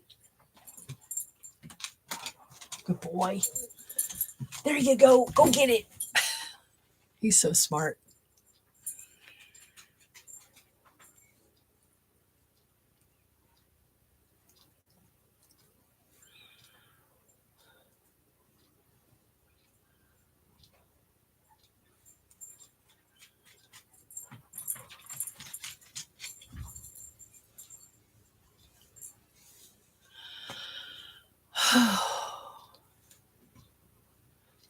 Good boy. There you go. Go get it. He's so smart.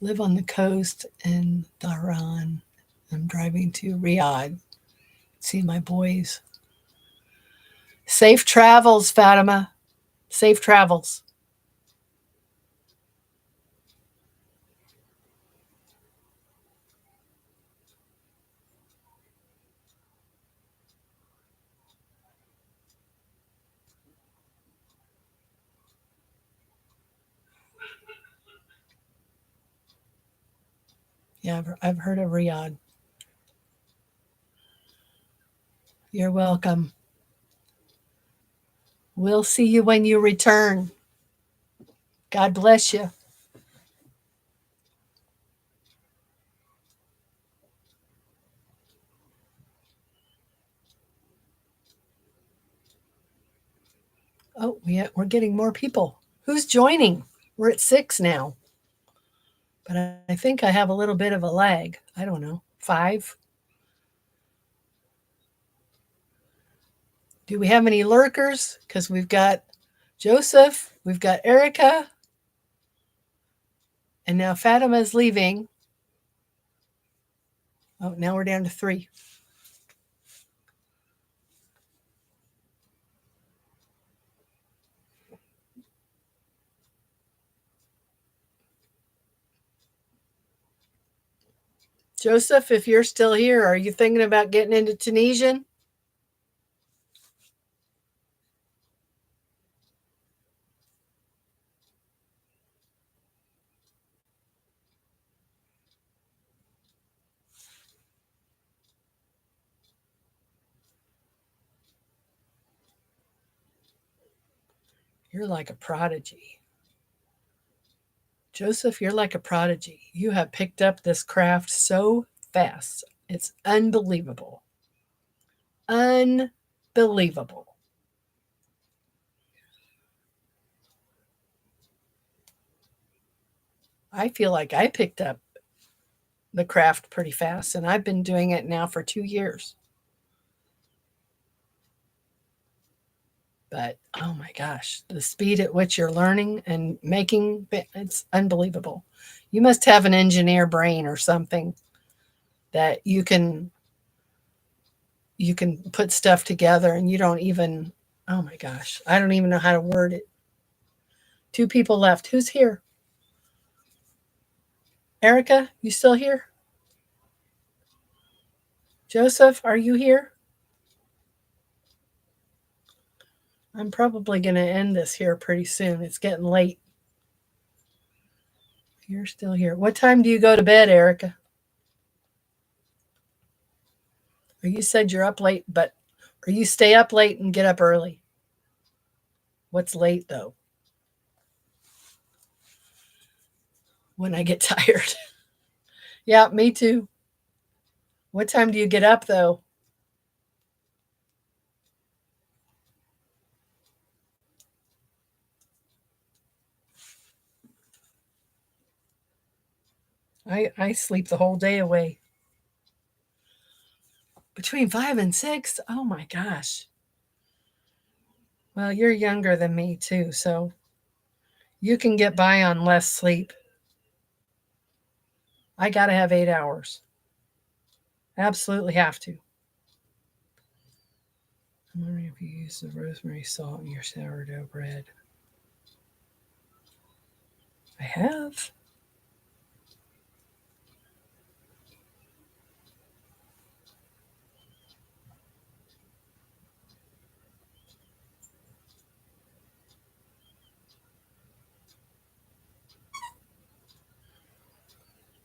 Live on the coast in Dhahran. I'm driving to Riyadh. See my boys. Safe travels, Fatima. Safe travels. Yeah, I've heard of Riyadh. You're welcome. We'll see you when you return. God bless you. Oh, we're getting more people. Who's joining? We're at 6 now. But I think I have a little bit of a lag. I don't know. 5? Do we have any lurkers? Because we've got Joseph, we've got Erica, and now Fatima's leaving. Oh, now we're down to 3. Joseph, if you're still here, are you thinking about getting into Tunisian? You're like a prodigy. Joseph, you're like a prodigy. You have picked up this craft so fast. It's unbelievable. Unbelievable. I feel like I picked up the craft pretty fast, and I've been doing it now for 2 years. But oh my gosh, the speed at which you're learning and making it's unbelievable. You must have an engineer brain or something that you can put stuff together and you don't even, oh my gosh, I don't even know how to word it. Two people left. Who's here? Erica, you still here? Joseph, are you here? I'm probably going to end this here pretty soon. It's getting late. You're still here. What time do you go to bed, Erica? Or you said you're up late, but or you stay up late and get up early. What's late though? When I get tired. Yeah, me too. What time do you get up though? I sleep the whole day away. Between 5 and 6? Oh my gosh. Well, you're younger than me too, so you can get by on less sleep. I got to have 8 hours. Absolutely have to. I'm wondering if you use the rosemary salt in your sourdough bread. I have.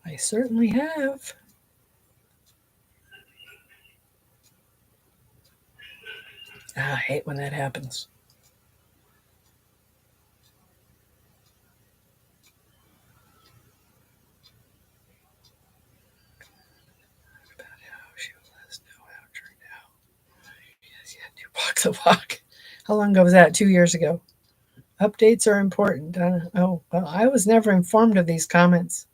I certainly have. I hate when that happens. She will let us know how it turned out. Yes, yeah, you walk the walk. How long ago was that? 2 years ago. Updates are important. Oh, well, I was never informed of these comments.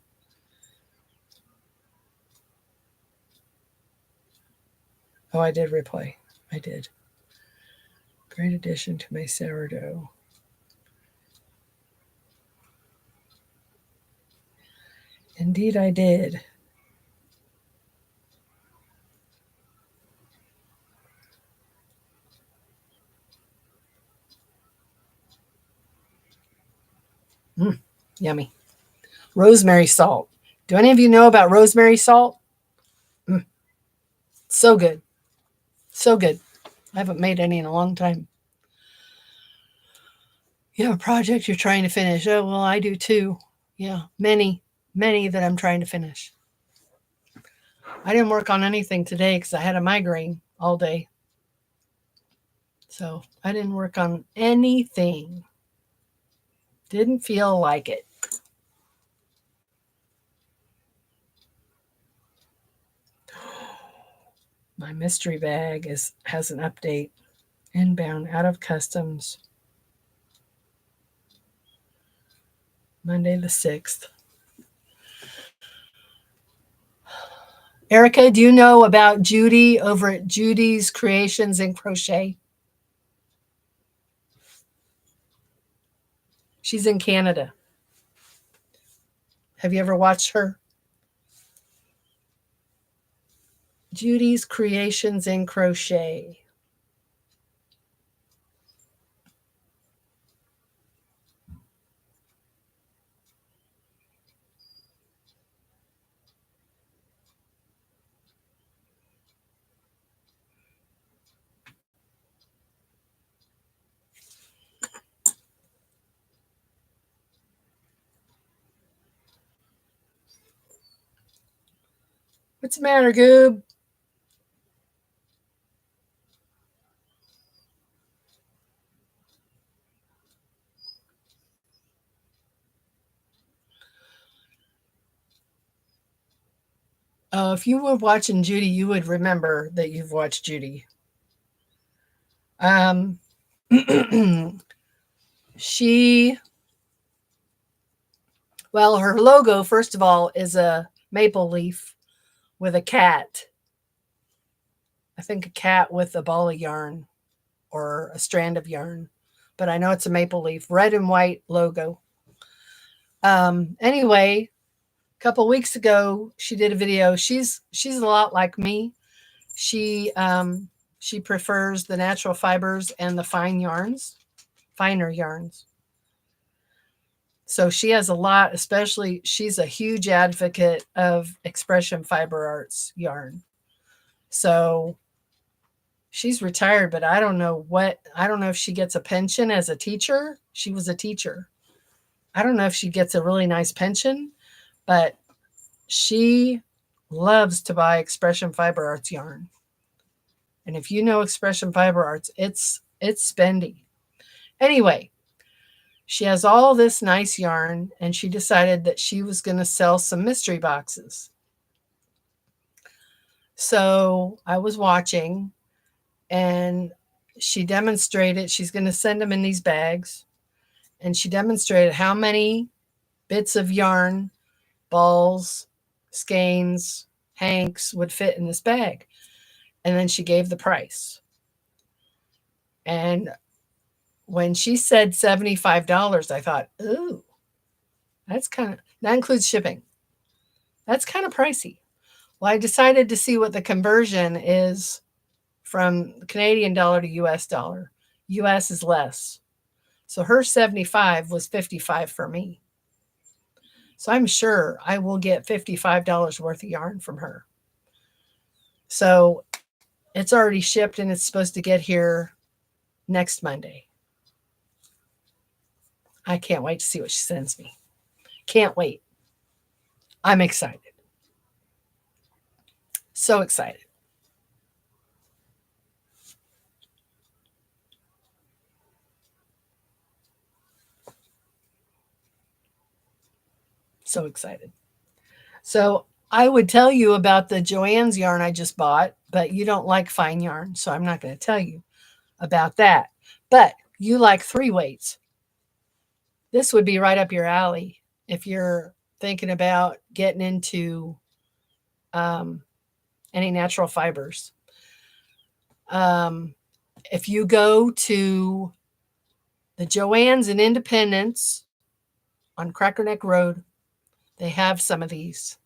Oh, I did reply. I did. Great addition to my sourdough. Indeed, I did. Yummy. Rosemary salt. Do any of you know about rosemary salt? So good. So good. I haven't made any in a long time. You have a project you're trying to finish. Oh, well, I do too. Yeah, many that I'm trying to finish. I didn't work on anything today because I had a migraine all day. So I didn't work on anything. Didn't feel like it. My mystery bag has an update. Inbound out of customs. Monday the 6th. Erica, do you know about Judy over at Judy's Creations in Crochet? She's in Canada. Have you ever watched her? Judy's Creations in Crochet. What's the matter, Goob? Oh, if you were watching Judy, you would remember that you've watched Judy. Um, she, well, her logo, first of all, is a maple leaf with a cat. I think a cat with a ball of yarn or a strand of yarn, but I know it's a maple leaf, red and white logo. Anyway, a couple weeks ago, she did a video. She's a lot like me. She prefers the natural fibers and the finer yarns. So she has a lot, especially she's a huge advocate of expression fiber arts yarn. So she's retired, but I don't know if she gets a pension as a teacher. She was a teacher. I don't know if she gets a really nice pension, but she loves to buy expression fiber arts yarn. And if you know expression fiber arts, it's spendy. Anyway, she has all this nice yarn and she decided that she was going to sell some mystery boxes. So I was watching and she demonstrated, she's going to send them in these bags. And she demonstrated how many bits of yarn, balls, skeins, hanks would fit in this bag. And then she gave the price. And when she said $75, I thought, ooh, that includes shipping. That's kind of pricey. Well, I decided to see what the conversion is from Canadian dollar to US dollar. US is less. So her 75 was 55 for me. So I'm sure I will get $55 worth of yarn from her. So it's already shipped and it's supposed to get here next Monday. I can't wait to see what she sends me. Can't wait. I'm excited. So excited. So excited. So I would tell you about the Joann's yarn I just bought, but you don't like fine yarn, so I'm not going to tell you about that. But you like 3-weights. This would be right up your alley if you're thinking about getting into any natural fibers. If you go to the Joann's in Independence on Cracker Neck Road, they have some of these.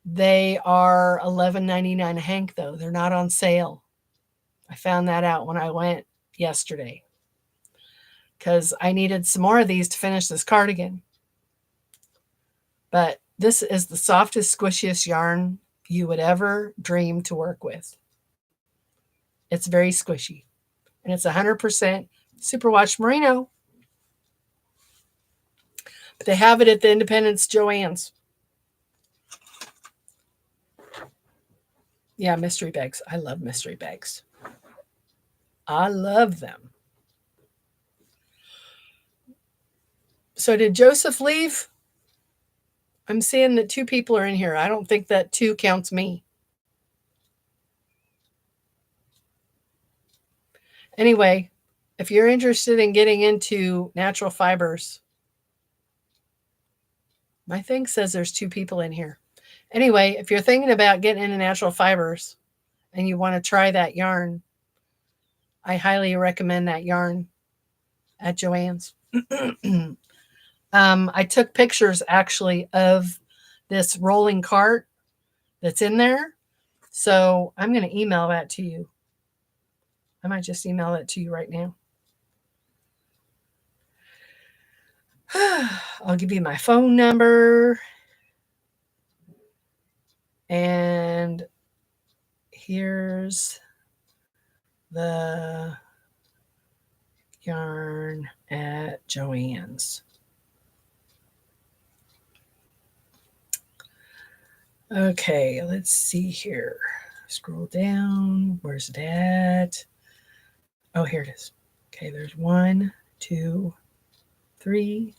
They are $11.99 a hank, though. They're not on sale. I found that out when I went yesterday because I needed some more of these to finish this cardigan. But this is the softest, squishiest yarn you would ever dream to work with. It's very squishy. And it's 100% superwash merino. But they have it at the Independence Joann's. Yeah, mystery bags. I love mystery bags. I love them. So did Joseph leave? I'm seeing that 2 people are in here. I don't think that 2 counts me. Anyway, if you're interested in getting into natural fibers, my thing says there's 2 people in here. Anyway, if you're thinking about getting into natural fibers and you want to try that yarn, I highly recommend that yarn at Joann's. I took pictures actually of this rolling cart that's in there. So I'm going to email that to you. I might just email that to you right now. I'll give you my phone number. And here's the yarn at Joann's. Okay, let's see here. Scroll down. Where's it at? Oh, here it is. Okay, there's 1, 2, 3,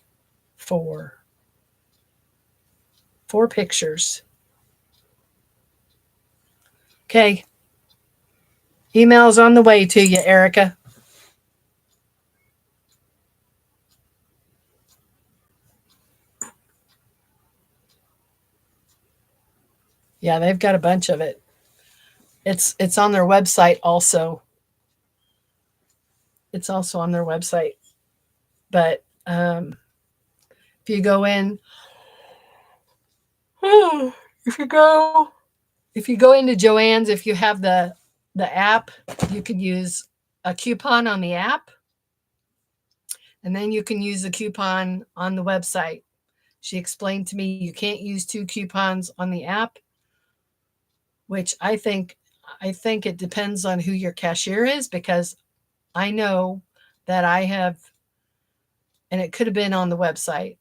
4. 4 pictures. Okay. Email's on the way to you, Erica. Yeah, they've got a bunch of it. It's on their website also. It's also on their website. But if you go in, if you go into Joann's, if you have the app, you could use a coupon on the app, and then you can use the coupon on the website. She explained to me you can't use two coupons on the app, which I think it depends on who your cashier is, because I know that I have, and it could have been on the website.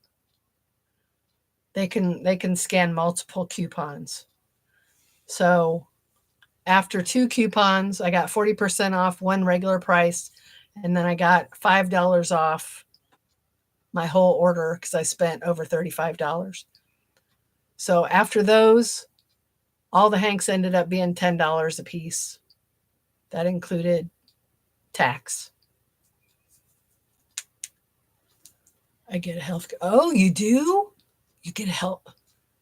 They can scan multiple coupons. So after two coupons, I got 40% off one regular price, and then I got $5 off my whole order because I spent over $35. So after those, all the hanks ended up being $10 a piece. That included tax. I get a health. Oh, you do? You get a health.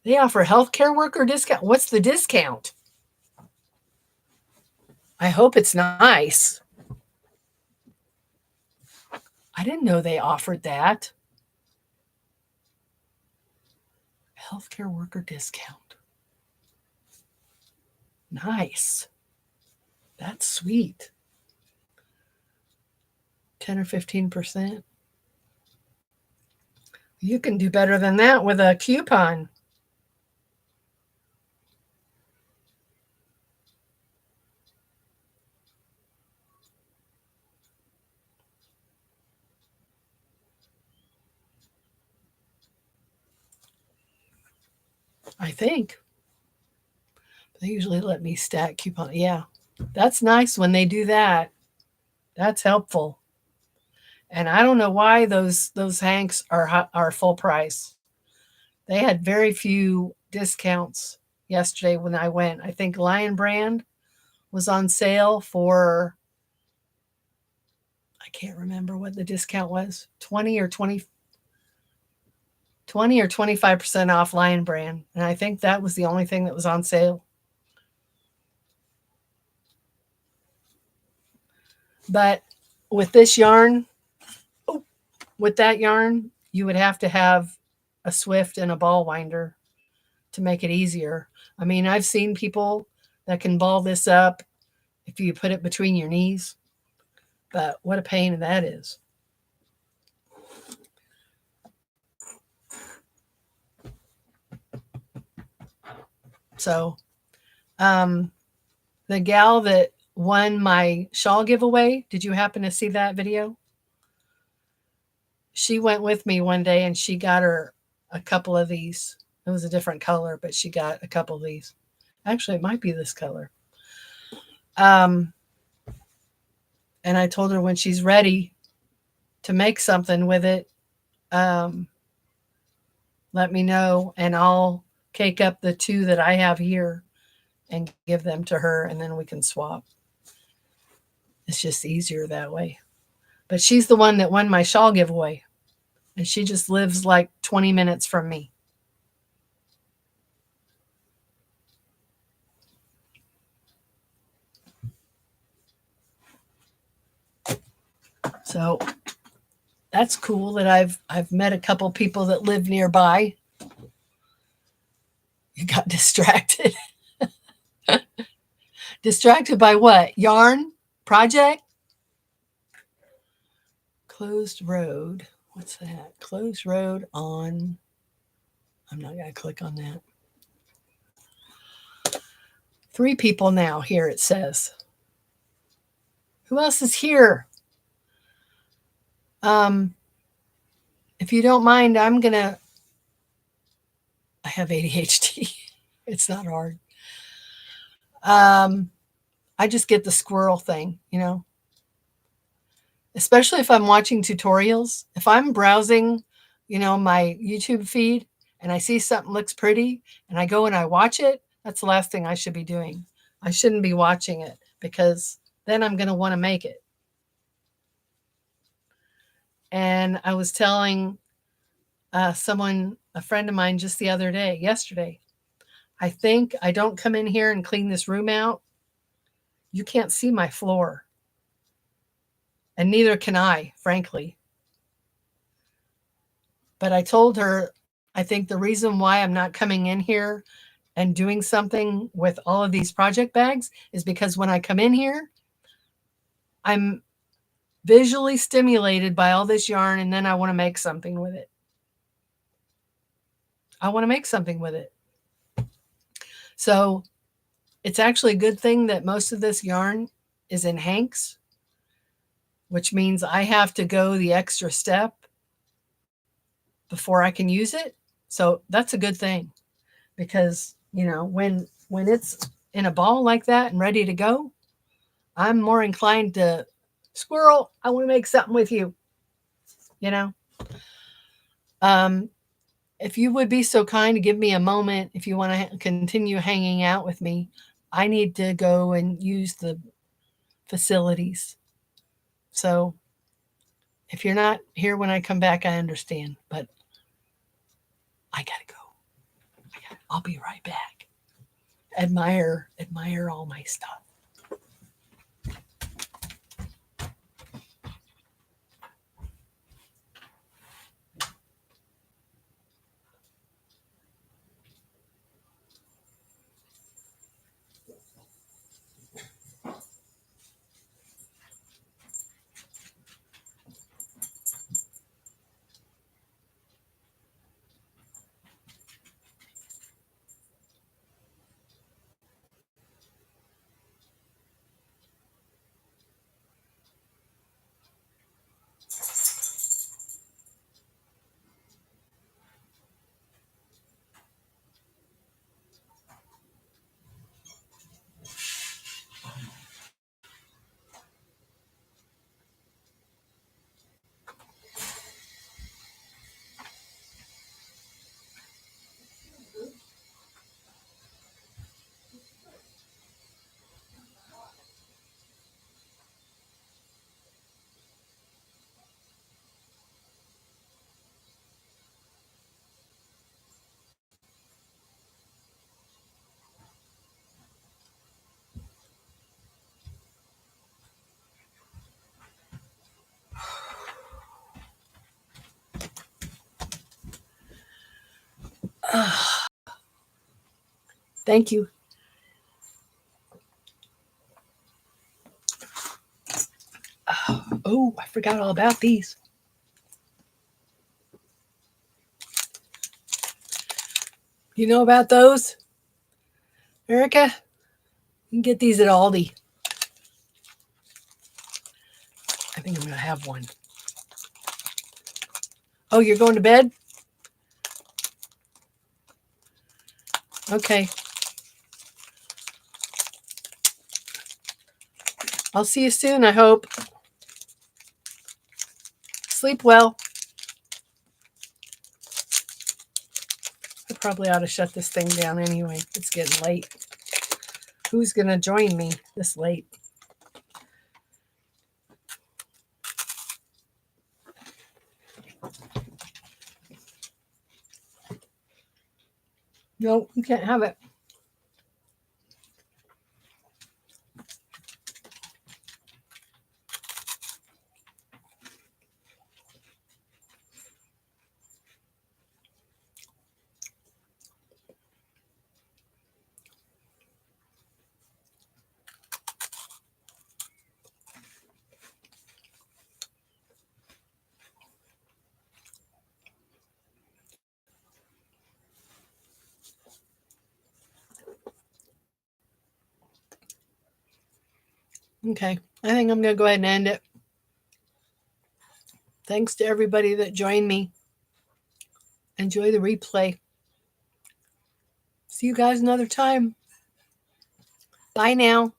They offer healthcare worker discount. What's the discount? I hope it's nice. I didn't know they offered that. Healthcare worker discount. Nice. That's sweet. 10 or 15%. You can do better than that with a coupon. I think. They usually let me stack coupon. Yeah, that's nice when they do that. That's helpful. And I don't know why those hanks are full price. They had very few discounts yesterday when I went. I think Lion Brand was on sale for, I can't remember what the discount was, 20 or 25% off Lion Brand. And I think that was the only thing that was on sale. But with this yarn, with that yarn, you would have to have a Swift and a ball winder to make it easier. I mean, I've seen people that can ball this up if you put it between your knees, but what a pain that is. So, the gal that won my shawl giveaway, did you happen to see that video? She went with me one day and she got her a couple of these. It was a different color, but she got a couple of these. Actually, it might be this color. And I told her when she's ready to make something with it, let me know and I'll cake up the two that I have here and give them to her, and then we can swap. It's just easier that way. But she's the one that won my shawl giveaway, and she just lives like 20 minutes from me. So that's cool that I've met a couple people that live nearby. You got distracted. Distracted by what? Yarn? Project? Closed road. What's that? Closed road on. I'm not going to click on that. 3 people now here, it says. Who else is here? If you don't mind, I have ADHD. It's not hard. I just get the squirrel thing, especially if I'm watching tutorials. If I'm browsing, my YouTube feed and I see something looks pretty and I go and I watch it, that's the last thing I should be doing. I shouldn't be watching it because then I'm going to want to make it. And I was telling someone, a friend of mine, just the other day, yesterday, I think I don't come in here and clean this room out, you can't see my floor. And neither can I, frankly. But I told her, I think the reason why I'm not coming in here and doing something with all of these project bags is because when I come in here, I'm visually stimulated by all this yarn, and then I want to make something with it. I want to make something with it. So it's actually a good thing that most of this yarn is in hanks, which means I have to go the extra step before I can use it. So that's a good thing because, you know, when it's in a ball like that and ready to go, I'm more inclined to, squirrel, I want to make something with you, you know. If you would be so kind to give me a moment, if you want to continue hanging out with me, I need to go and use the facilities. So if you're not here when I come back, I understand, but I gotta go. I'll be right back. Admire all my stuff. Thank you. Oh, I forgot all about these. You know about those, Erica? You can get these at Aldi. I think I'm going to have one. Oh, you're going to bed? Okay. I'll see you soon, I hope. Sleep well. I probably ought to shut this thing down anyway. It's getting late. Who's going to join me this late? No, you can't have it. Okay, I think I'm going to go ahead and end it. Thanks to everybody that joined me. Enjoy the replay. See you guys another time. Bye now.